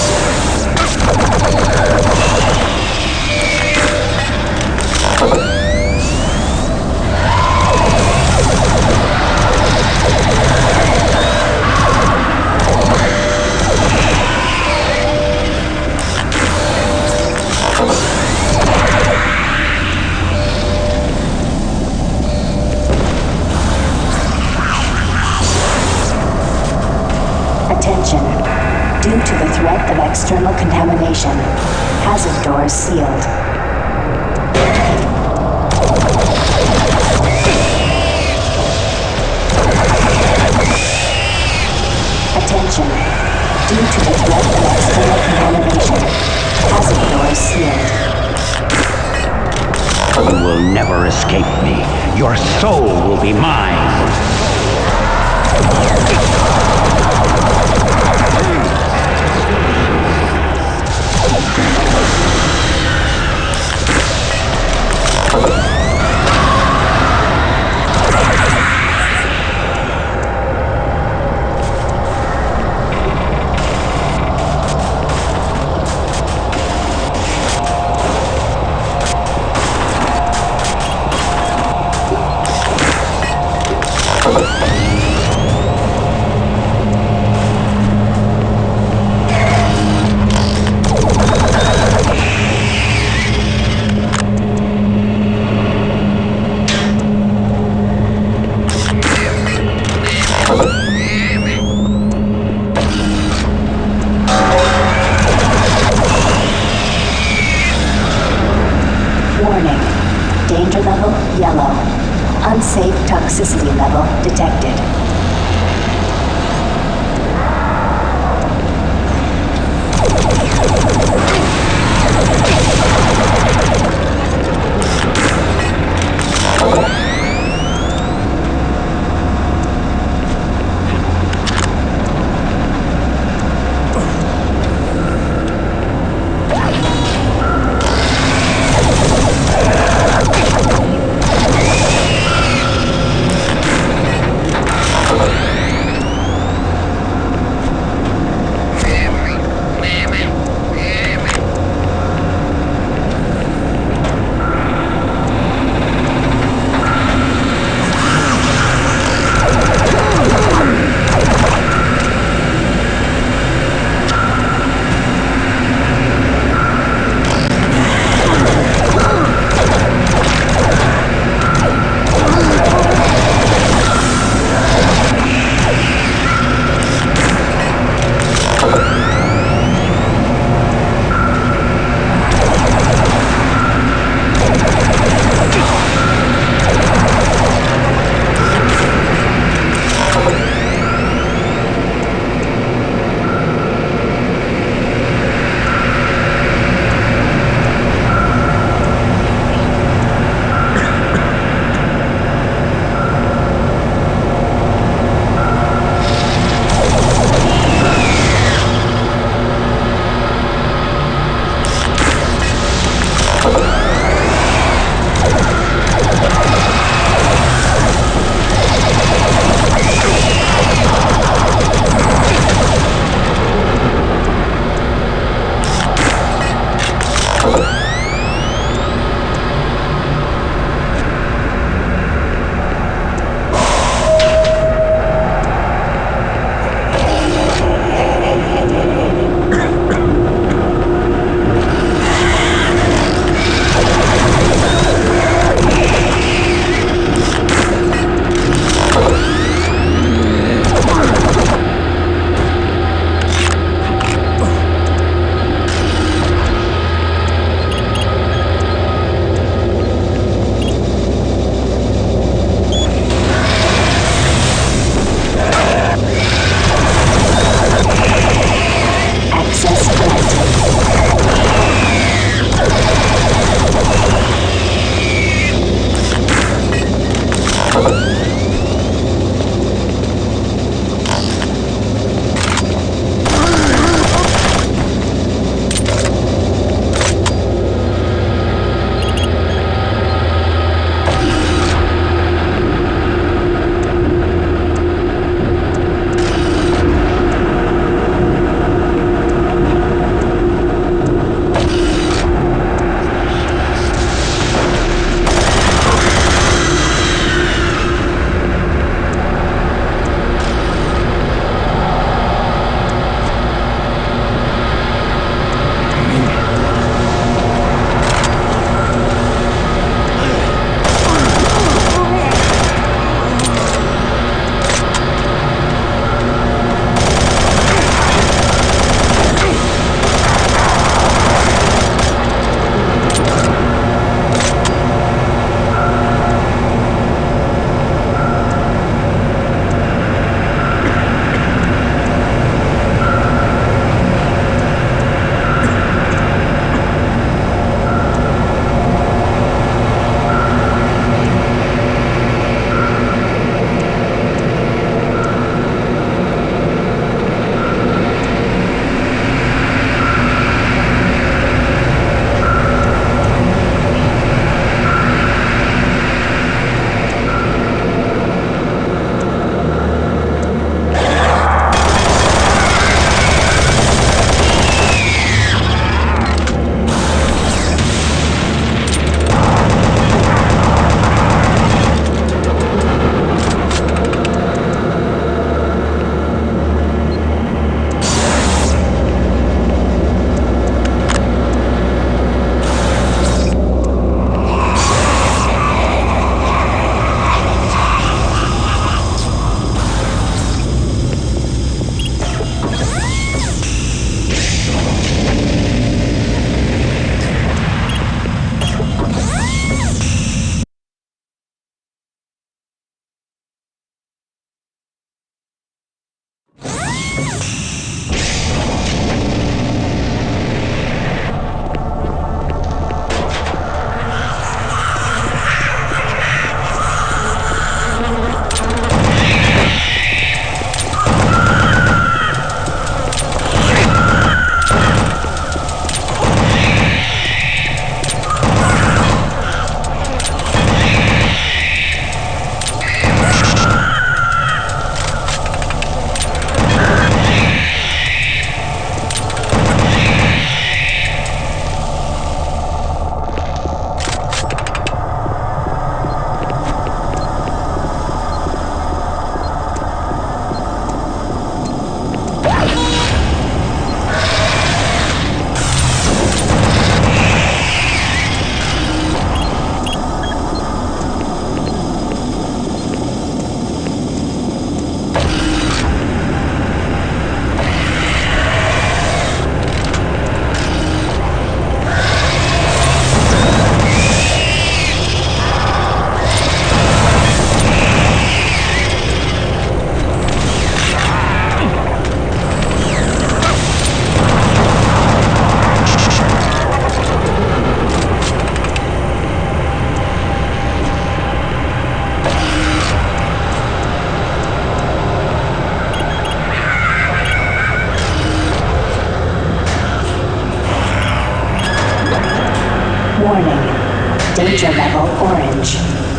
Attention. Due to the threat of external contamination, hazard doors sealed. Attention. Due to the threat of external contamination, hazard doors sealed. You will never escape me. Your soul will be mine. Danger level, yellow. Unsafe toxicity level detected.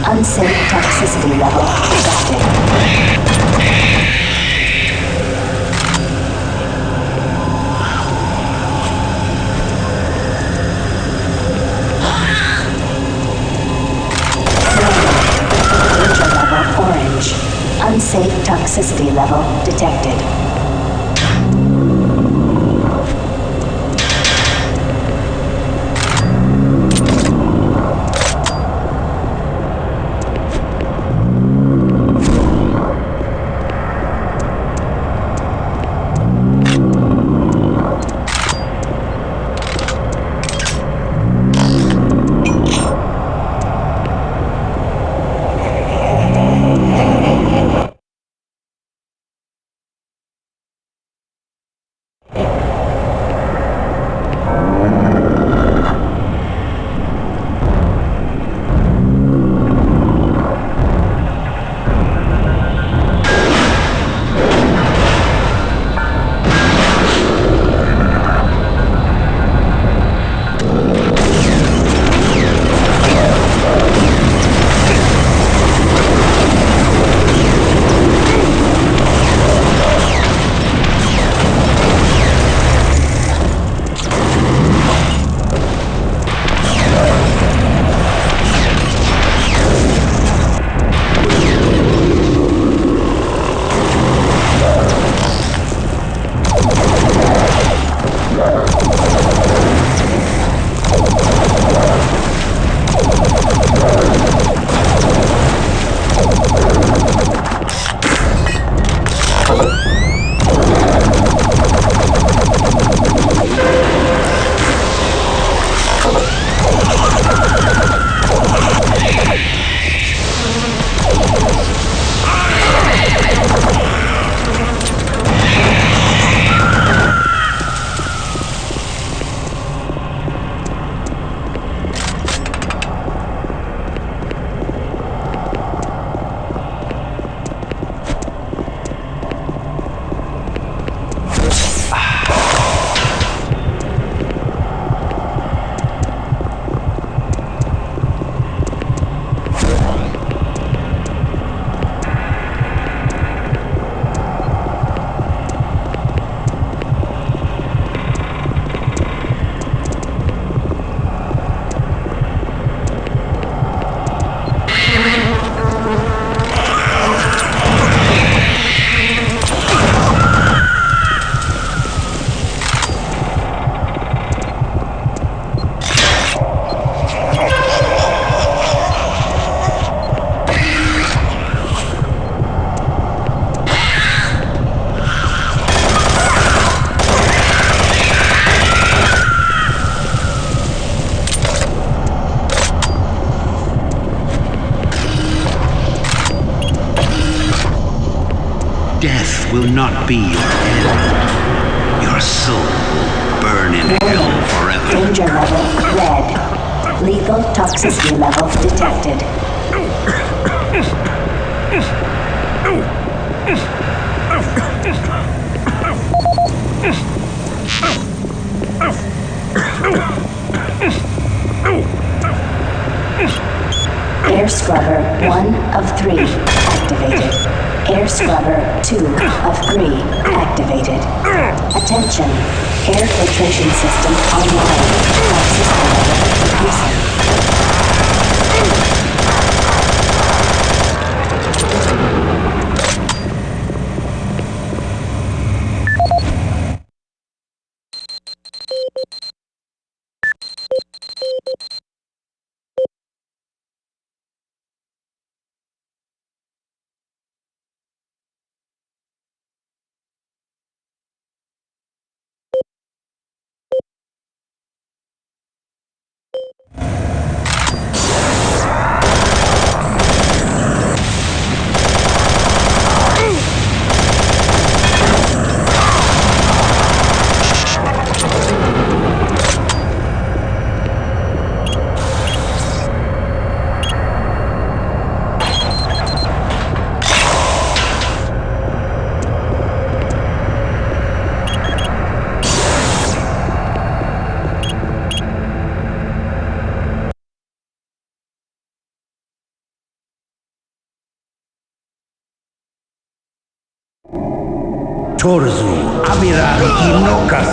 Unsafe toxicity level detected. Orange. Unsafe toxicity level detected. will not be your end. Your soul will burn in hell forever. Danger level red. Lethal toxicity level detected. Air Scrubber 1 of 3 activated. Air Scrubber 2 of 3 activated. Attention, air filtration system online. Toxicity level decreasing. Torzu, Amiral Inokas.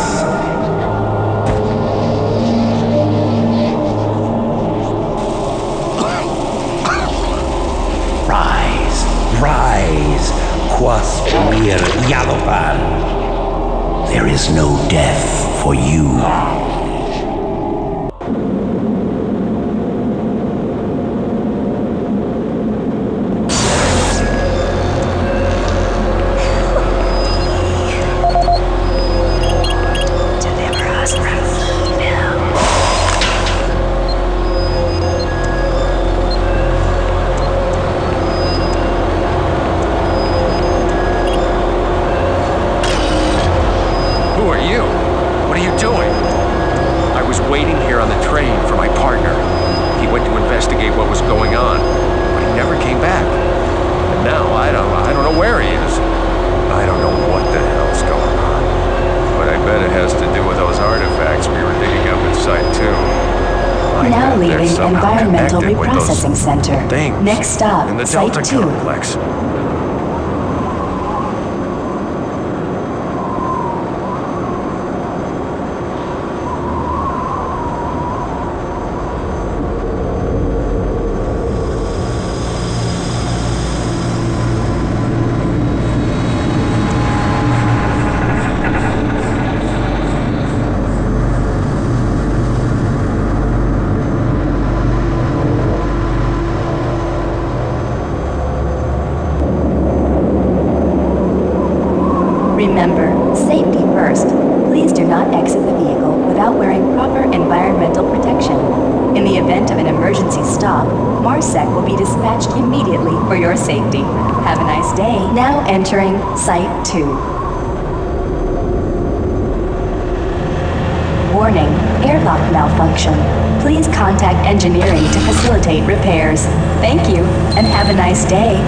Rise, rise, quas mir Yalopan. There is no death for you. Environmental Reprocessing Center. Next stop, in the Site Delta 2. Complex. Remember, safety first. Please do not exit the vehicle without wearing proper environmental protection. In the event of an emergency stop, MARSEC will be dispatched immediately for your safety. Have a nice day. Now entering Site 2. Warning, airlock malfunction. Please contact engineering to facilitate repairs. Thank you, and have a nice day.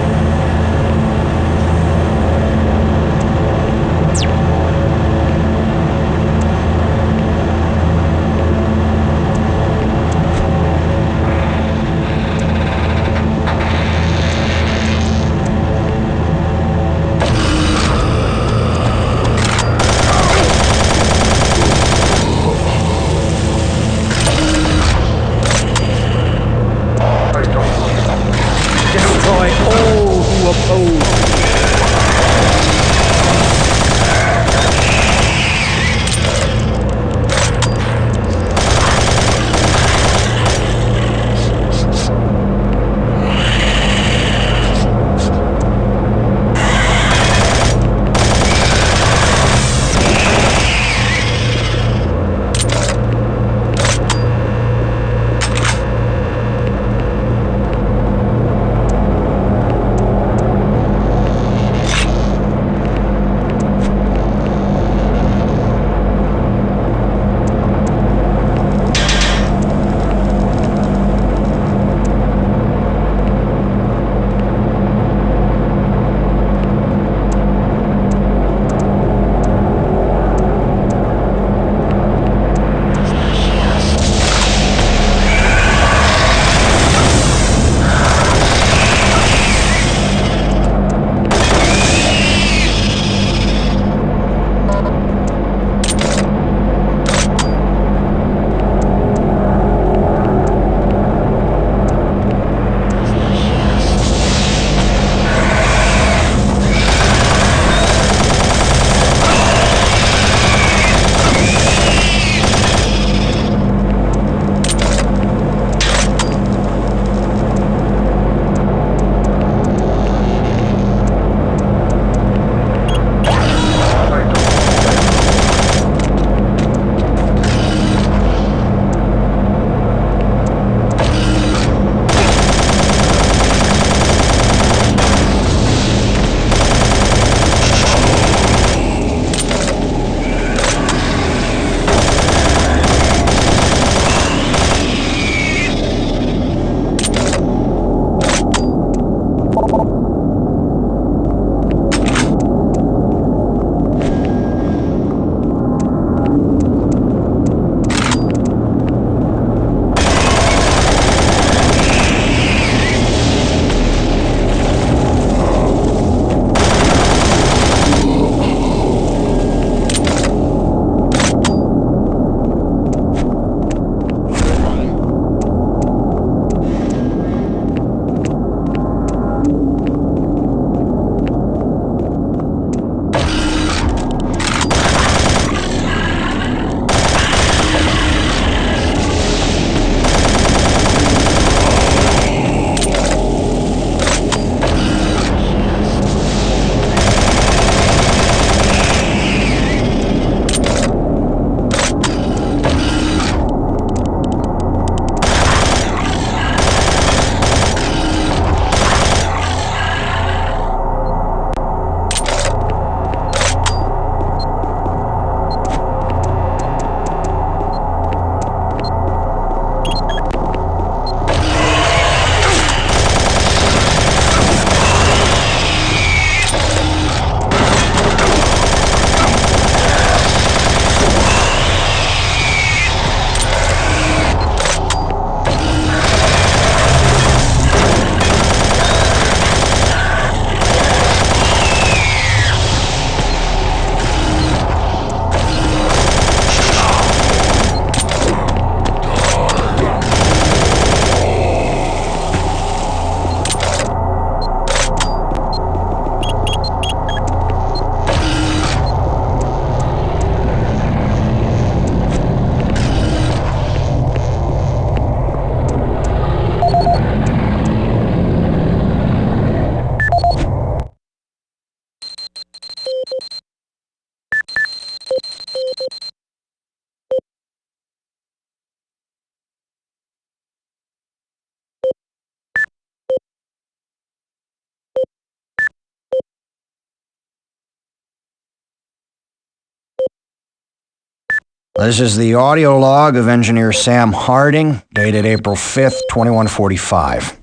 This is the audio log of engineer Sam Harding, dated April 5th, 2145.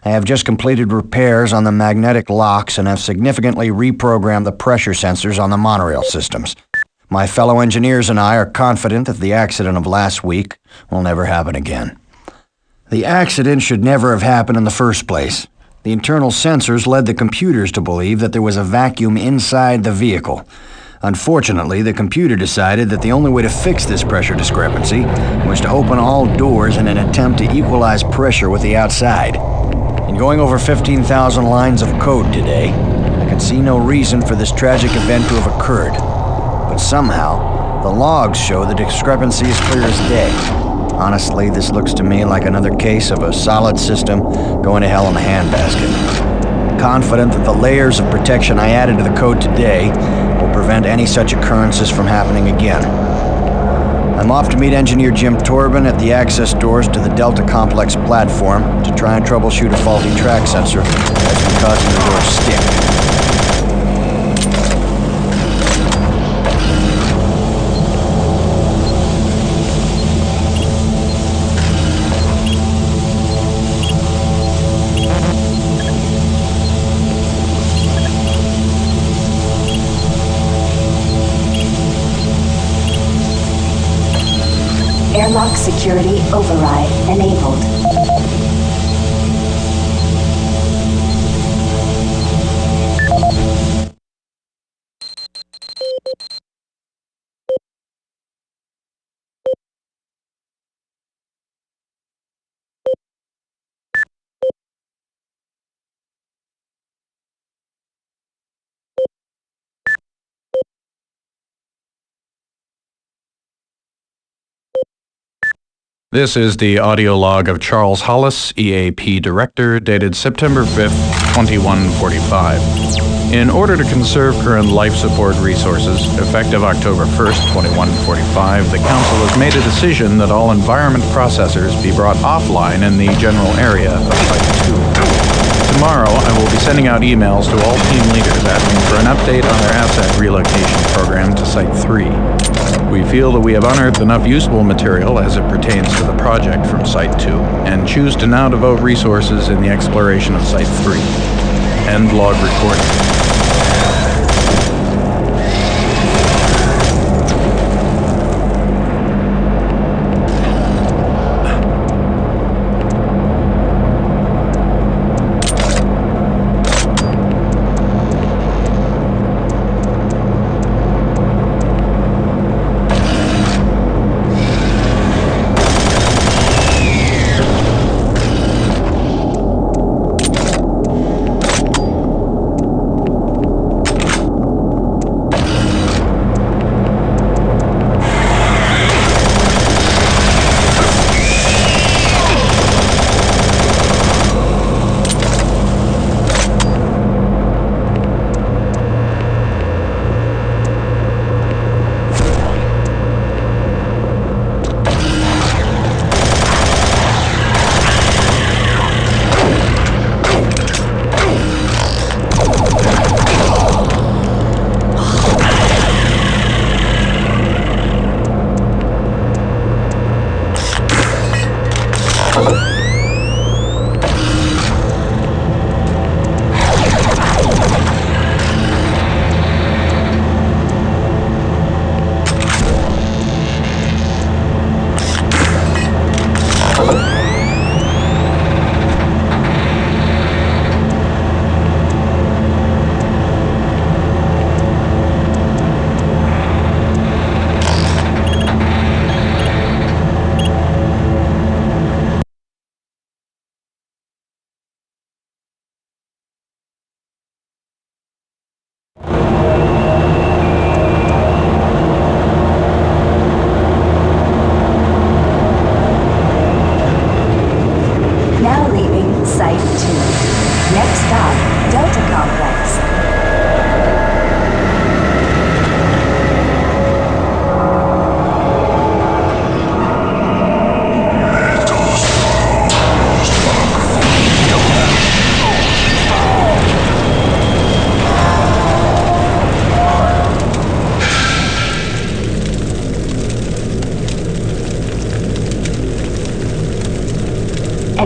I have just completed repairs on the magnetic locks and have significantly reprogrammed the pressure sensors on the monorail systems. My fellow engineers and I are confident that the accident of last week will never happen again. The accident should never have happened in the first place. The internal sensors led the computers to believe that there was a vacuum inside the vehicle. Unfortunately, the computer decided that the only way to fix this pressure discrepancy was to open all doors in an attempt to equalize pressure with the outside. In going over 15,000 lines of code today, I can see no reason for this tragic event to have occurred. But somehow, the logs show the discrepancy is clear as day. Honestly, this looks to me like another case of a solid system going to hell in a handbasket. Confident that the layers of protection I added to the code today will prevent any such occurrences from happening again. I'm off to meet engineer Jim Torben at the access doors to the Delta Complex platform to try and troubleshoot a faulty track sensor that's been causing the door to stick. Airlock security override enabled. This is the audio log of Charles Hollis, EAP Director, dated September 5th, 2145. In order to conserve current life support resources, effective October 1st, 2145, the Council has made a decision that all environment processors be brought offline in the general area of Site 2. Tomorrow, I will be sending out emails to all team leaders asking for an update on their asset relocation program to Site 3. We feel that we have unearthed enough usable material as it pertains to the project from Site 2, and choose to now devote resources in the exploration of Site 3. End log recording.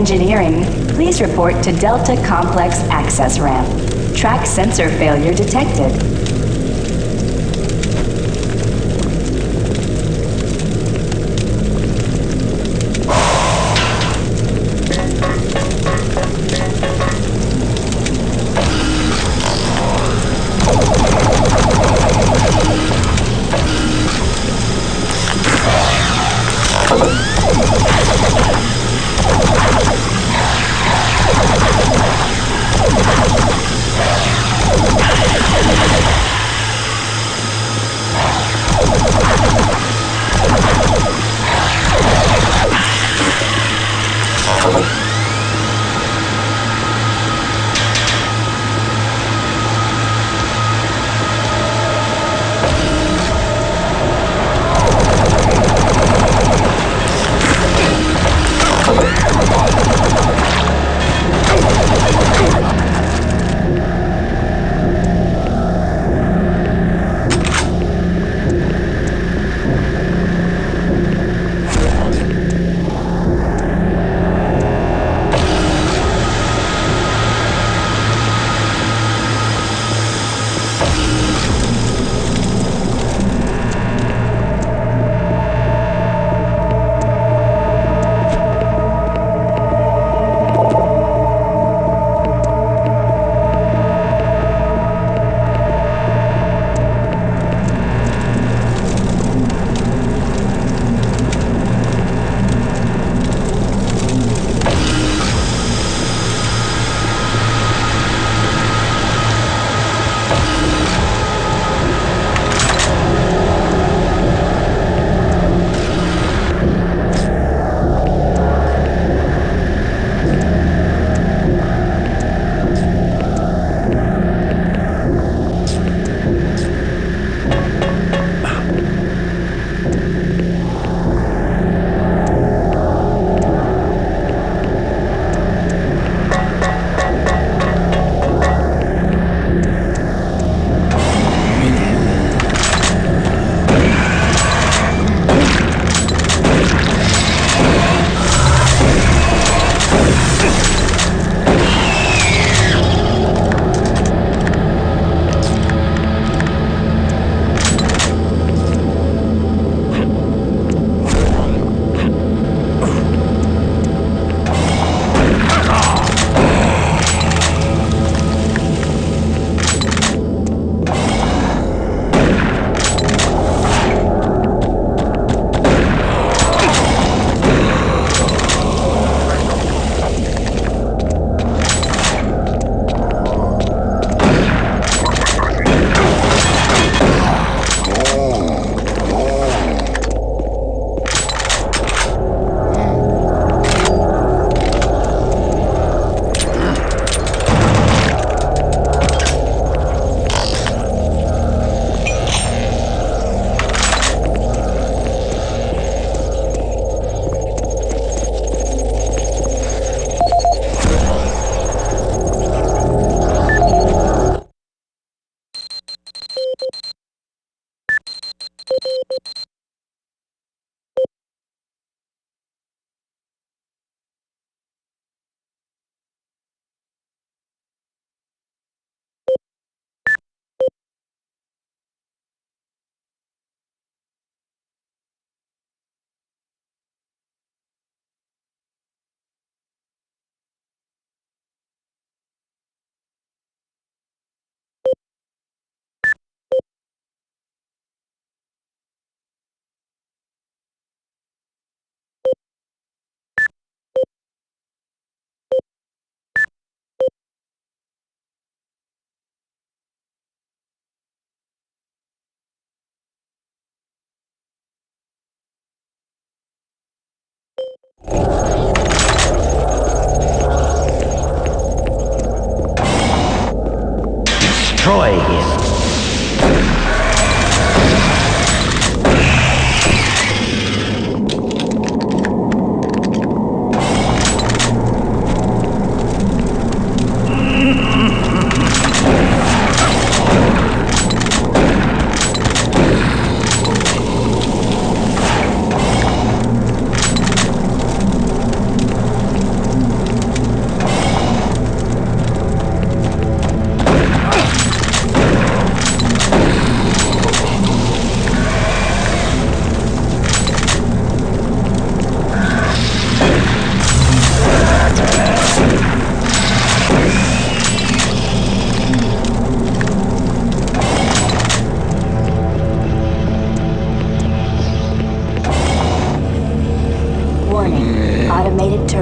Engineering, please report to Delta Complex Access Ramp. Track sensor failure detected. Destroy him.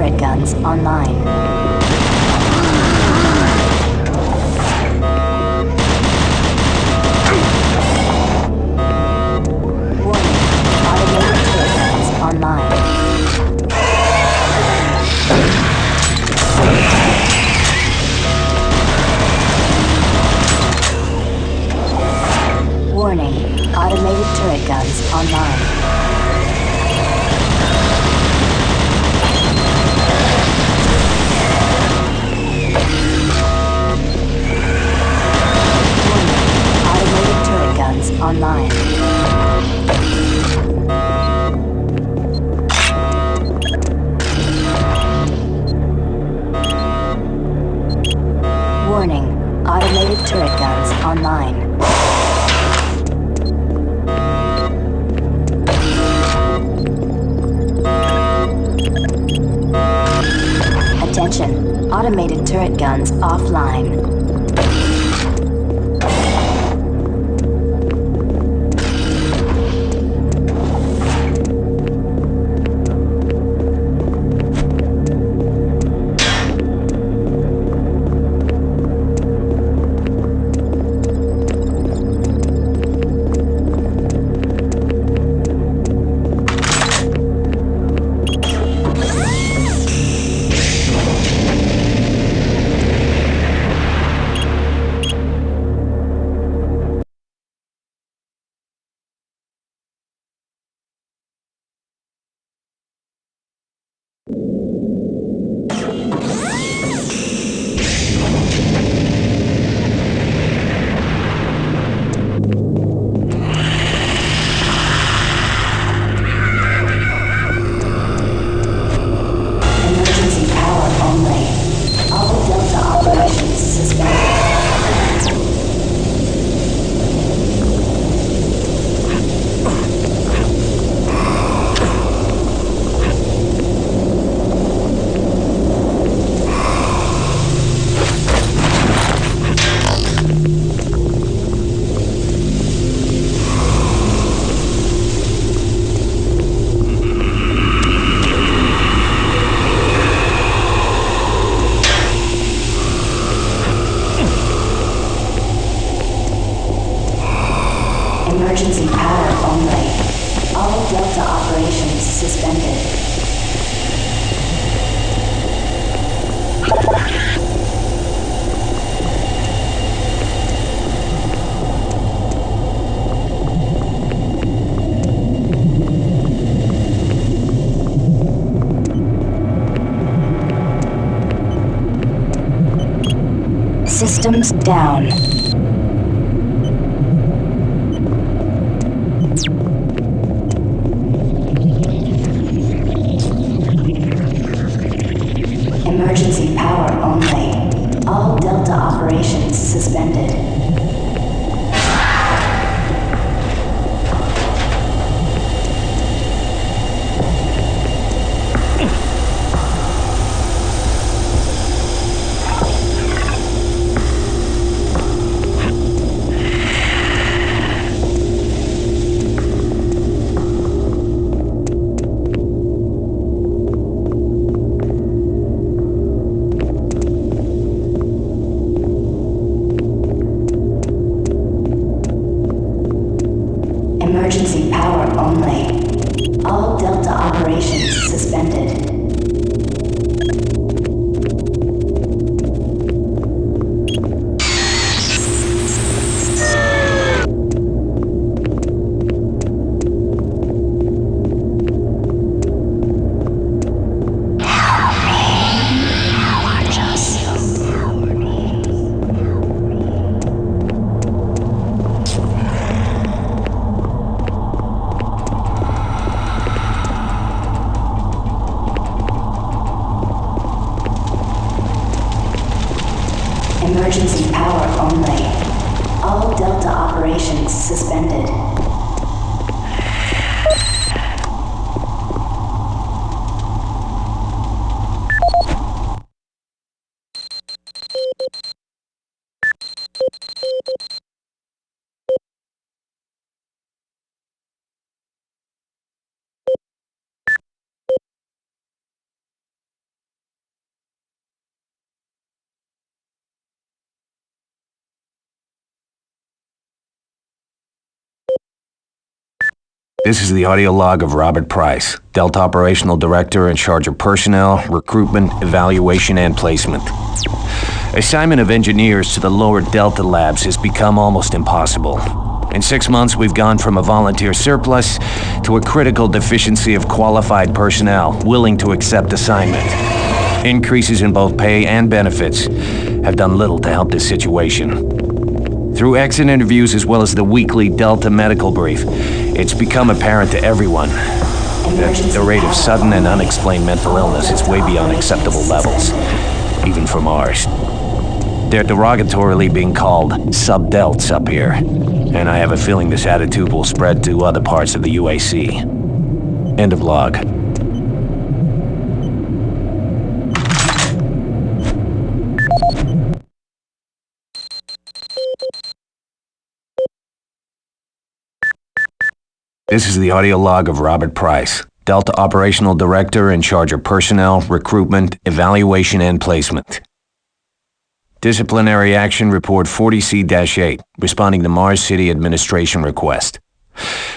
turret guns online. Warning, automated turret guns online. Automated turret guns online. Warning, automated turret guns online. Attention, automated turret guns offline. Emergency power only. All Delta operations suspended. Systems down. Emergency power only. All Delta operations suspended. Emergency power only. All Delta operations suspended. Emergency power only. All Delta operations suspended. This is the audio log of Robert Price, Delta Operational Director in charge of personnel, recruitment, evaluation, and placement. Assignment of engineers to the lower Delta labs has become almost impossible. In 6 months, we've gone from a volunteer surplus to a critical deficiency of qualified personnel willing to accept assignment. Increases in both pay and benefits have done little to help this situation. Through exit interviews as well as the weekly Delta medical brief, it's become apparent to everyone that the rate of sudden and unexplained mental illness is way beyond acceptable levels, even for Mars. They're derogatorily being called sub-delts up here, and I have a feeling this attitude will spread to other parts of the UAC. End of log. This is the audio log of Robert Price, Delta Operational Director in charge of personnel, recruitment, evaluation, and placement. Disciplinary Action Report 40C-8, responding to Mars City Administration request.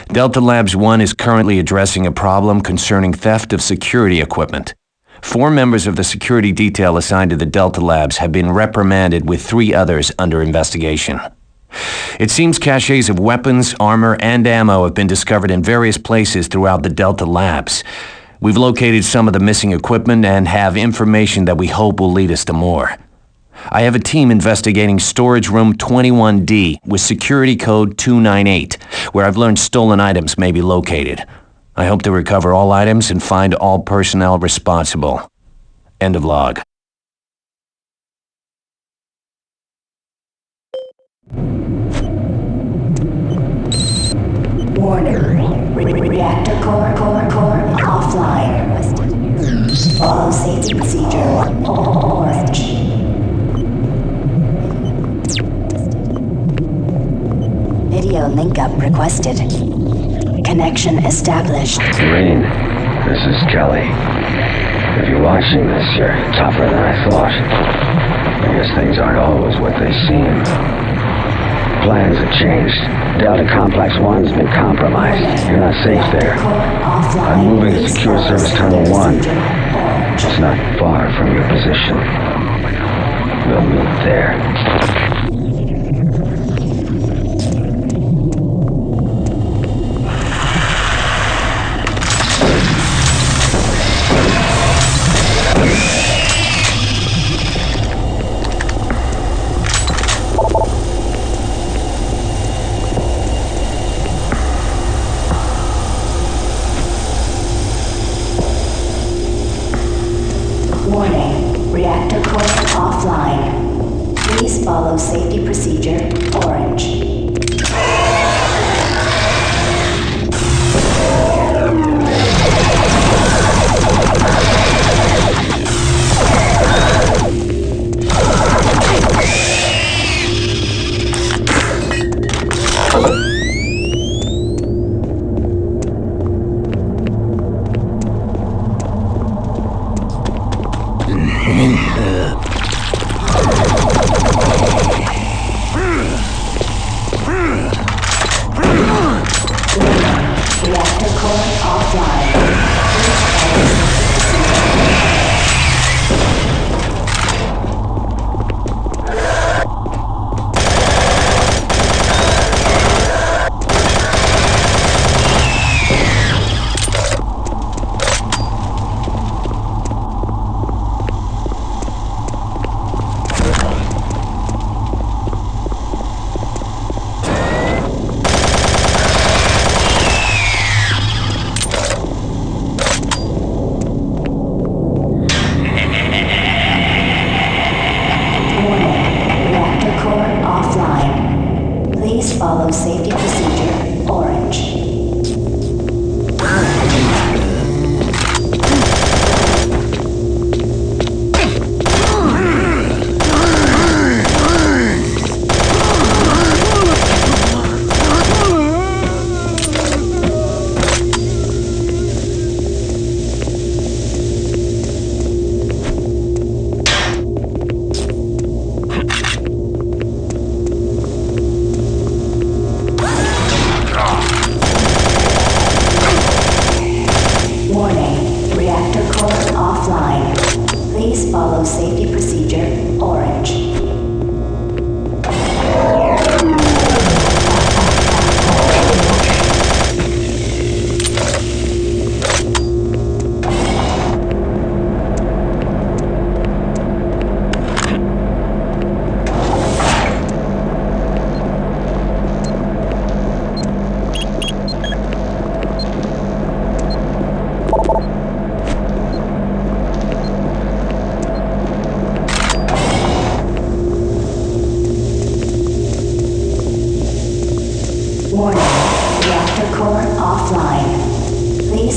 Delta Labs 1 is currently addressing a problem concerning theft of security equipment. 4 members of the security detail assigned to the Delta Labs have been reprimanded with 3 others under investigation. It seems caches of weapons, armor, and ammo have been discovered in various places throughout the Delta Labs. We've located some of the missing equipment and have information that we hope will lead us to more. I have a team investigating storage room 21D with security code 298, where I've learned stolen items may be located. I hope to recover all items and find all personnel responsible. End of log. Warning. Reactor core offline. Follow safety procedure. Orange. Video link up requested. Connection established. Marine, this is Kelly. If you're watching this, you're tougher than I thought. I guess things aren't always what they seem. Plans have changed. Delta Complex 1's been compromised. You're not safe there. I'm moving to Secure Service Terminal 1. It's not far from your position. We'll meet there. Warning. Reactor core offline. Please follow safety procedure. Orange. Reactor core offline. Follow safety procedure. Orange.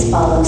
Please follow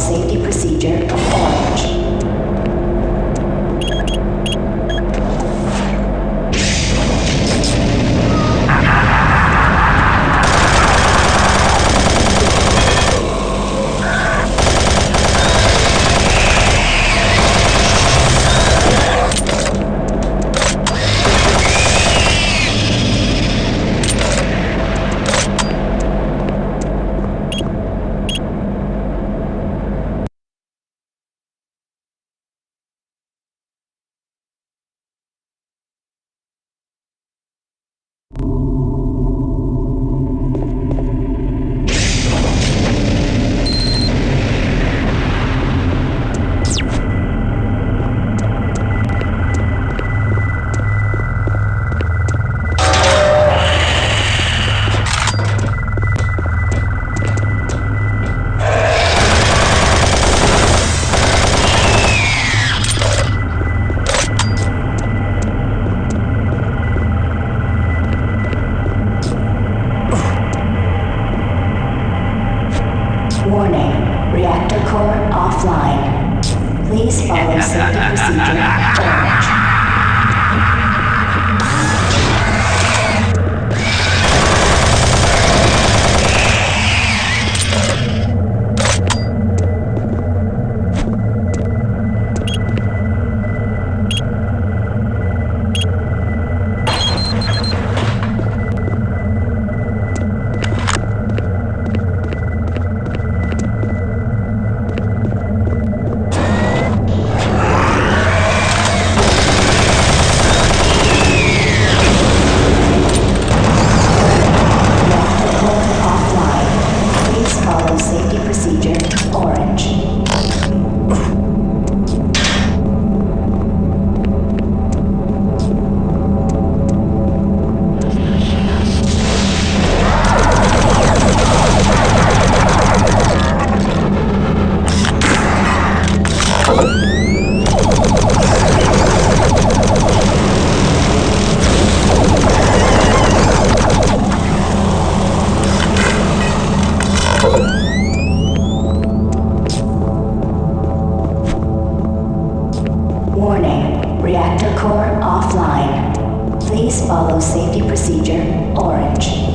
safety procedure orange.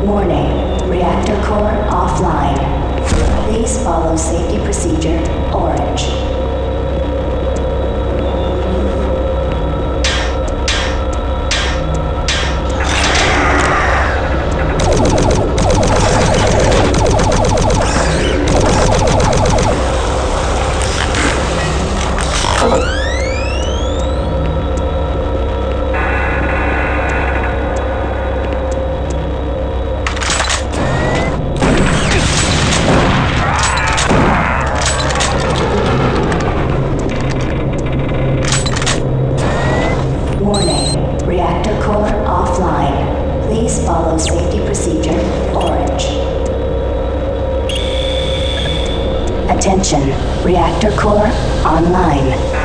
Warning, reactor core offline. Please follow safety procedure orange. Attention, reactor core online.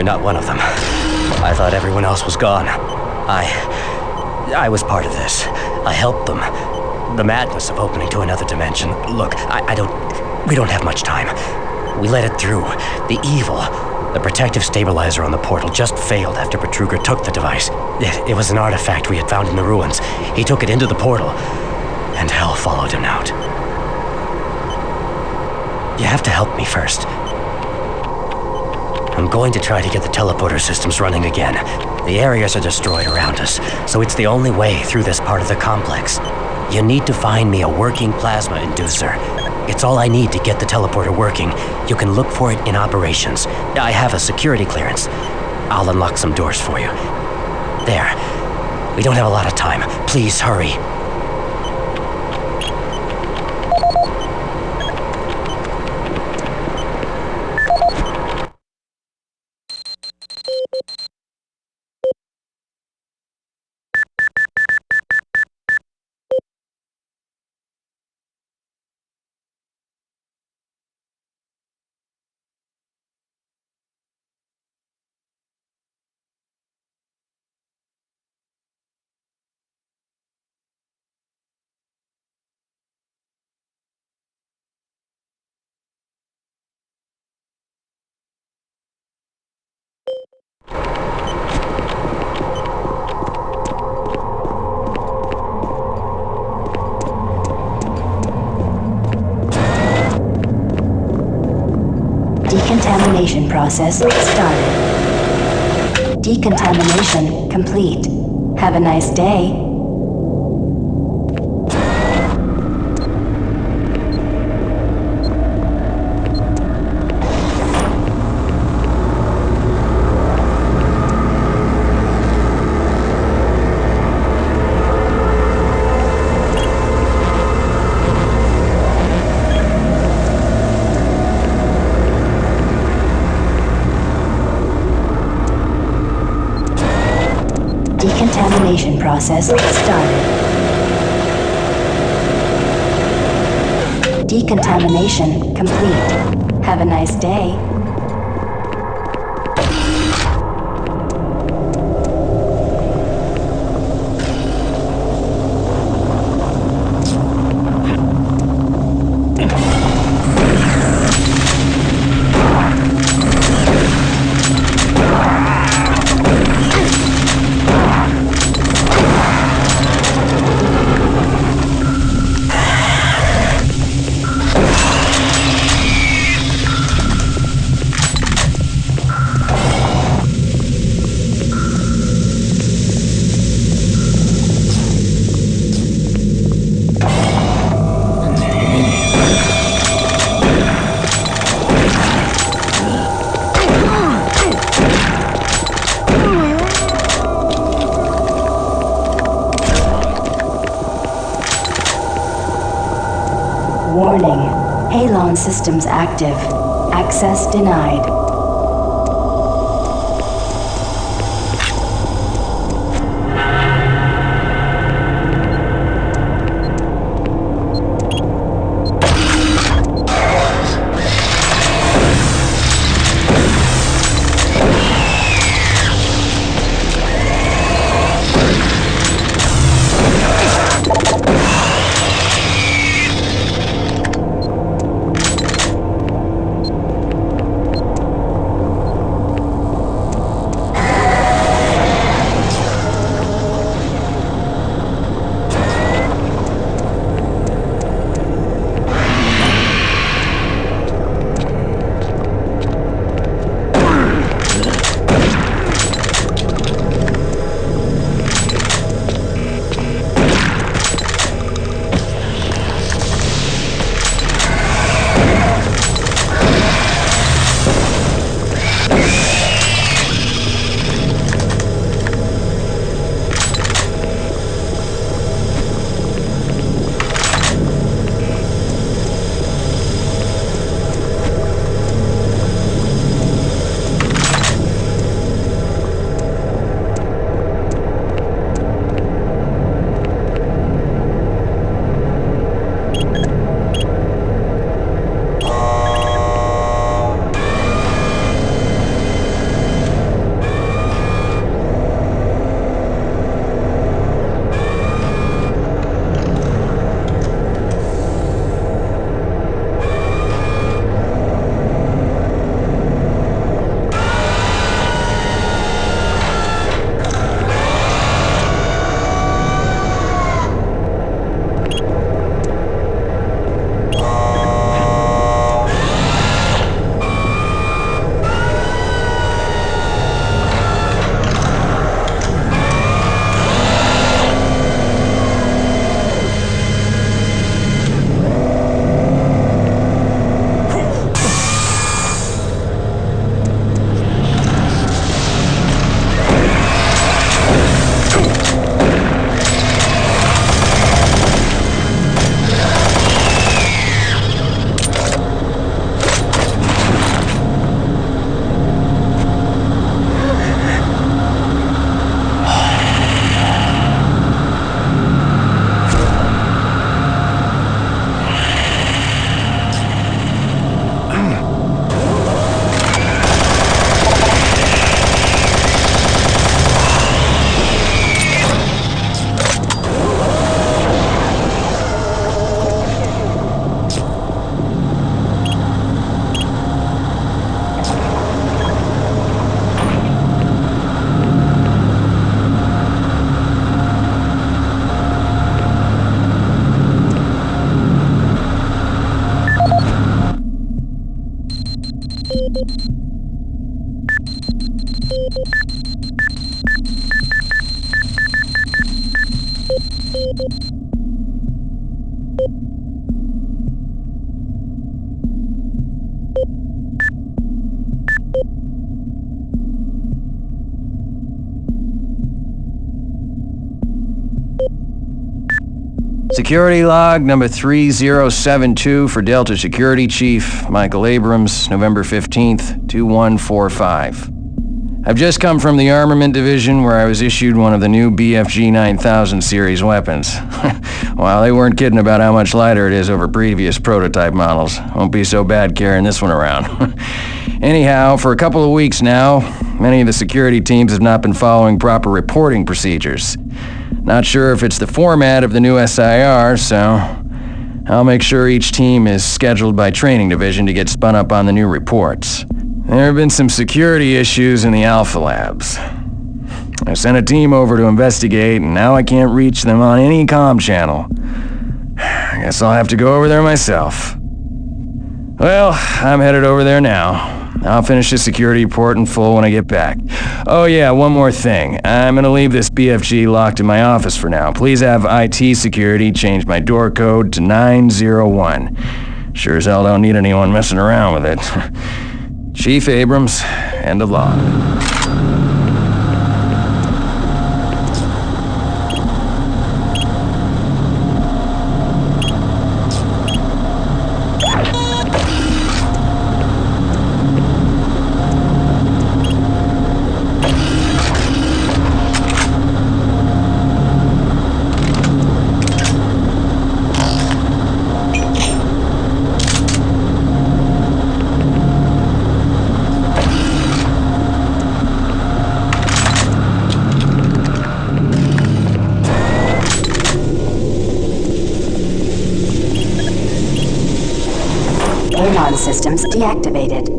You're not one of them. I thought everyone else was gone. I was part of this. I helped them. The madness of opening to another dimension. Look, we don't have much time. We let it through. The evil, the protective stabilizer on the portal just failed after Betruger took the device. It was an artifact we had found in the ruins. He took it into the portal, and hell followed him out. You have to help me first. I'm going to try to get the teleporter systems running again. The areas are destroyed around us, so it's the only way through this part of the complex. You need to find me a working plasma inducer. It's all I need to get the teleporter working. You can look for it in operations. I have a security clearance. I'll unlock some doors for you. There. We don't have a lot of time. Please hurry. Decontamination process started. Decontamination complete. Have a nice day. Decontamination process started. Decontamination complete. Have a nice day. Warning. Halon systems active. Access denied. Security log number 3072 for Delta Security Chief Michael Abrams, November 15th, 2145. I've just come from the Armament Division where I was issued one of the new BFG 9000 series weapons. Well, they weren't kidding about how much lighter it is over previous prototype models. Won't be so bad carrying this one around. Anyhow, for a couple of weeks now, many of the security teams have not been following proper reporting procedures. Not sure if it's the format of the new SIR, so I'll make sure each team is scheduled by Training Division to get spun up on the new reports. There have been some security issues in the Alpha Labs. I sent a team over to investigate, and now I can't reach them on any comm channel. I guess I'll have to go over there myself. Well, I'm headed over there now. I'll finish the security report in full when I get back. Oh yeah, one more thing. I'm gonna leave this BFG locked in my office for now. Please have IT security change my door code to 901. Sure as hell don't need anyone messing around with it. Chief Abrams, end of log. Systems deactivated.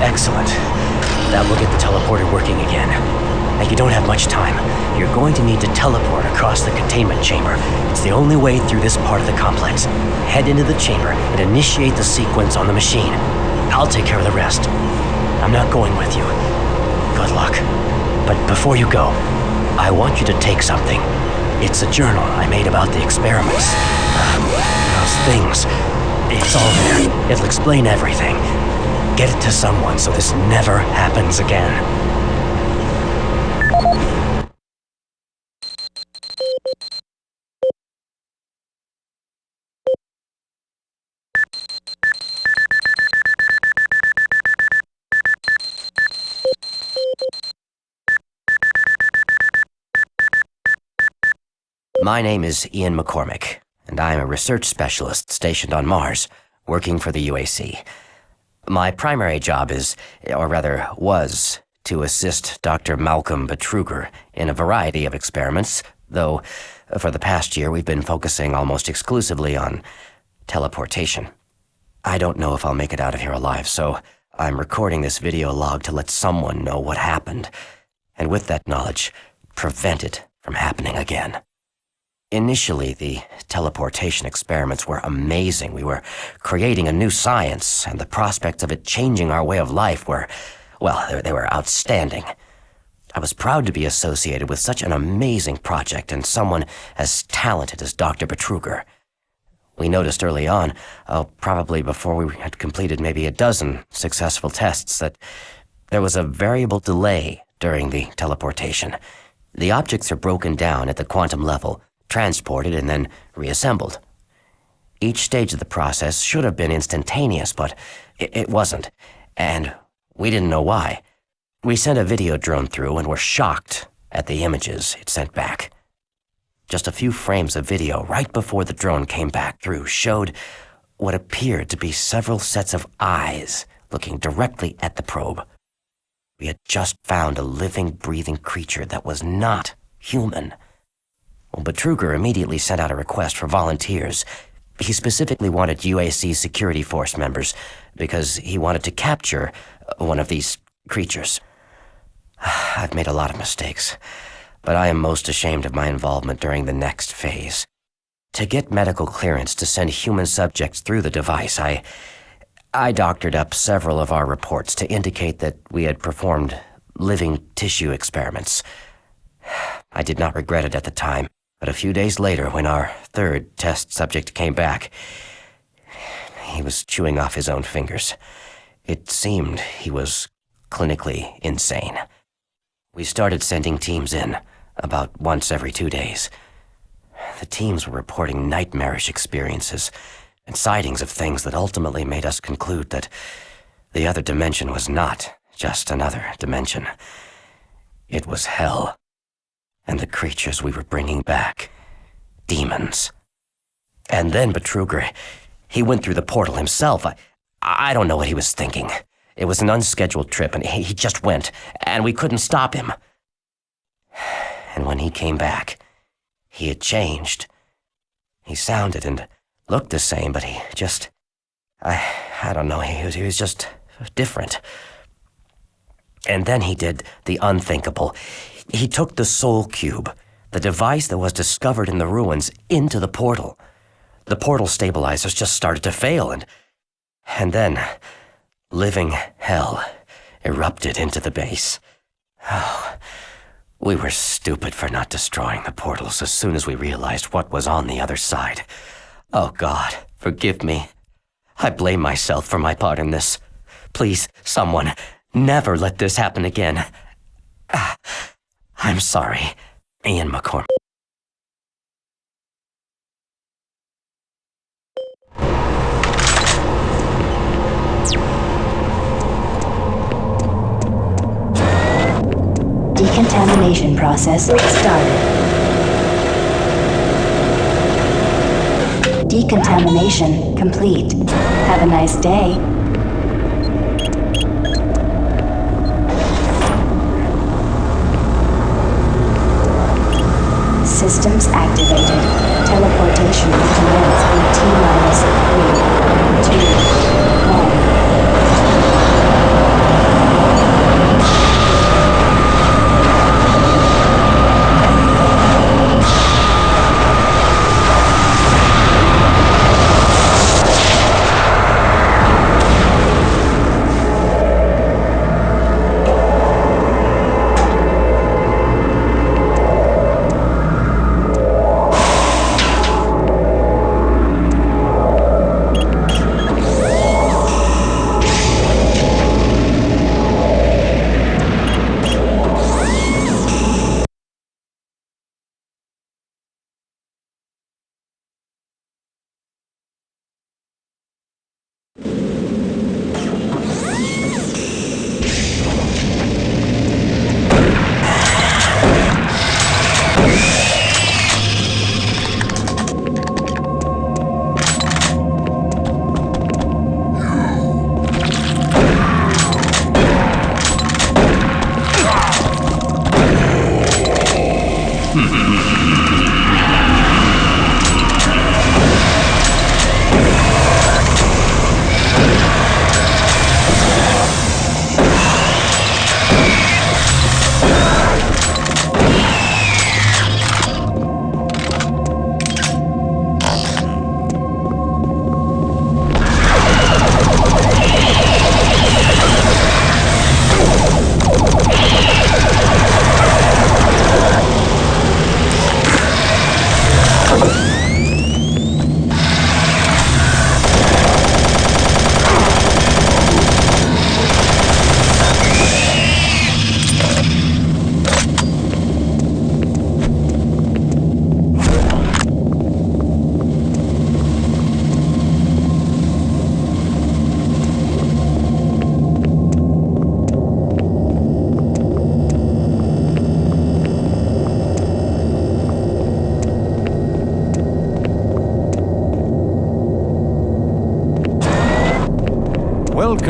Excellent. That will get the teleporter working again. Now you don't have much time. You're going to need to teleport across the containment chamber. It's the only way through this part of the complex. Head into the chamber and initiate the sequence on the machine. I'll take care of the rest. I'm not going with you. Good luck. But before you go, I want you to take something. It's a journal I made about the experiments. Those things. It's all there. It'll explain everything. Get it to someone so this never happens again. My name is Ian McCormick, and I am a research specialist stationed on Mars, working for the UAC. My primary job is, or rather was, to assist Dr. Malcolm Betruger in a variety of experiments, though for the past year we've been focusing almost exclusively on teleportation. I don't know if I'll make it out of here alive, so I'm recording this video log to let someone know what happened, and with that knowledge, prevent it from happening again. Initially, the teleportation experiments were amazing. We were creating a new science, and the prospects of it changing our way of life were, well, they were outstanding. I was proud to be associated with such an amazing project and someone as talented as Dr. Betruger. We noticed early on, probably before we had completed maybe a dozen successful tests, that there was a variable delay during the teleportation. The objects are broken down at the quantum level, transported and then reassembled. Each stage of the process should have been instantaneous, but it wasn't, and we didn't know why. We sent a video drone through and were shocked at the images it sent back. Just a few frames of video right before the drone came back through showed what appeared to be several sets of eyes looking directly at the probe. We had just found a living, breathing creature that was not human. Well, Betruger immediately sent out a request for volunteers. He specifically wanted UAC security force members because he wanted to capture one of these creatures. I've made a lot of mistakes, but I am most ashamed of my involvement during the next phase. To get medical clearance to send human subjects through the device, I doctored up several of our reports to indicate that we had performed living tissue experiments. I did not regret it at the time, but a few days later, when our third test subject came back, he was chewing off his own fingers. It seemed he was clinically insane. We started sending teams in, about once every 2 days. The teams were reporting nightmarish experiences and sightings of things that ultimately made us conclude that the other dimension was not just another dimension. It was hell. And the creatures we were bringing back, demons. And then Betruger, he went through the portal himself. I don't know what he was thinking. It was an unscheduled trip, and he just went, and we couldn't stop him. And when he came back, he had changed. He sounded and looked the same, but he just... I don't know, he was just different. And then he did the unthinkable. He took the Soul Cube, the device that was discovered in the ruins, into the portal. The portal stabilizers just started to fail, and then living hell erupted into the base. Oh, we were stupid for not destroying the portals as soon as we realized what was on the other side. Oh God, forgive me. I blame myself for my part in this. Please, someone, never let this happen again. I'm sorry, Ian McCormick. Decontamination process started. Decontamination complete. Have a nice day. Systems activated. Teleportation will commence in T-3, 2, 1.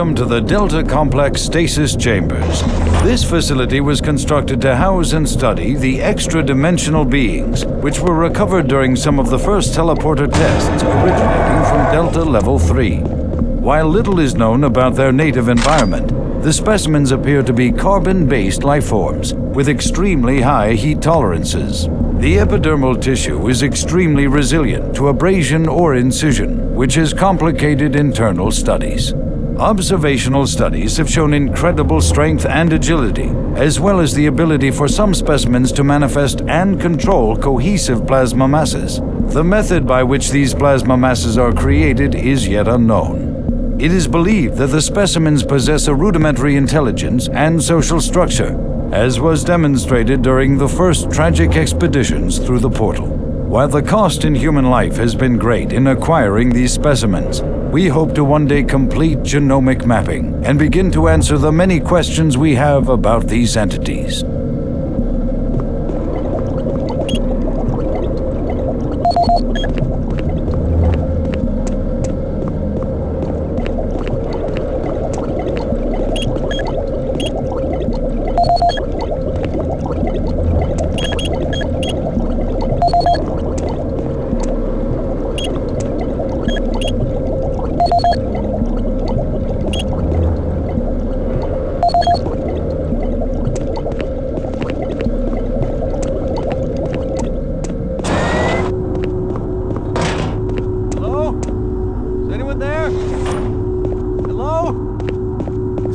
Welcome to the Delta Complex Stasis Chambers. This facility was constructed to house and study the extra-dimensional beings, which were recovered during some of the first teleporter tests originating from Delta Level 3. While little is known about their native environment, the specimens appear to be carbon-based lifeforms with extremely high heat tolerances. The epidermal tissue is extremely resilient to abrasion or incision, which has complicated internal studies. Observational studies have shown incredible strength and agility, as well as the ability for some specimens to manifest and control cohesive plasma masses. The method by which these plasma masses are created is yet unknown. It is believed that the specimens possess a rudimentary intelligence and social structure, as was demonstrated during the first tragic expeditions through the portal. While the cost in human life has been great in acquiring these specimens, we hope to one day complete genomic mapping and begin to answer the many questions we have about these entities.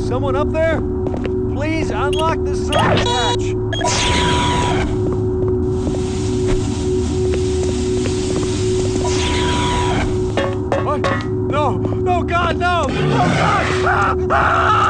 Someone up there? Please unlock the service hatch. What? No! No, God, no! Oh, God! Ah!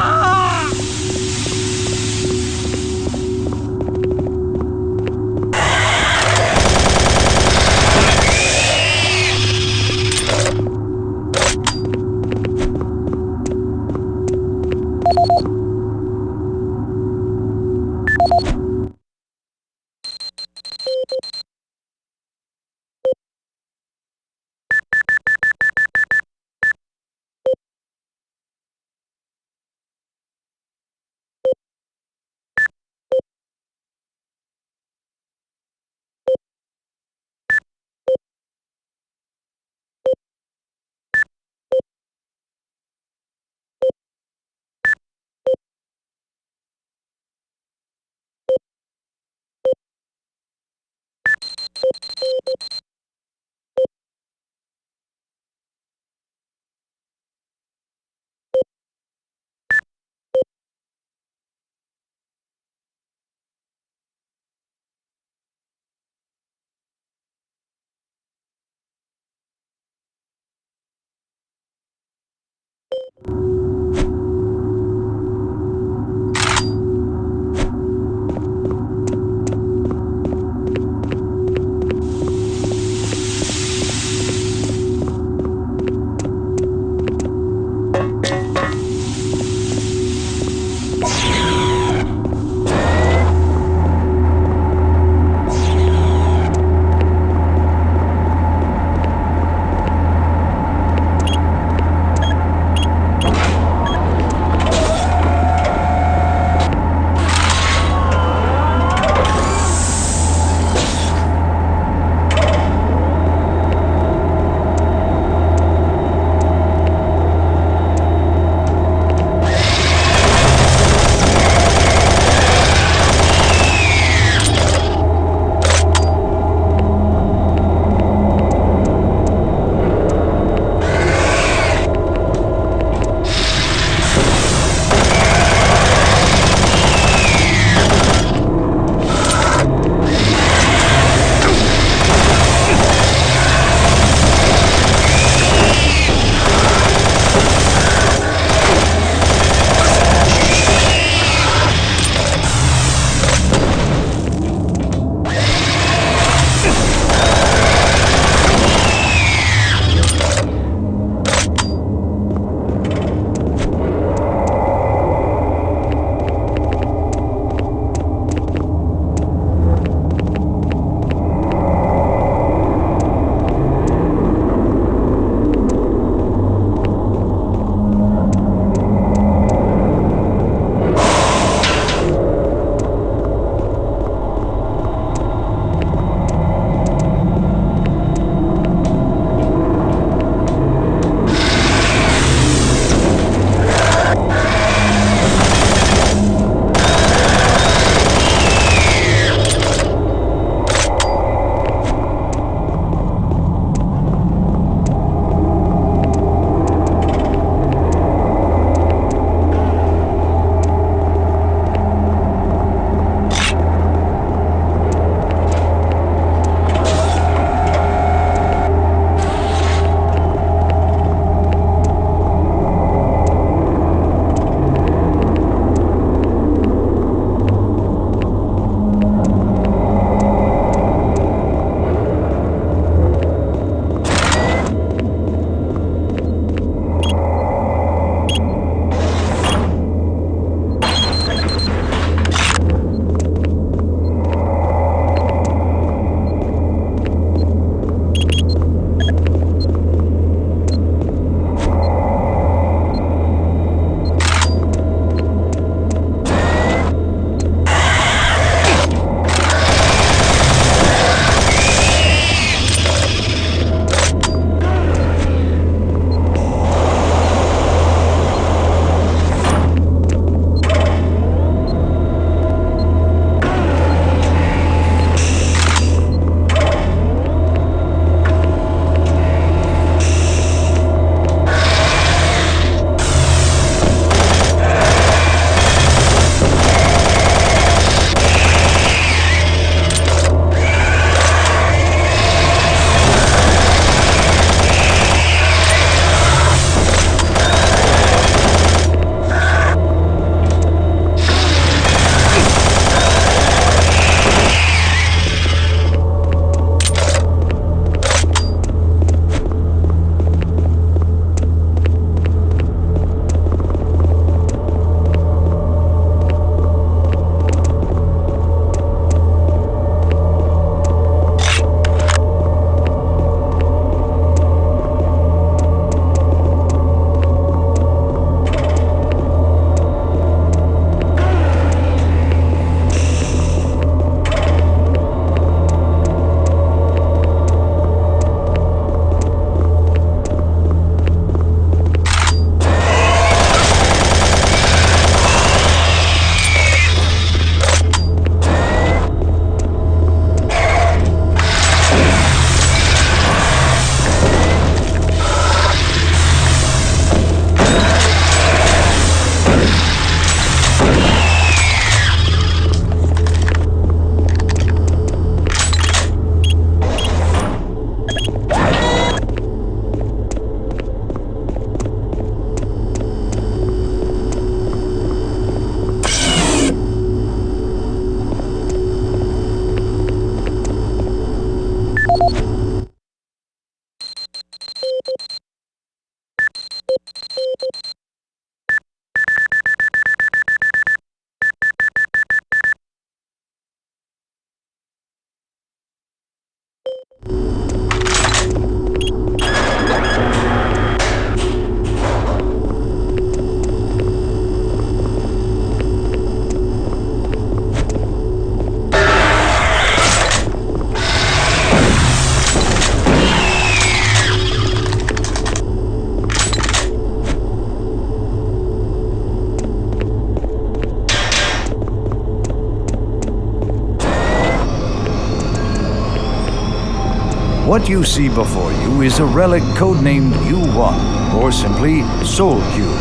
What you see before you is a relic codenamed U1, or simply Soul Cube.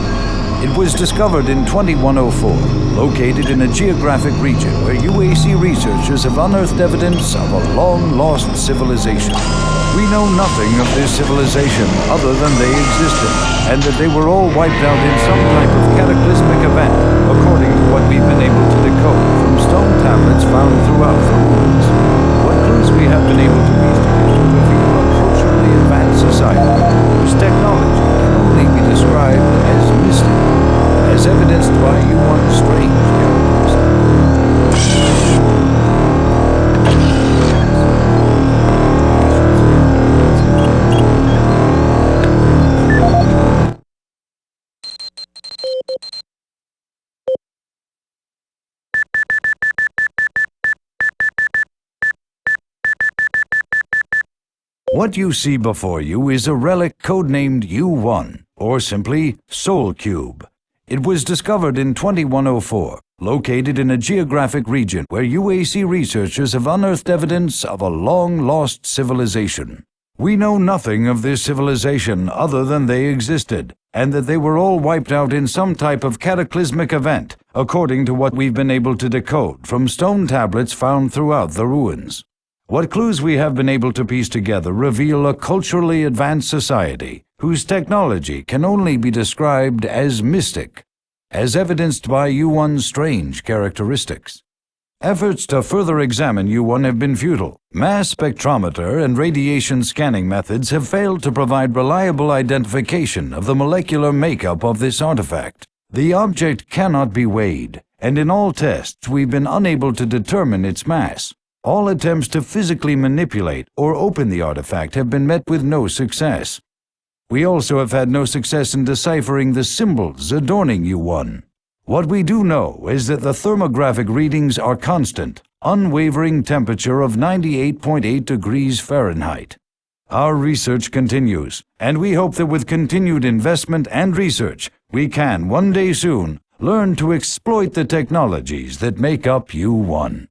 It was discovered in 2104, located in a geographic region where UAC researchers have unearthed evidence of a long-lost civilization. We know nothing of this civilization other than they existed, and that they were all wiped out in some type of cataclysmic event, according to what we've been able to decode from stone tablets found throughout the ruins. What clues we have been able to piece together reveal a culturally advanced society whose technology can only be described as mystic, as evidenced by U1's strange characteristics. What you see before you is a relic codenamed U1, or simply Soul Cube. It was discovered in 2104, located in a geographic region where UAC researchers have unearthed evidence of a long-lost civilization. We know nothing of this civilization other than they existed, and that they were all wiped out in some type of cataclysmic event, according to what we've been able to decode from stone tablets found throughout the ruins. What clues we have been able to piece together reveal a culturally advanced society whose technology can only be described as mystic, as evidenced by U1's strange characteristics. Efforts to further examine U1 have been futile. Mass spectrometer and radiation scanning methods have failed to provide reliable identification of the molecular makeup of this artifact. The object cannot be weighed, and in all tests we've been unable to determine its mass. All attempts to physically manipulate or open the artifact have been met with no success. We also have had no success in deciphering the symbols adorning U1. What we do know is that the thermographic readings are constant, unwavering temperature of 98.8 degrees Fahrenheit. Our research continues, and we hope that with continued investment and research, we can, one day soon, learn to exploit the technologies that make up U1.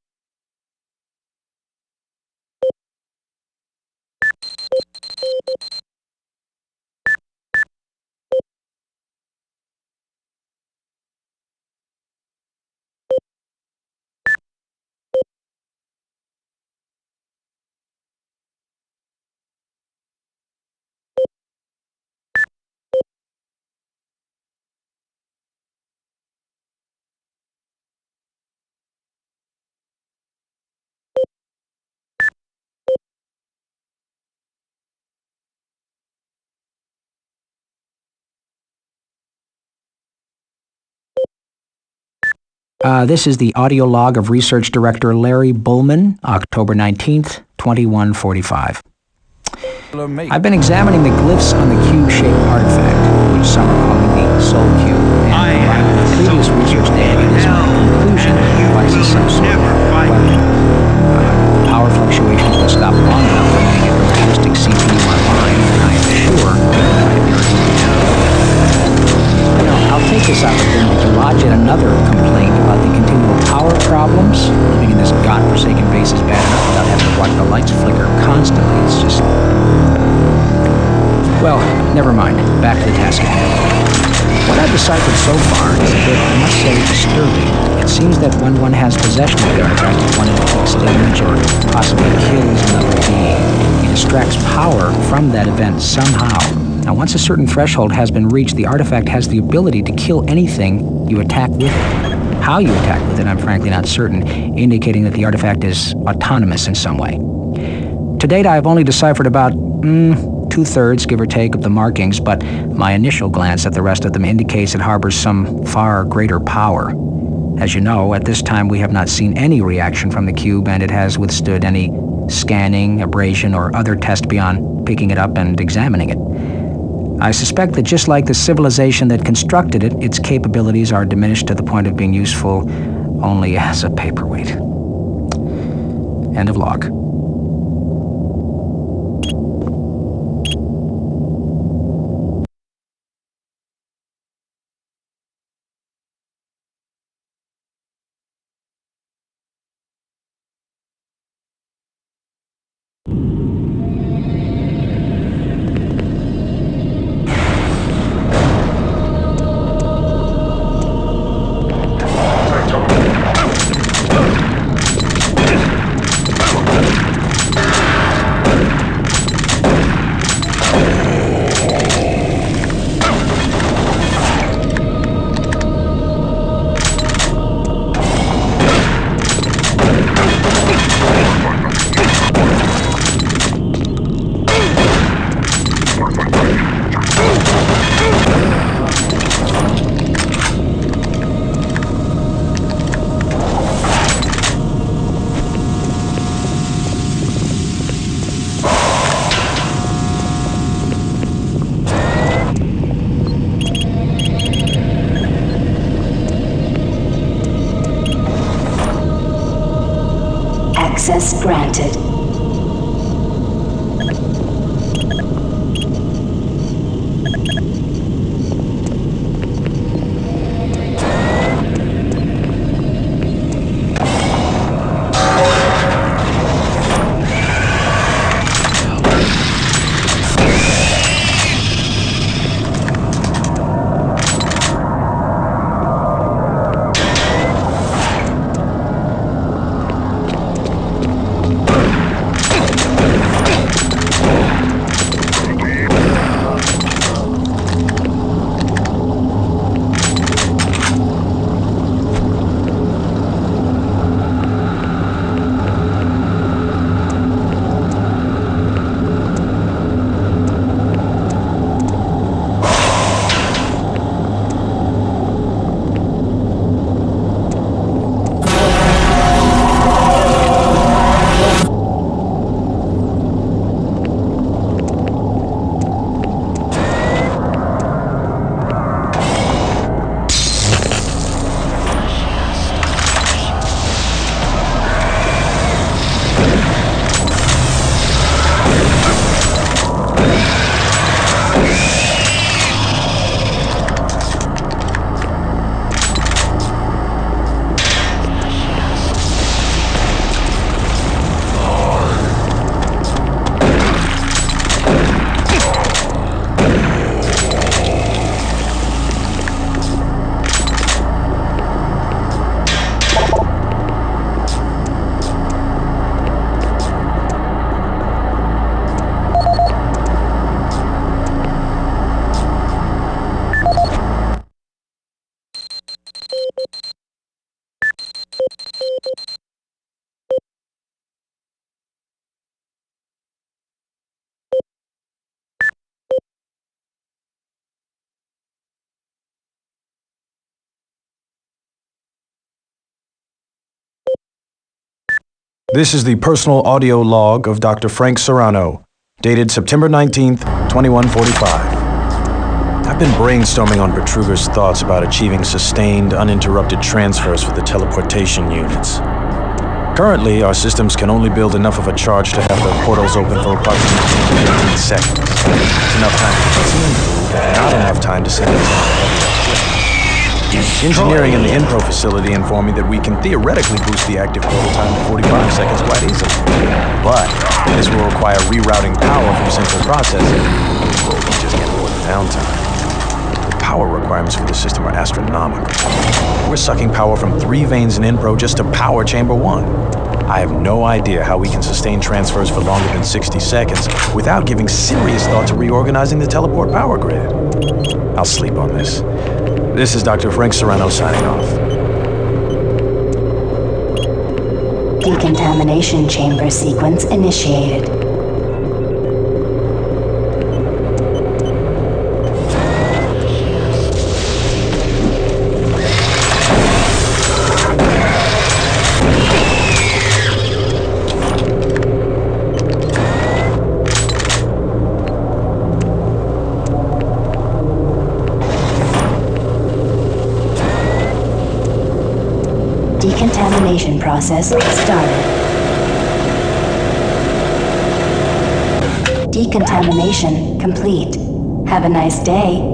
This is the audio log of Research Director Larry Bullman, October 19th, 2145. I've been examining the glyphs on the cube-shaped artifact, which some are calling the Soul Cube, and arrived at previous research data it is my conclusion that the device is some sort of weapon. Power fluctuations will stop long enough for me to get the logistic CPU online, and I am sure I'll take this opportunity to lodge yet another complaint about the continual power problems. Living in this godforsaken base is bad enough without having to watch the lights flicker constantly. It's just... Well, never mind. Back to the task at hand. What I've deciphered so far is a bit, I must say, disturbing. It seems that when one has possession of the artifact, one extinguishes or possibly kills another being. He distracts power from that event somehow. Now, once a certain threshold has been reached, the artifact has the ability to kill anything you attack with it. How you attack with it, I'm frankly not certain, indicating that the artifact is autonomous in some way. To date, I have only deciphered about, 2/3, give or take, of the markings, but my initial glance at the rest of them indicates it harbors some far greater power. As you know, at this time we have not seen any reaction from the cube, and it has withstood any scanning, abrasion, or other test beyond picking it up and examining it. I suspect that just like the civilization that constructed it, its capabilities are diminished to the point of being useful only as a paperweight. End of log. Access granted. This is the personal audio log of Dr. Frank Serrano, dated September 19th, 2145. I've been brainstorming on Betruger's thoughts about achieving sustained, uninterrupted transfers for the teleportation units. Currently, our systems can only build enough of a charge to have the portals open for approximately 15 seconds. It's enough time to get in, but not enough time to send it to Engineering in the Inpro facility informed me that we can theoretically boost the active portal time to 45 seconds quite easily. But this will require rerouting power from central processing. Well, we just can't afford the downtime. The power requirements for the system are astronomical. We're sucking power from 3 veins in Inpro just to power Chamber 1. I have no idea how we can sustain transfers for longer than 60 seconds without giving serious thought to reorganizing the teleport power grid. I'll sleep on this. This is Dr. Frank Serrano signing off. Decontamination chamber sequence initiated. process started. Decontamination complete. Have a nice day.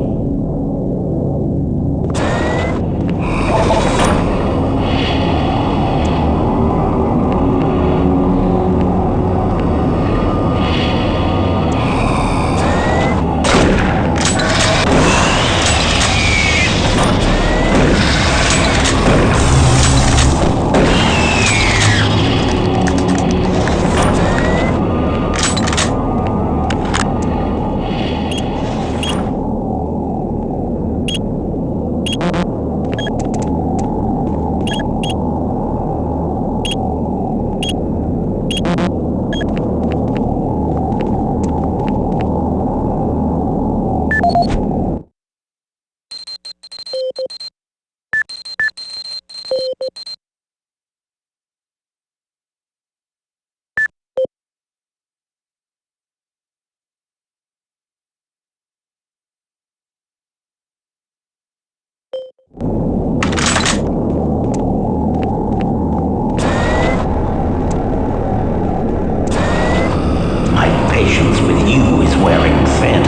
Patience with you is wearing thin.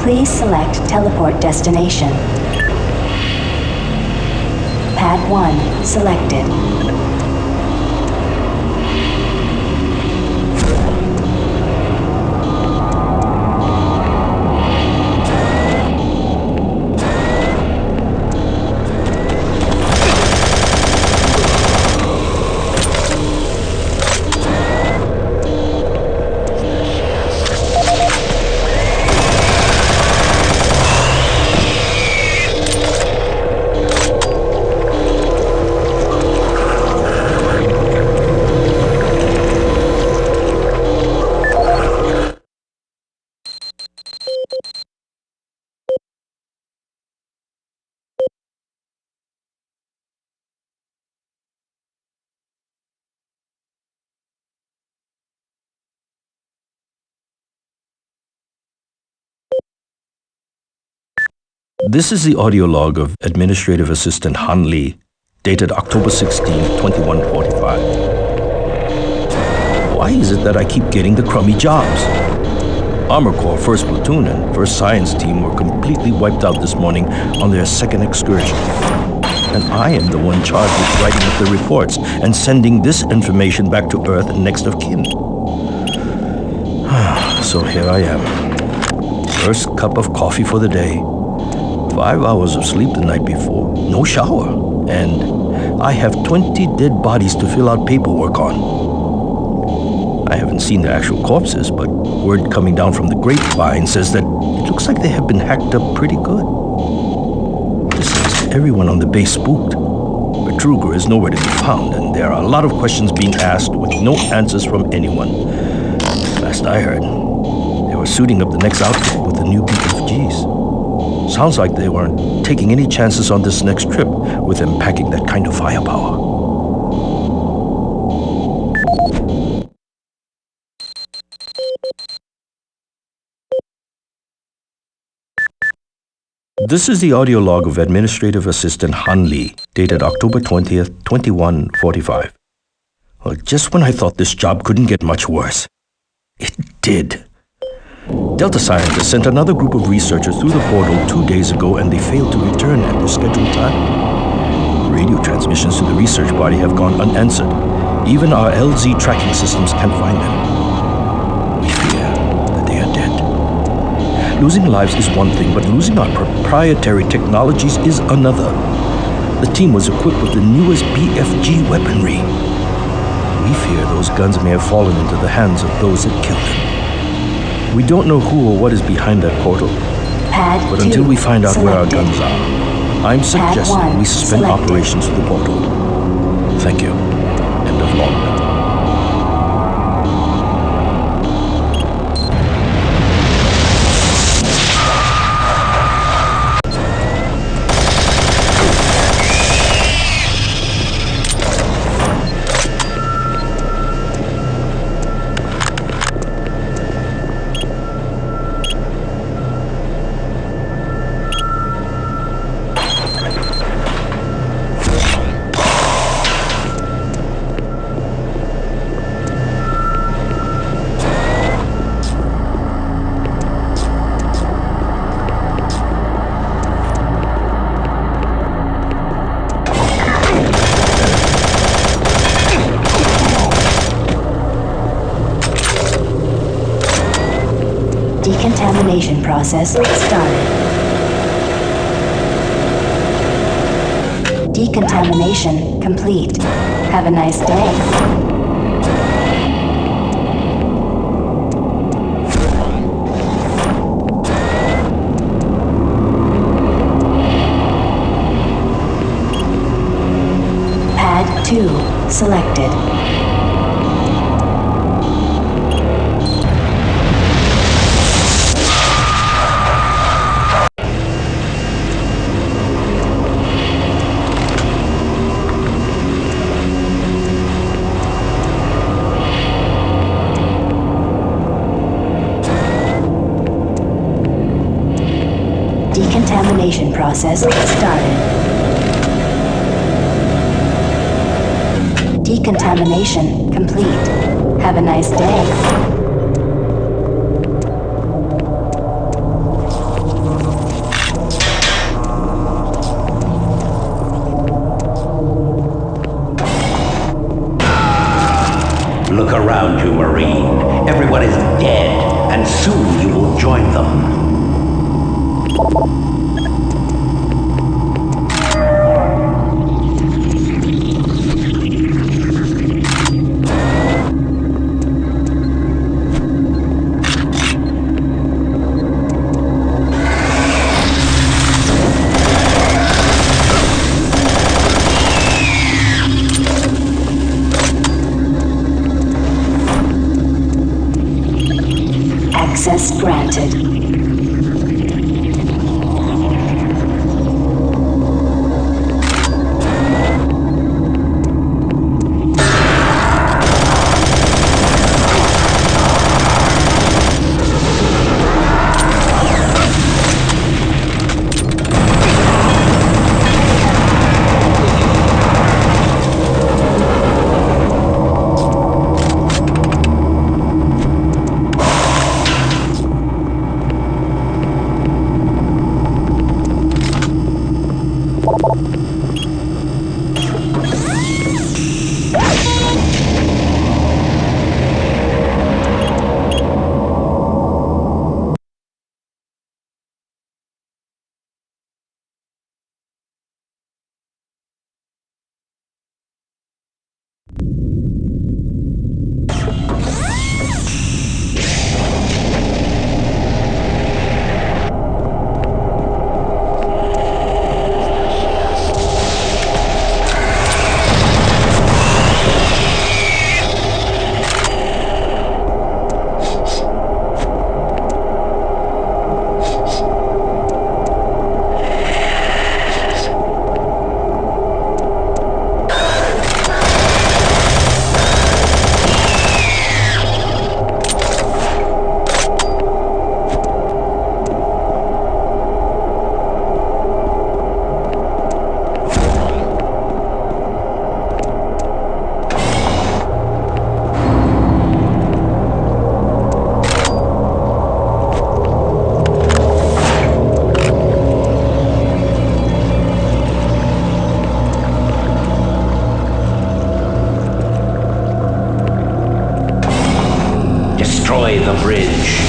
Please select teleport destination. Pad 1 selected. This is the audio log of Administrative Assistant Han Lee, dated October 16, 2145. Why is it that I keep getting the crummy jobs? Armor Corps 1st Platoon and 1st Science Team were completely wiped out this morning on their second excursion. And I am the one charged with writing up the reports and sending this information back to Earth and next of kin. So here I am. First cup of coffee for the day. 5 hours of sleep the night before, no shower, and I have 20 dead bodies to fill out paperwork on. I haven't seen the actual corpses, but word coming down from the grapevine says that it looks like they have been hacked up pretty good. This has everyone on the base spooked. Betruger is nowhere to be found, and there are a lot of questions being asked with no answers from anyone. Last I heard, they were suiting up the next outfit with the new BFGs. Sounds like they weren't taking any chances on this next trip with them packing that kind of firepower. This is the audio log of Administrative Assistant Han Lee, dated October 20th, 2145. Well, just when I thought this job couldn't get much worse, it did. Delta scientists sent another group of researchers through the portal 2 days ago, and they failed to return at their scheduled time. Radio transmissions to the research party have gone unanswered. Even our LZ tracking systems can't find them. We fear that they are dead. Losing lives is one thing, but losing our proprietary technologies is another. The team was equipped with the newest BFG weaponry. We fear those guns may have fallen into the hands of those that killed them. We don't know who or what is behind that portal, But until we find out where our guns are, I'm suggesting we suspend operations for the portal. Thank you. End of log. Decontamination process started. Decontamination complete. Have a nice day. Pad 2 selected. Decontamination process started. Decontamination complete. Have a nice day. Look around you, Marine. Everyone is dead, and soon you will join them. Access granted. Destroy the bridge.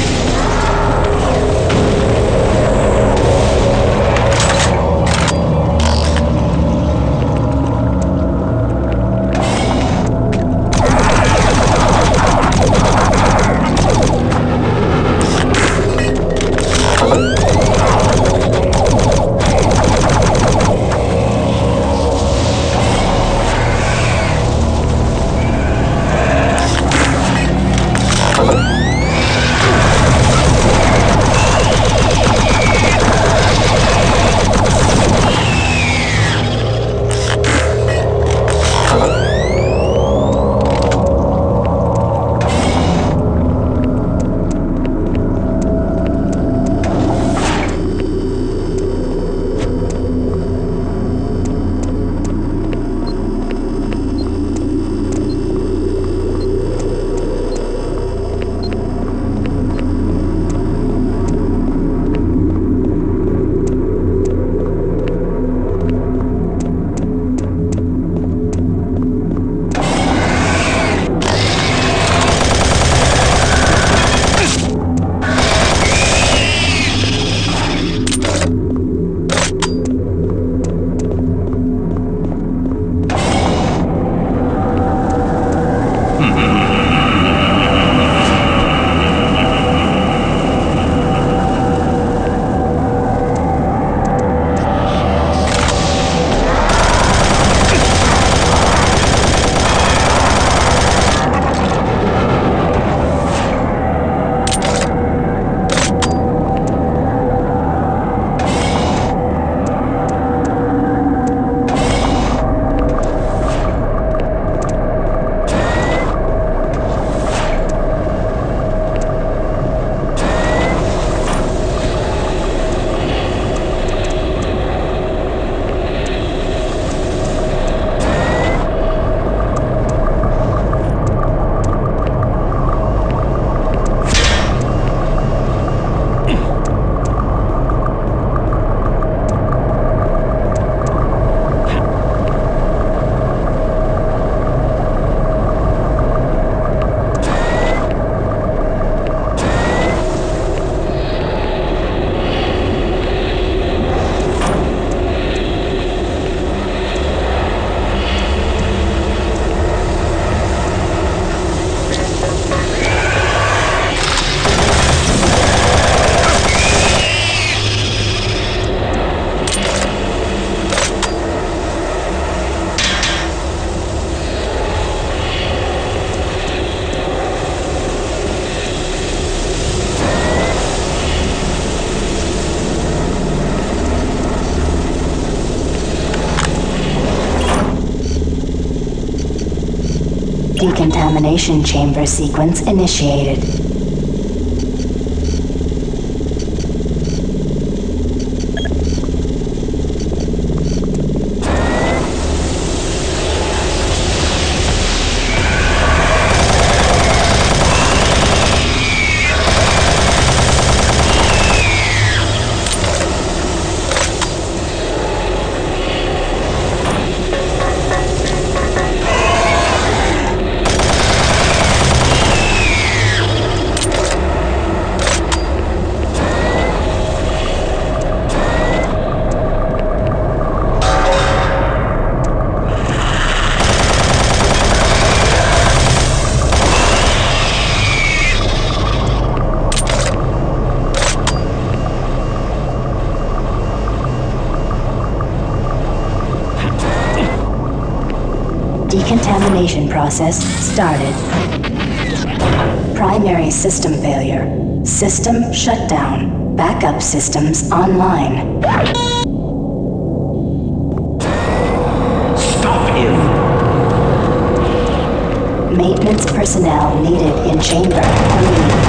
Decontamination chamber sequence initiated. Decontamination process started. Primary system failure. System shutdown. Backup systems online. Stop him! Maintenance personnel needed in chamber. Hurry.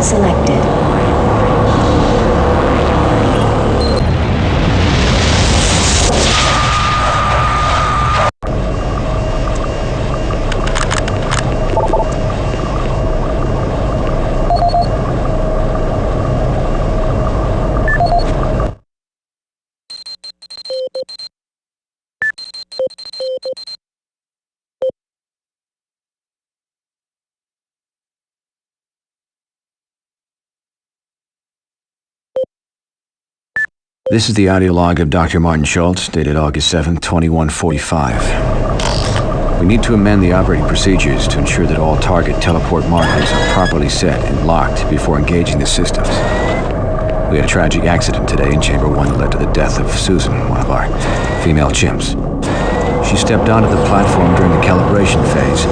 selected. This is the audio log of Dr. Martin Schultz, dated August 7, 2145. We need to amend the operating procedures to ensure that all target teleport markers are properly set and locked before engaging the systems. We had a tragic accident today in Chamber 1 that led to the death of Susan, one of our female chimps. She stepped onto the platform during the calibration phase.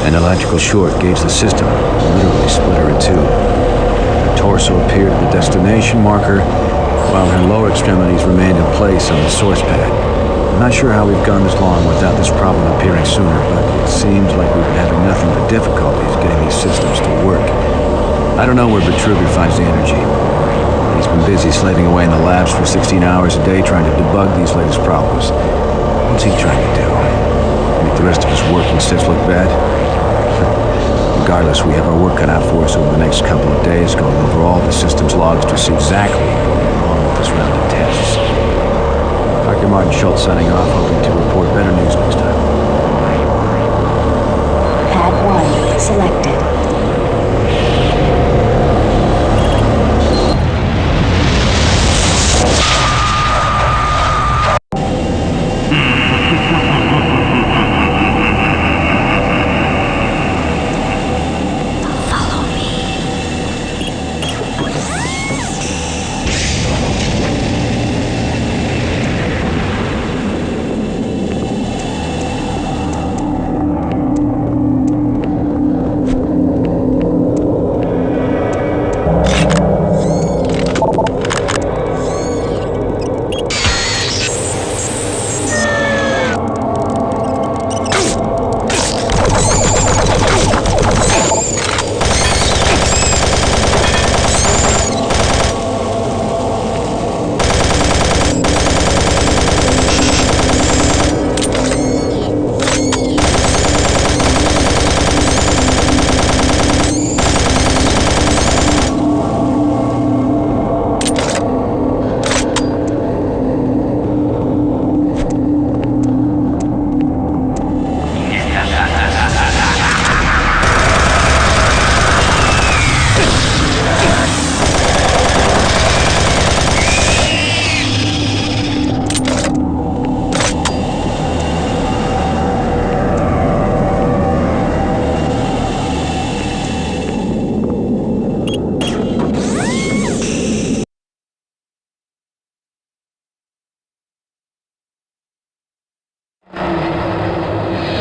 An electrical short gauged the system and literally split her in two. Her torso appeared at the destination marker, while her lower extremities remained in place on the source pad. I'm not sure how we've gone this long without this problem appearing sooner, but it seems like we've been having nothing but difficulties getting these systems to work. I don't know where Betruger finds the energy. He's been busy slaving away in the labs for 16 hours a day trying to debug these latest problems. What's he trying to do? Make the rest of his working sets look bad? Regardless, we have our work cut out for us over the next couple of days, going over all the systems logs to see exactly this round of tests. Dr. Martin Schultz signing off, hoping to report better news next time. Pad 1 selected.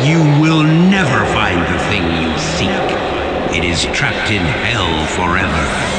You will never find the thing you seek. It is trapped in hell forever.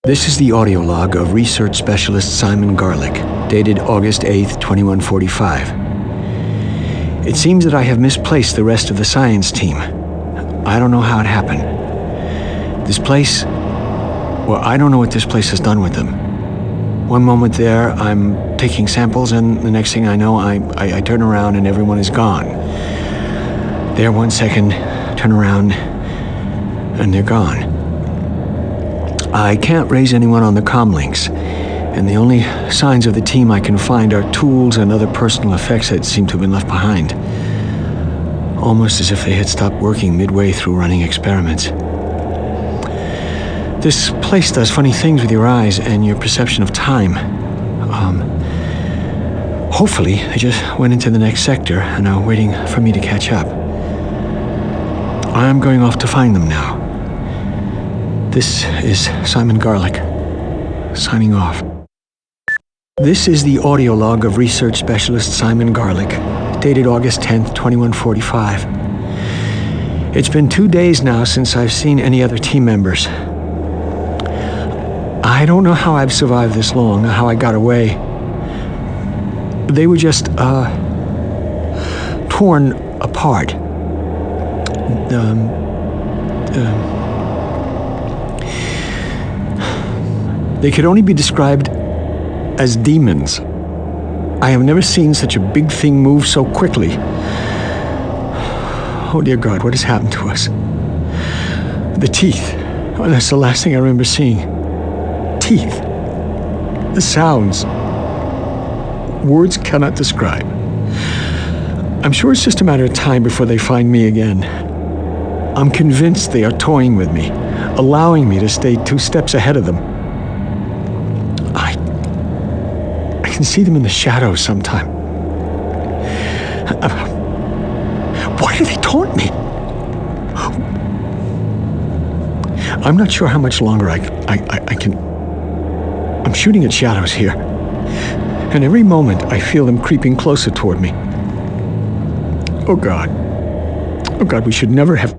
This is the audio log of research specialist Simon Garlick, dated August 8th, 2145. It seems that I have misplaced the rest of the science team. I don't know how it happened. This place, well, I don't know what this place has done with them. One moment there, I'm taking samples, and the next thing I know, I turn around and everyone is gone. There 1 second, turn around, and they're gone. I can't raise anyone on the comm links, and the only signs of the team I can find are tools and other personal effects that seem to have been left behind. Almost as if they had stopped working midway through running experiments. This place does funny things with your eyes and your perception of time. Hopefully, they just went into the next sector and are waiting for me to catch up. I'm going off to find them now. This is Simon Garlick, signing off. This is the audio log of research specialist Simon Garlick, dated August 10th, 2145. It's been 2 days now since I've seen any other team members. I don't know how I've survived this long, how I got away. They were just, torn apart. They could only be described as demons. I have never seen such a big thing move so quickly. Oh dear God, what has happened to us? The teeth. Oh, that's the last thing I remember seeing. Teeth. The sounds. Words cannot describe. I'm sure it's just a matter of time before they find me again. I'm convinced they are toying with me, allowing me to stay 2 steps ahead of them. I can see them in the shadows sometime. Why do they taunt me? I'm not sure how much longer I can... I'm shooting at shadows here. And every moment I feel them creeping closer toward me. Oh God. Oh God, we should never have...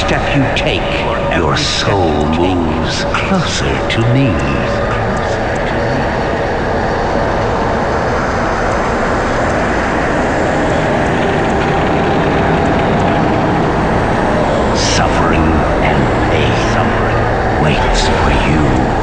step you take, your soul moves closer to me. Suffering and pain waits for you.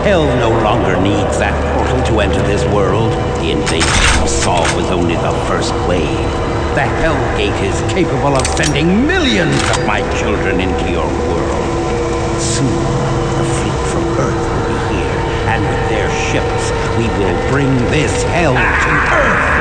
Hell no longer needs that portal to enter this world. The invasion we saw was only the first wave. The Hell Gate is capable of sending millions of my children into your world. Soon, the fleet from Earth will be here, and with their ships, we will bring this hell to Earth.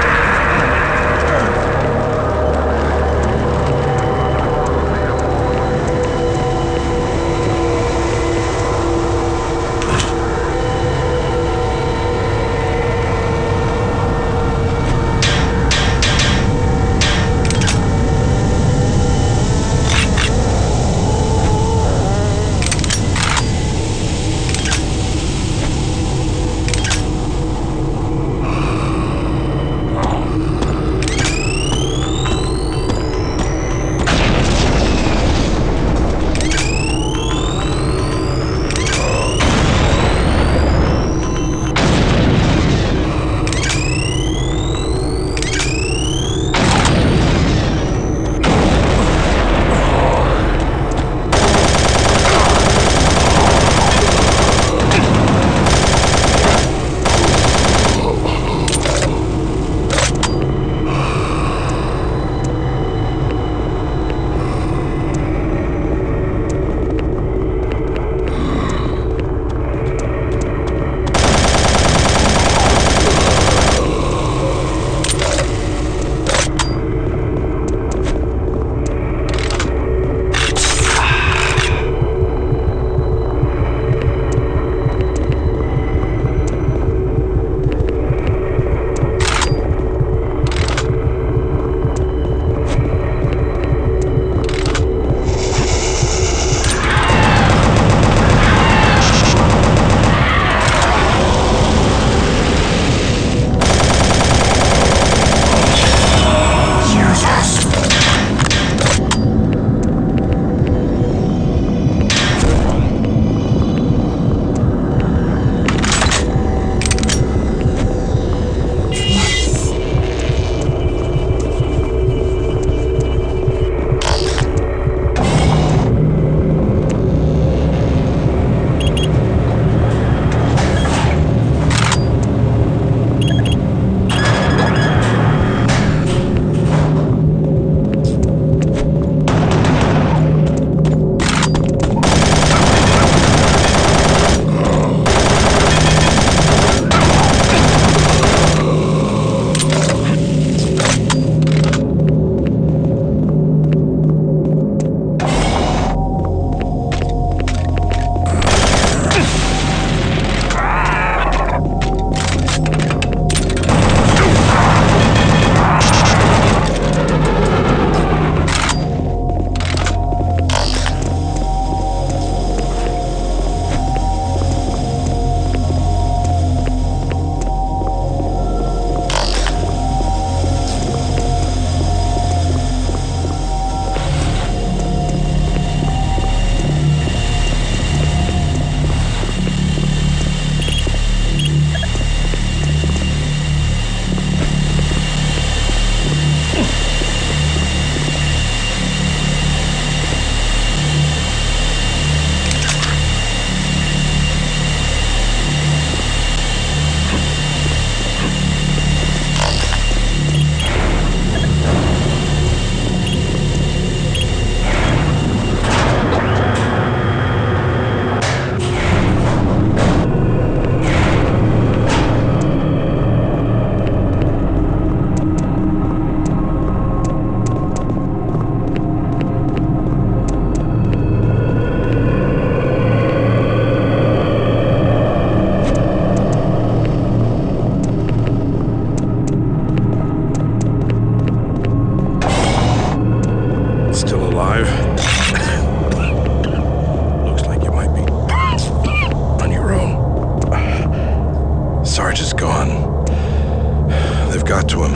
got to him.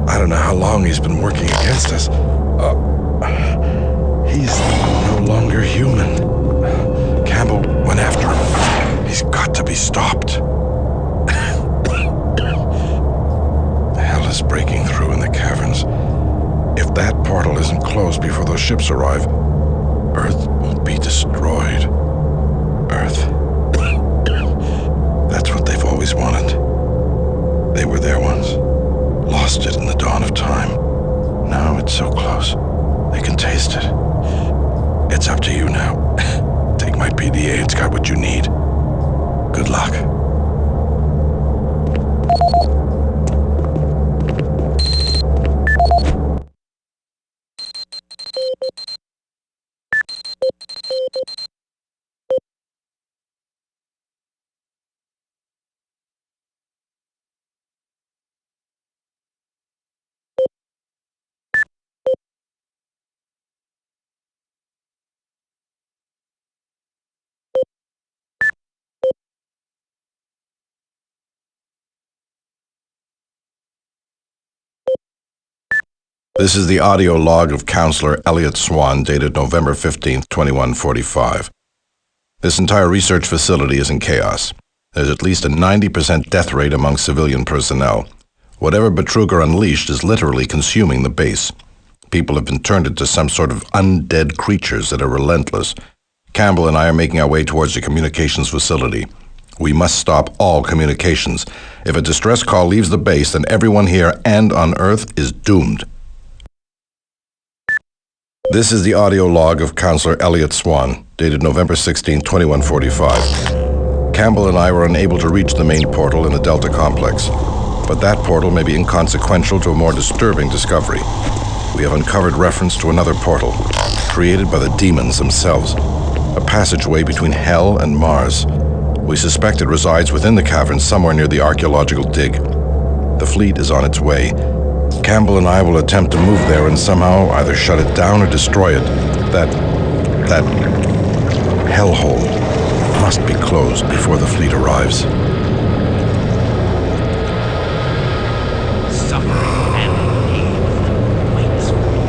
I don't know how long he's been working against us. He's no longer human. Campbell went after him. He's got to be stopped. Hell is breaking through in the caverns. If that portal isn't closed before those ships arrive, Earth won't be destroyed. Earth. That's what they've always wanted. They were there once. Lost it in the dawn of time. Now it's so close. They can taste it. It's up to you now. Take my PDA, it's got what you need. Good luck. This is the audio log of Counselor Elliot Swann, dated November 15th, 2145. This entire research facility is in chaos. There's at least a 90% death rate among civilian personnel. Whatever Betruger unleashed is literally consuming the base. People have been turned into some sort of undead creatures that are relentless. Campbell and I are making our way towards the communications facility. We must stop all communications. If a distress call leaves the base, then everyone here and on Earth is doomed. This is the audio log of Counselor Elliot Swann, dated November 16, 2145. Campbell and I were unable to reach the main portal in the Delta complex, but that portal may be inconsequential to a more disturbing discovery. We have uncovered reference to another portal, created by the demons themselves, a passageway between Hell and Mars. We suspect it resides within the caverns somewhere near the archaeological dig. The fleet is on its way. Campbell and I will attempt to move there and somehow either shut it down or destroy it. That hellhole must be closed before the fleet arrives. Suffering and pain waits for me.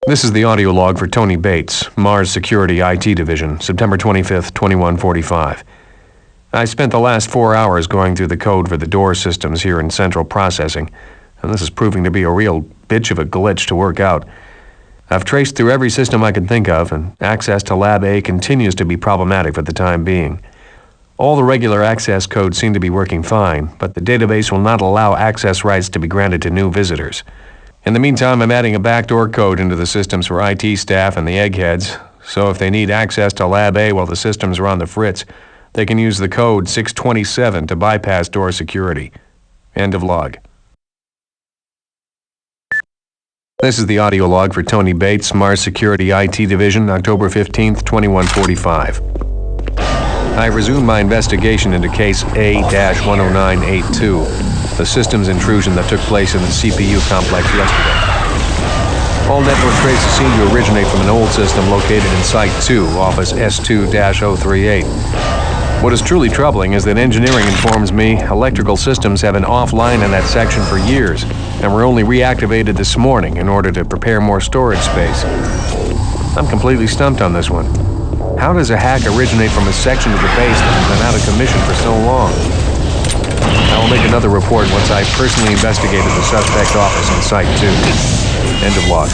This is the audio log for Tony Bates, Mars Security IT Division, September 25th, 2145. I spent the last 4 hours going through the code for the door systems here in Central Processing, and this is proving to be a real bitch of a glitch to work out. I've traced through every system I can think of, and access to Lab A continues to be problematic for the time being. All the regular access codes seem to be working fine, but the database will not allow access rights to be granted to new visitors. In the meantime, I'm adding a backdoor code into the systems for IT staff and the eggheads, so if they need access to Lab A while the systems are on the fritz, they can use the code 627 to bypass door security. End of log. This is the audio log for Tony Bates, Mars Security IT Division, October 15th, 2145. I resumed my investigation into case A-10982, the systems intrusion that took place in the CPU complex yesterday. All network traces seem to originate from an old system located in Site 2, Office S2-038. What is truly troubling is that engineering informs me electrical systems have been offline in that section for years, and were only reactivated this morning in order to prepare more storage space. I'm completely stumped on this one. How does a hack originate from a section of the base that has been out of commission for so long? I will make another report once I've personally investigated the suspect office on Site 2. End of log.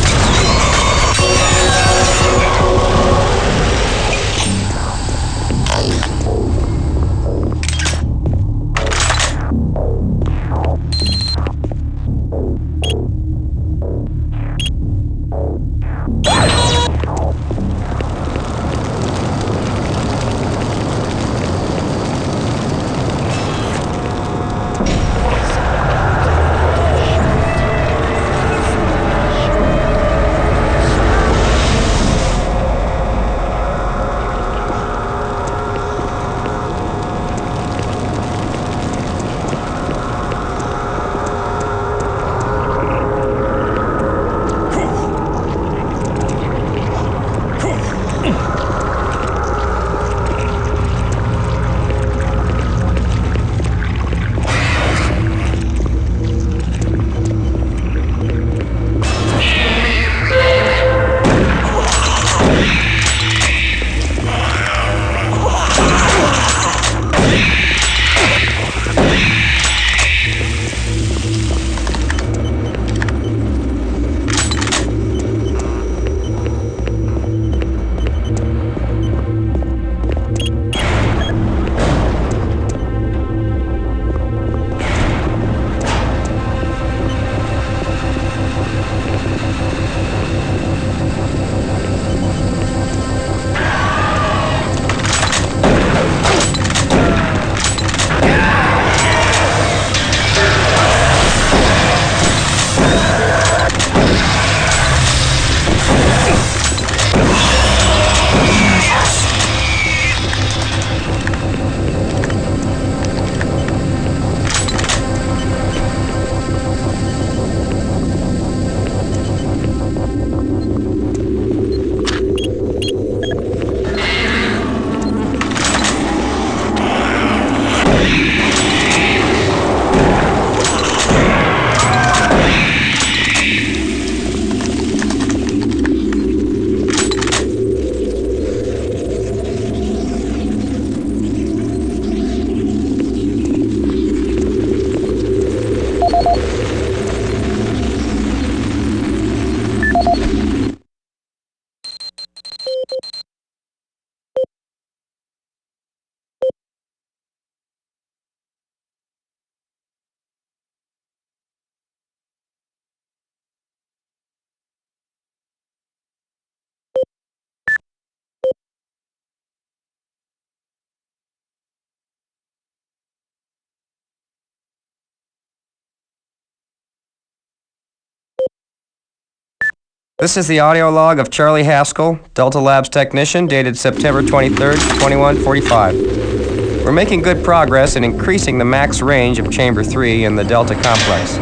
This is the audio log of Charlie Haskell, Delta Labs technician, dated September 23rd, 2145. We're making good progress in increasing the max range of Chamber 3 in the Delta complex.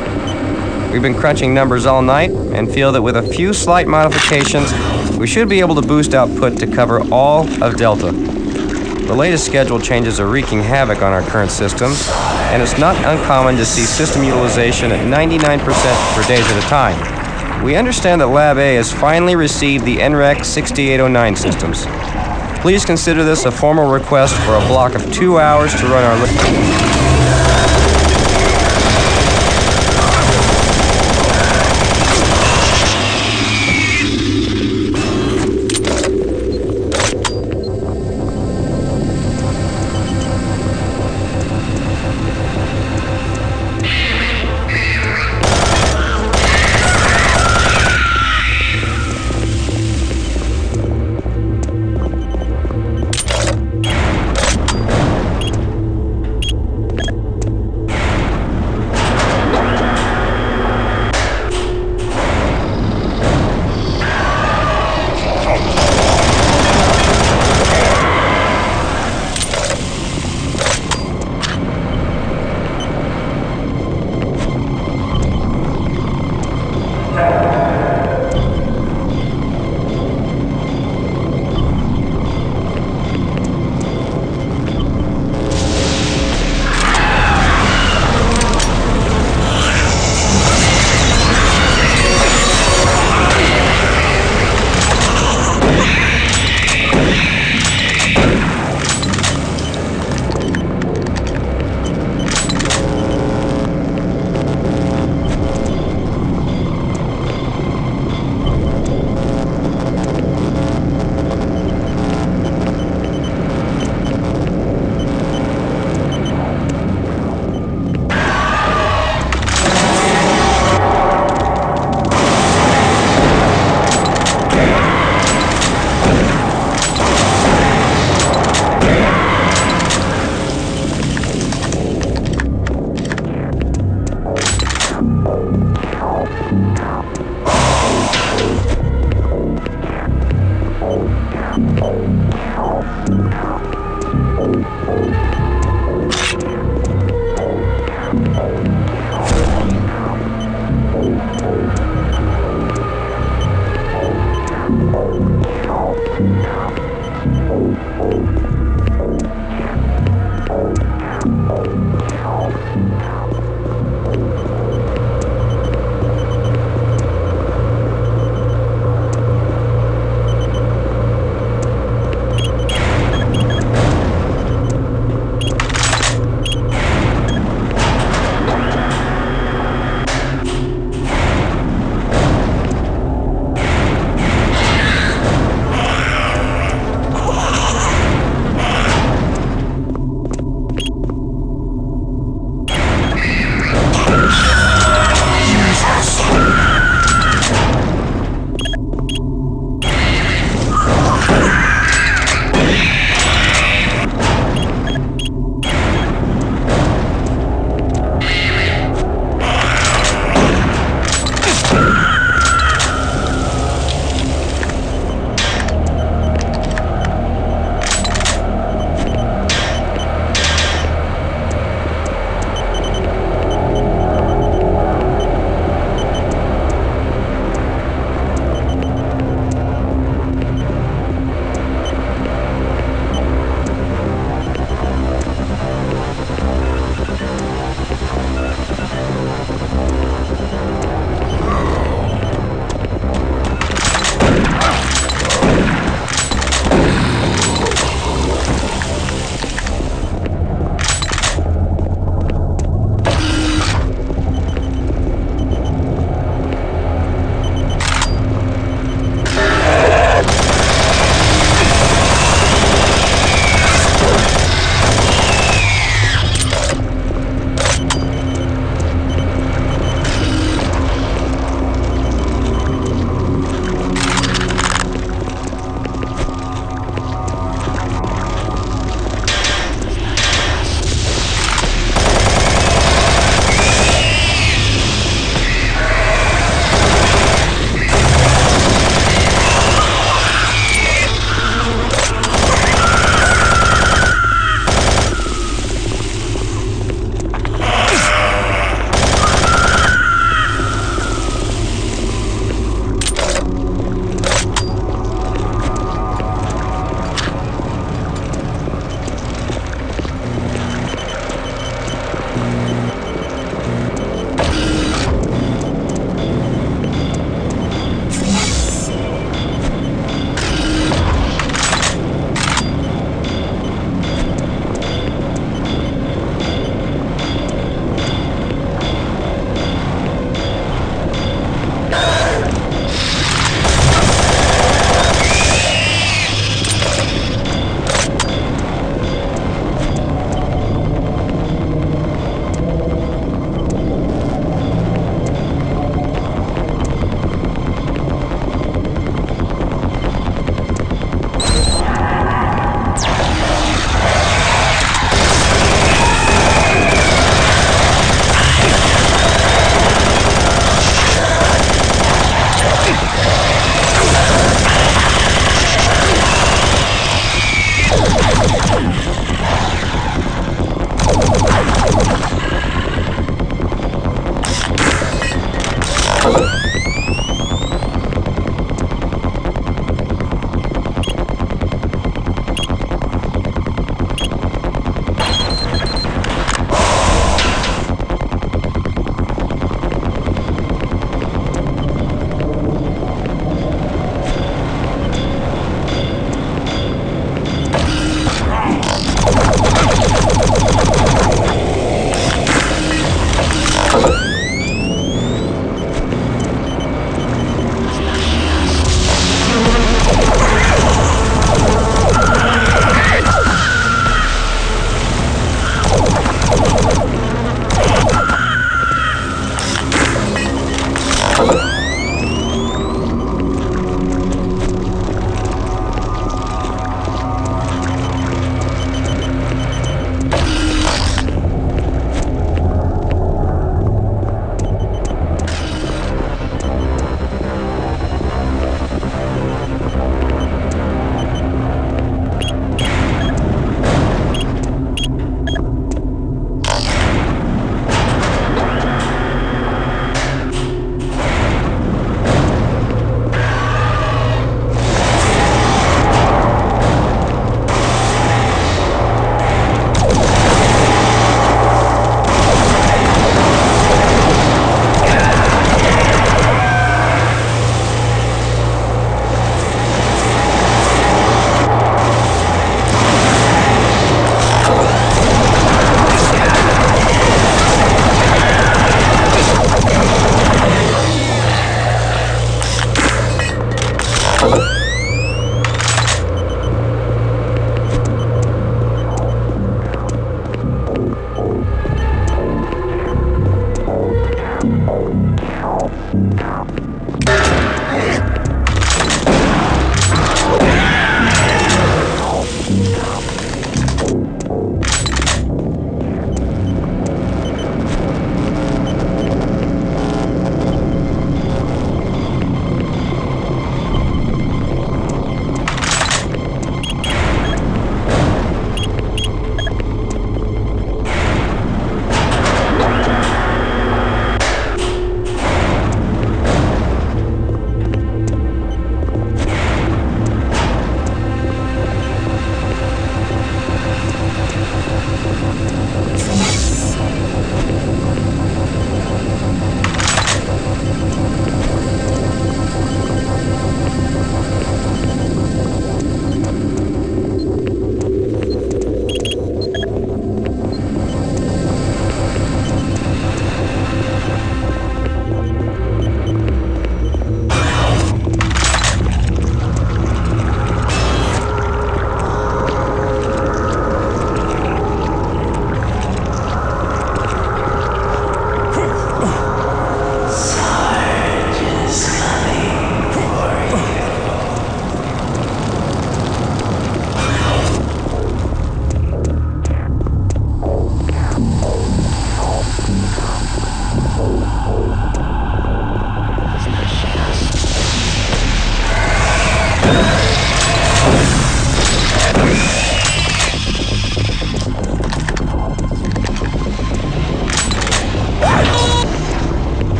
We've been crunching numbers all night and feel that with a few slight modifications, we should be able to boost output to cover all of Delta. The latest schedule changes are wreaking havoc on our current systems, and it's not uncommon to see system utilization at 99% for days at a time. We understand that Lab A has finally received the NREC 6809 systems. Please consider this a formal request for a block of 2 hours to run our...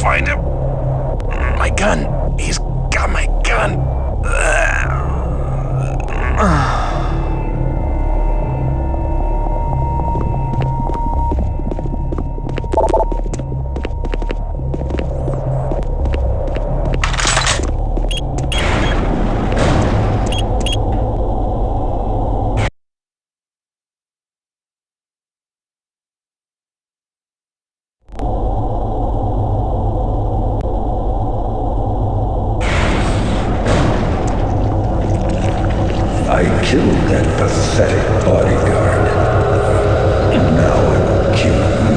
find him. My gun. He's got my gun. I killed that pathetic bodyguard. And now I will kill you.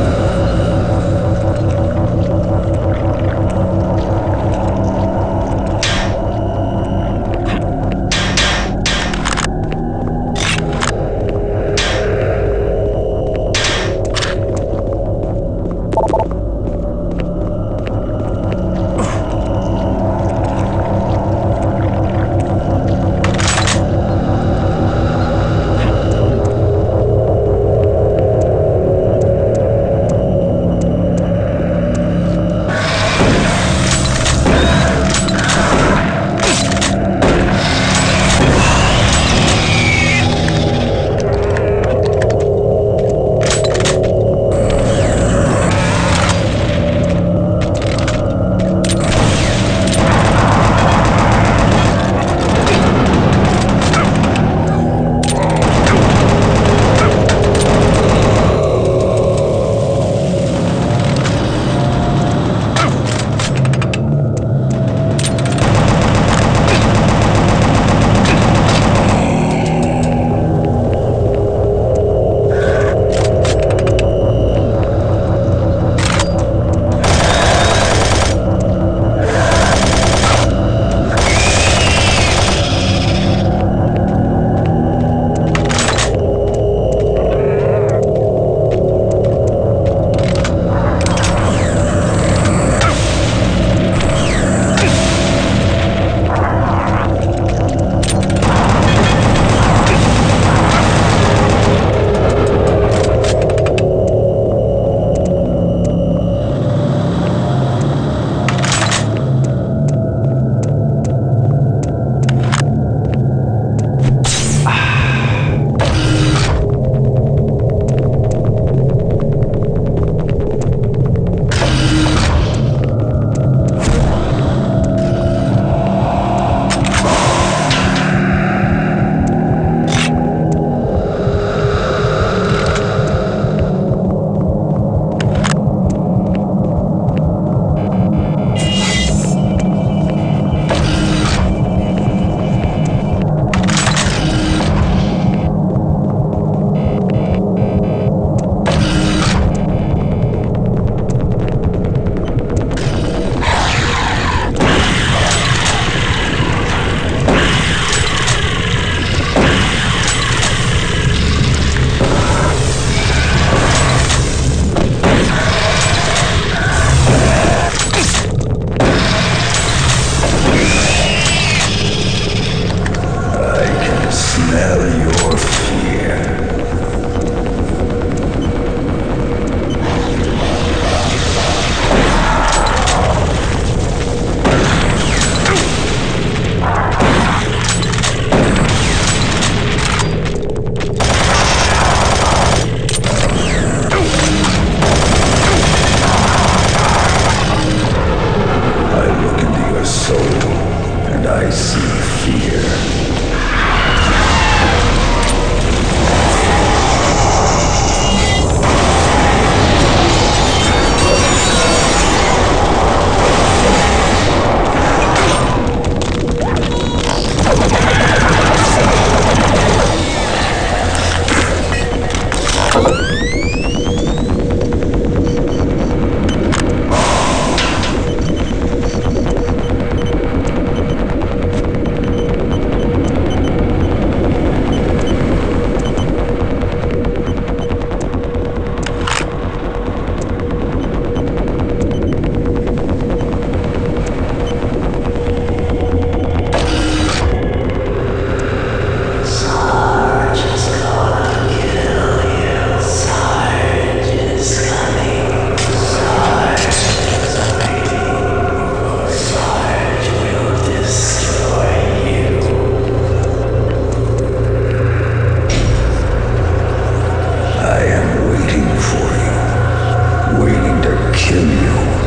waiting to kill you.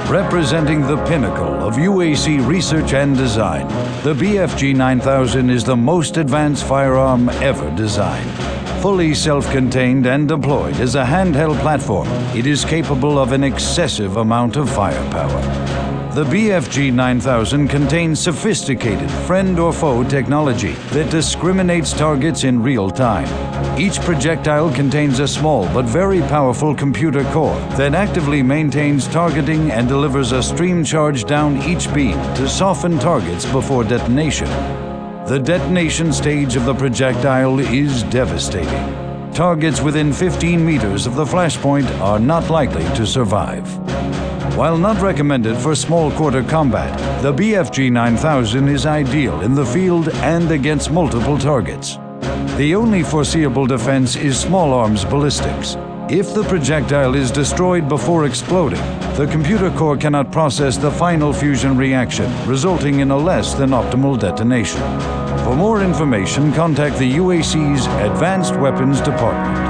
Representing the pinnacle of UAC research and design, the BFG 9000 is the most advanced firearm ever designed. Fully self-contained and deployed as a handheld platform, it is capable of an excessive amount of firepower. The BFG 9000 contains sophisticated friend or foe technology that discriminates targets in real time. Each projectile contains a small but very powerful computer core that actively maintains targeting and delivers a stream charge down each beam to soften targets before detonation. The detonation stage of the projectile is devastating. Targets within 15 meters of the flashpoint are not likely to survive. While not recommended for small quarter combat, the BFG 9000 is ideal in the field and against multiple targets. The only foreseeable defense is small arms ballistics. If the projectile is destroyed before exploding, the computer core cannot process the final fusion reaction, resulting in a less than optimal detonation. For more information, contact the UAC's Advanced Weapons Department.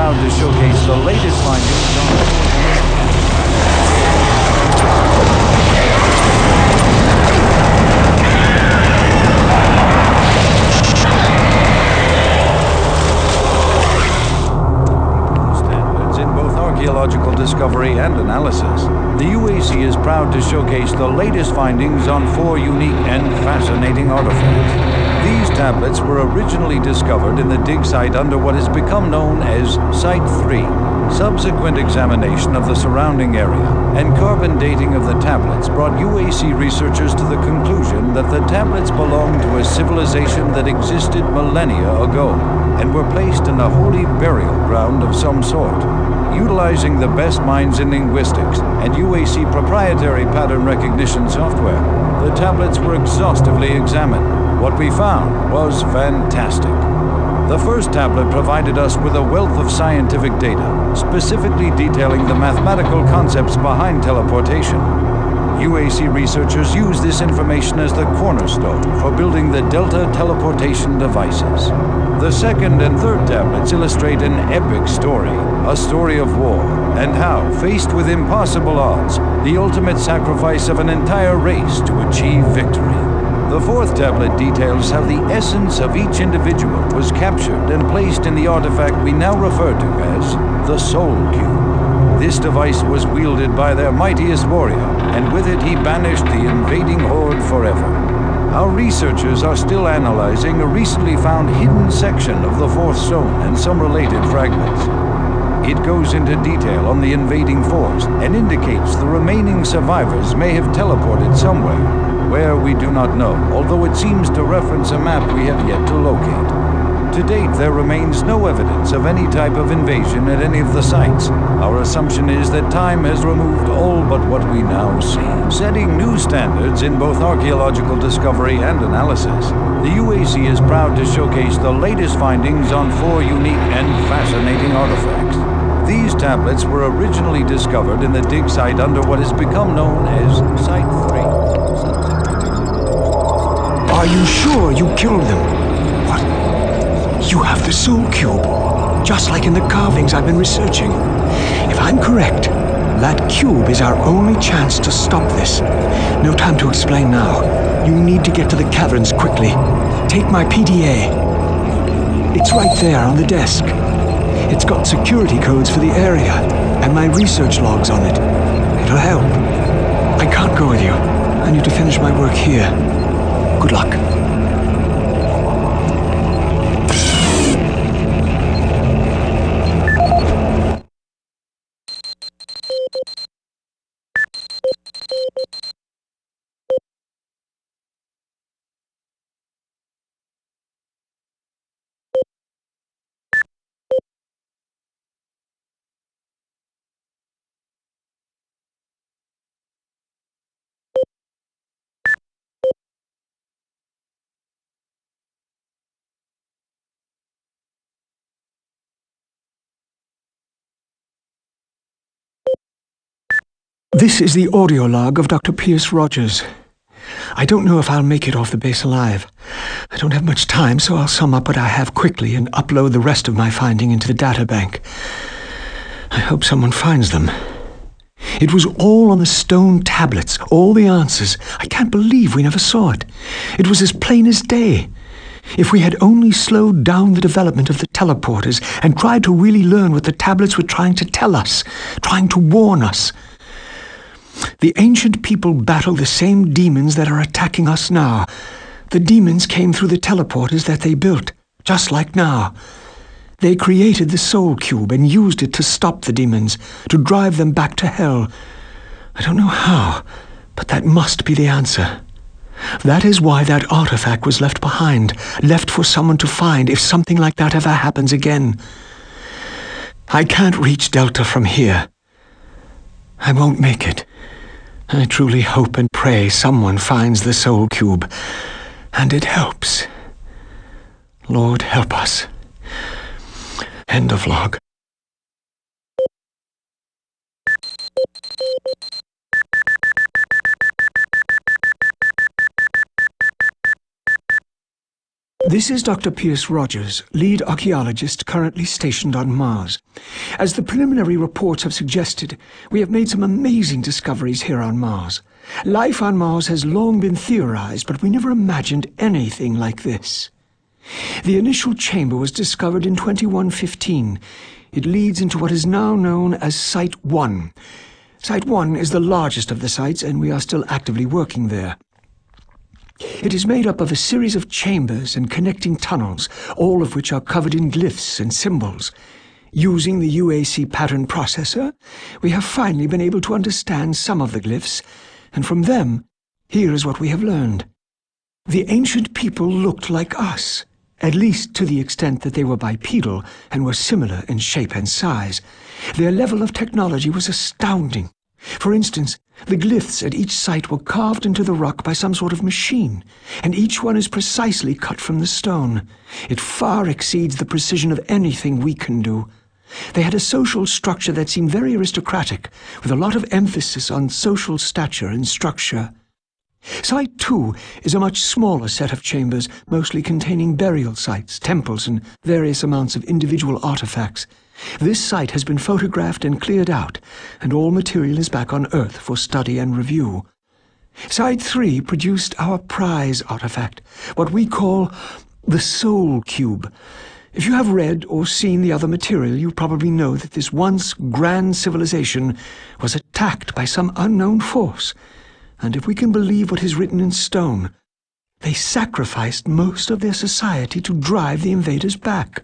proud to showcase the latest findings on... archaeological discovery and analysis. The UAC is proud to showcase the latest findings on 4 unique and fascinating artifacts. These tablets were originally discovered in the dig site under what has become known as Site 3. Subsequent examination of the surrounding area and carbon dating of the tablets brought UAC researchers to the conclusion that the tablets belonged to a civilization that existed millennia ago and were placed in a holy burial ground of some sort. Utilizing the best minds in linguistics and UAC proprietary pattern recognition software, the tablets were exhaustively examined. What we found was fantastic. The first tablet provided us with a wealth of scientific data, specifically detailing the mathematical concepts behind teleportation. UAC researchers use this information as the cornerstone for building the Delta teleportation devices. The second and third tablets illustrate an epic story, a story of war, and how, faced with impossible odds, the ultimate sacrifice of an entire race to achieve victory. The fourth tablet details how the essence of each individual was captured and placed in the artifact we now refer to as the Soul Cube. This device was wielded by their mightiest warrior, and with it he banished the invading horde forever. Our researchers are still analyzing a recently found hidden section of the fourth stone and some related fragments. It goes into detail on the invading force and indicates the remaining survivors may have teleported somewhere, where we do not know, although it seems to reference a map we have yet to locate. To date, there remains no evidence of any type of invasion at any of the sites. Our assumption is that time has removed all but what we now see, setting new standards in both archaeological discovery and analysis. The UAC is proud to showcase the latest findings on 4 unique and fascinating artifacts. These tablets were originally discovered in the dig site under what has become known as Site 3. Are you sure you killed them? You have the Soul Cube, just like in the carvings I've been researching. If I'm correct, that cube is our only chance to stop this. No time to explain now. You need to get to the caverns quickly. Take my PDA. It's right there on the desk. It's got security codes for the area, and my research logs on it. It'll help. I can't go with you. I need to finish my work here. Good luck. This is the audio log of Dr. Pierce Rogers. I don't know if I'll make it off the base alive. I don't have much time, so I'll sum up what I have quickly and upload the rest of my finding into the databank. I hope someone finds them. It was all on the stone tablets, all the answers. I can't believe we never saw it. It was as plain as day. If we had only slowed down the development of the teleporters and tried to really learn what the tablets were trying to tell us, trying to warn us. The ancient people battled the same demons that are attacking us now. The demons came through the teleporters that they built, just like now. They created the Soul Cube and used it to stop the demons, to drive them back to hell. I don't know how, but that must be the answer. That is why that artifact was left behind, left for someone to find if something like that ever happens again. I can't reach Delta from here. I won't make it. I truly hope and pray someone finds the Soul Cube, and it helps. Lord, help us. End of log. This is Dr. Pierce Rogers, lead archaeologist currently stationed on Mars. As the preliminary reports have suggested, we have made some amazing discoveries here on Mars. Life on Mars has long been theorized, but we never imagined anything like this. The initial chamber was discovered in 2115. It leads into what is now known as Site 1. Site 1 is the largest of the sites, and we are still actively working there. It is made up of a series of chambers and connecting tunnels, all of which are covered in glyphs and symbols. Using the UAC pattern processor, we have finally been able to understand some of the glyphs, and from them, here is what we have learned. The ancient people looked like us, at least to the extent that they were bipedal and were similar in shape and size. Their level of technology was astounding. For instance, the glyphs at each site were carved into the rock by some sort of machine, and each one is precisely cut from the stone. It far exceeds the precision of anything we can do. They had a social structure that seemed very aristocratic, with a lot of emphasis on social stature and structure. Site 2 is a much smaller set of chambers, mostly containing burial sites, temples, and various amounts of individual artifacts. This site has been photographed and cleared out, and all material is back on Earth for study and review. Site 3 produced our prize artifact, what we call the Soul Cube. If you have read or seen the other material, you probably know that this once grand civilization was attacked by some unknown force. And if we can believe what is written in stone, they sacrificed most of their society to drive the invaders back.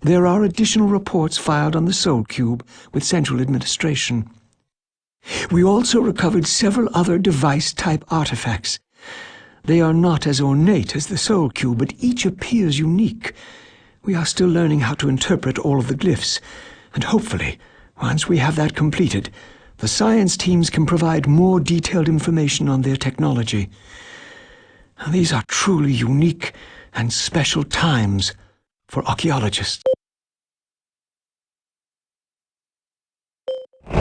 There are additional reports filed on the Soul Cube with Central Administration. We also recovered several other device-type artifacts. They are not as ornate as the Soul Cube, but each appears unique. We are still learning how to interpret all of the glyphs, and hopefully, once we have that completed, the science teams can provide more detailed information on their technology. These are truly unique and special times for archaeologists. The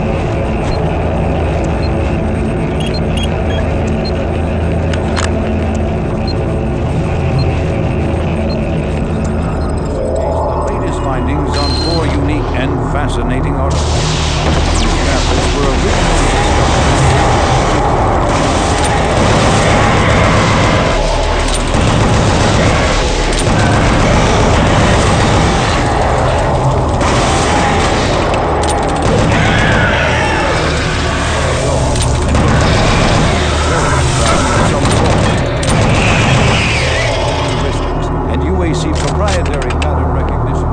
latest findings on 4 unique and fascinating artifacts. These samples were originally and UAC proprietary pattern recognition.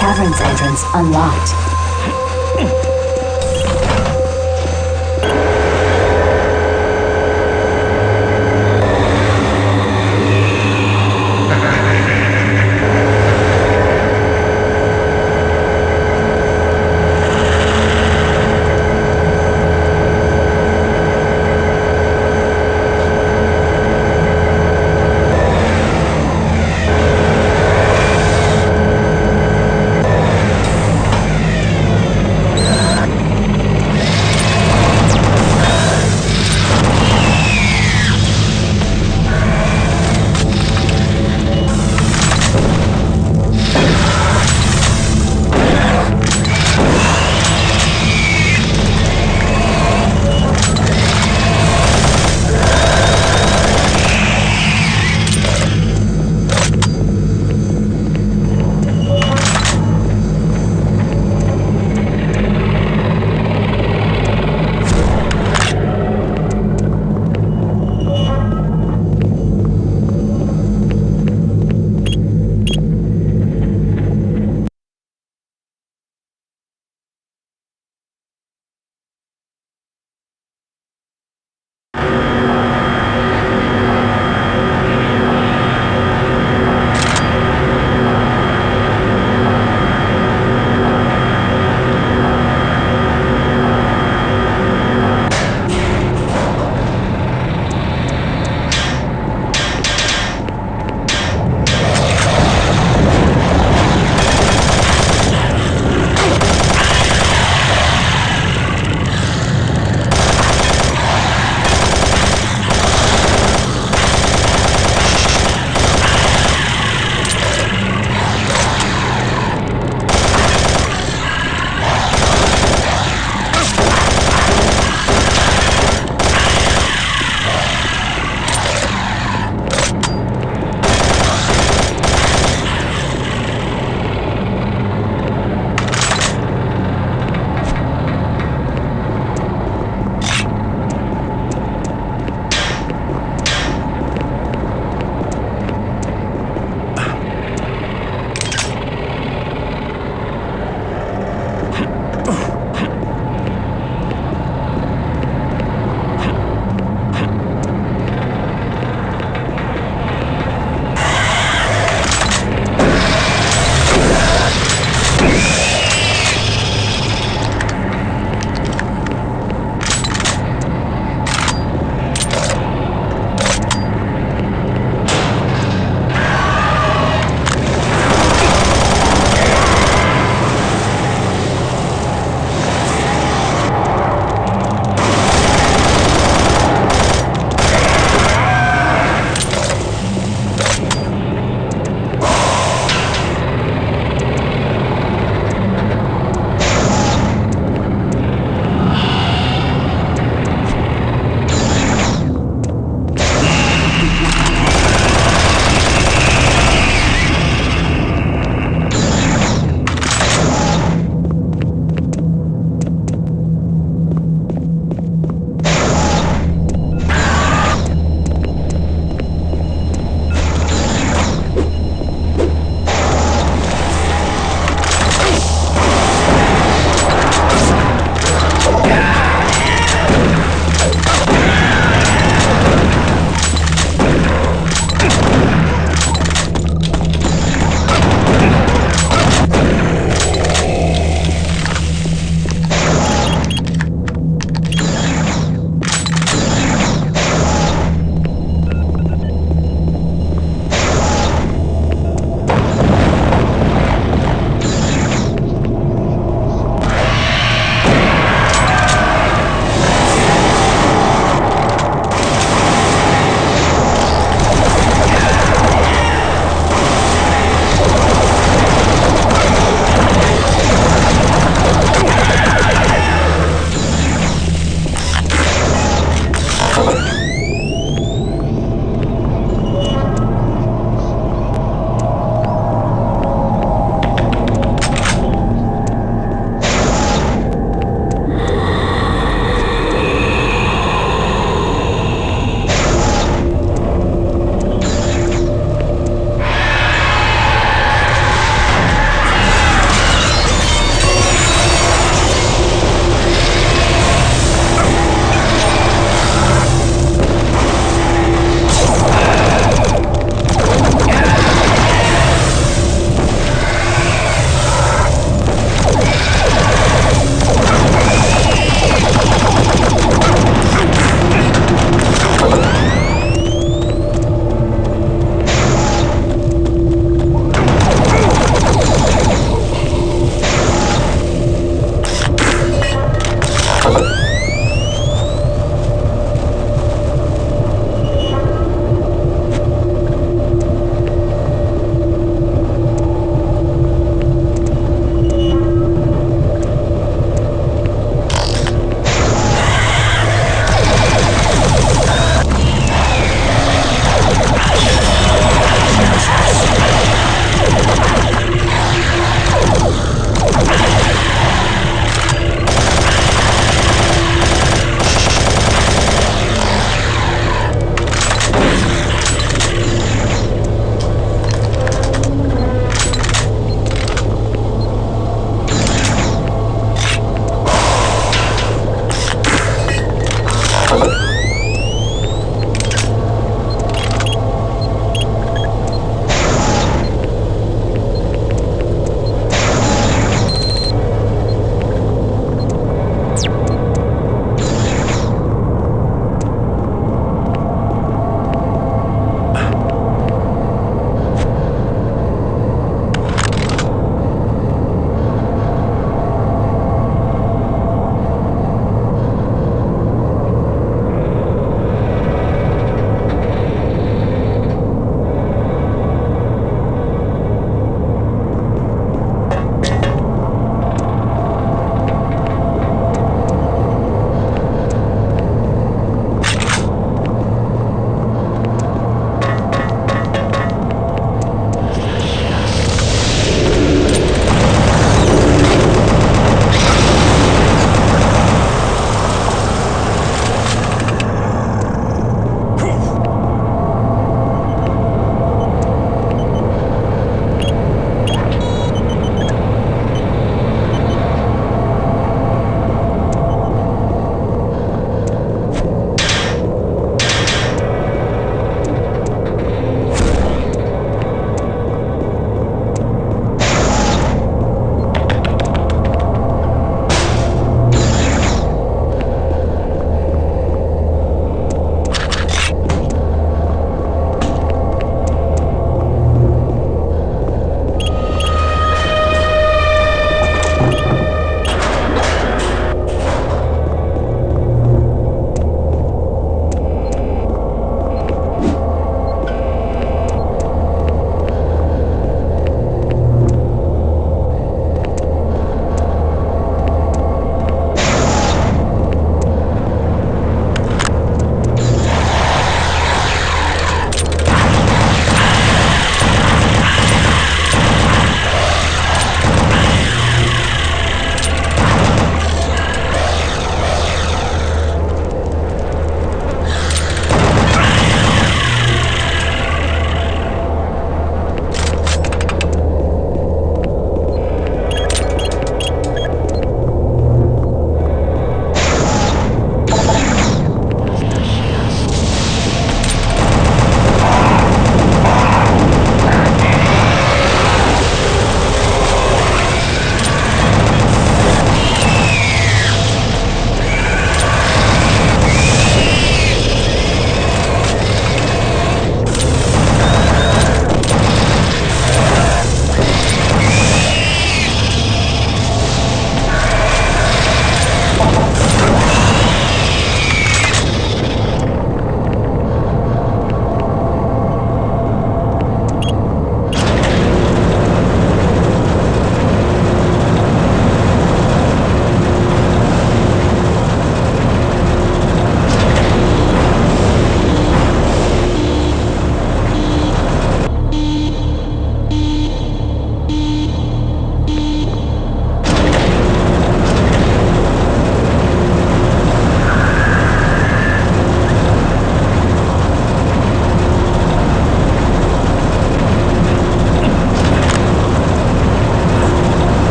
Cavern's entrance unlocked.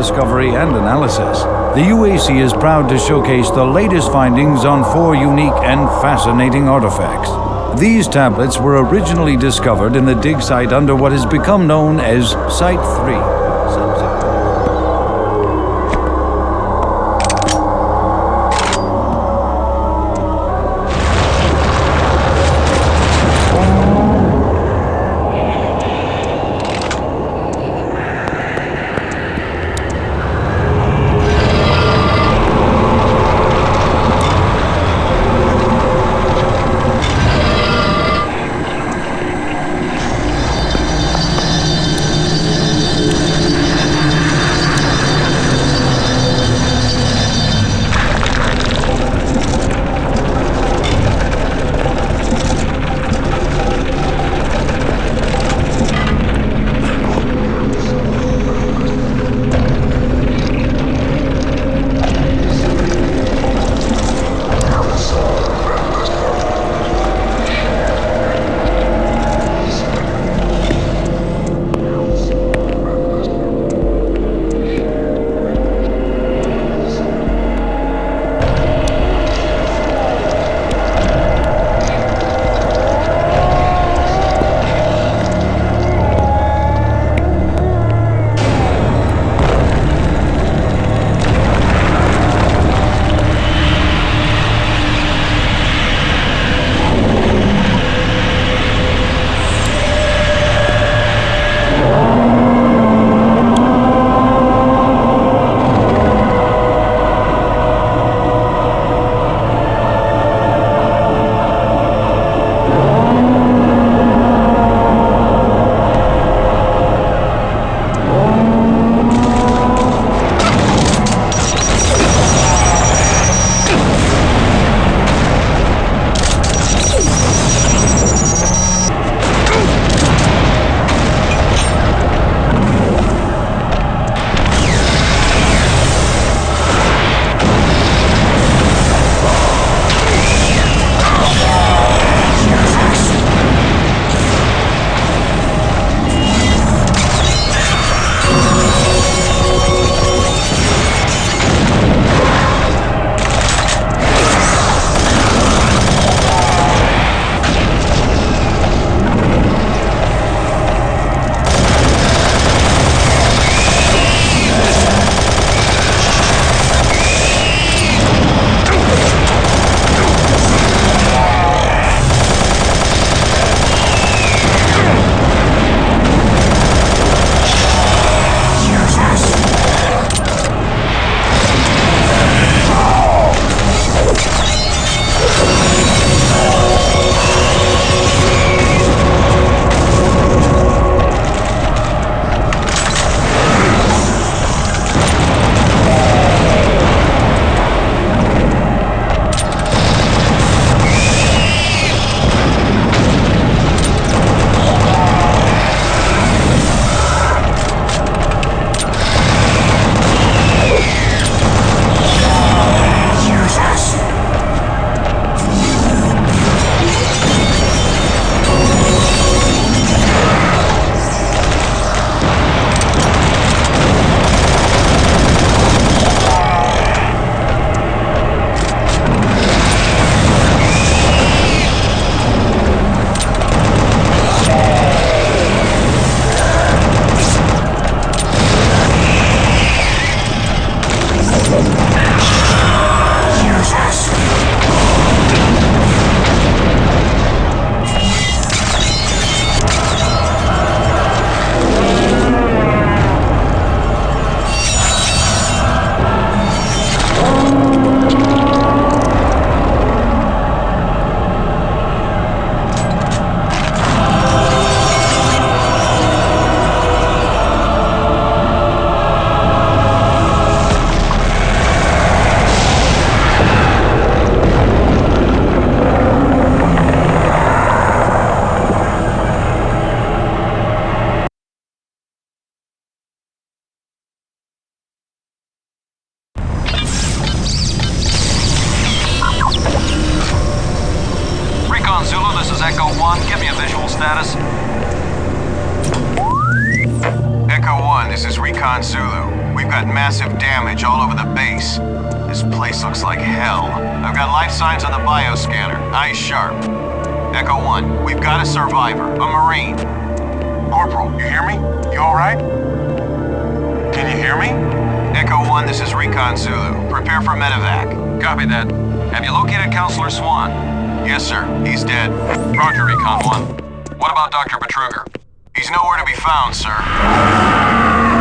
discovery and analysis, the UAC is proud to showcase the latest findings on 4 unique and fascinating artifacts. These tablets were originally discovered in the dig site under what has become known as Site 3. Echo 1, give me a visual status. Echo 1, this is Recon Zulu. We've got massive damage all over the base. This place looks like hell. I've got life signs on the bioscanner. Eyes sharp. Echo 1, we've got a survivor, a Marine. Corporal, you hear me? You alright? Can you hear me? Echo 1, this is Recon Zulu. Prepare for medevac. Copy that. Have you located Counselor Swann? Yes, sir. He's dead. Roger, Recon 1. What about Dr. Betruger? He's nowhere to be found, sir.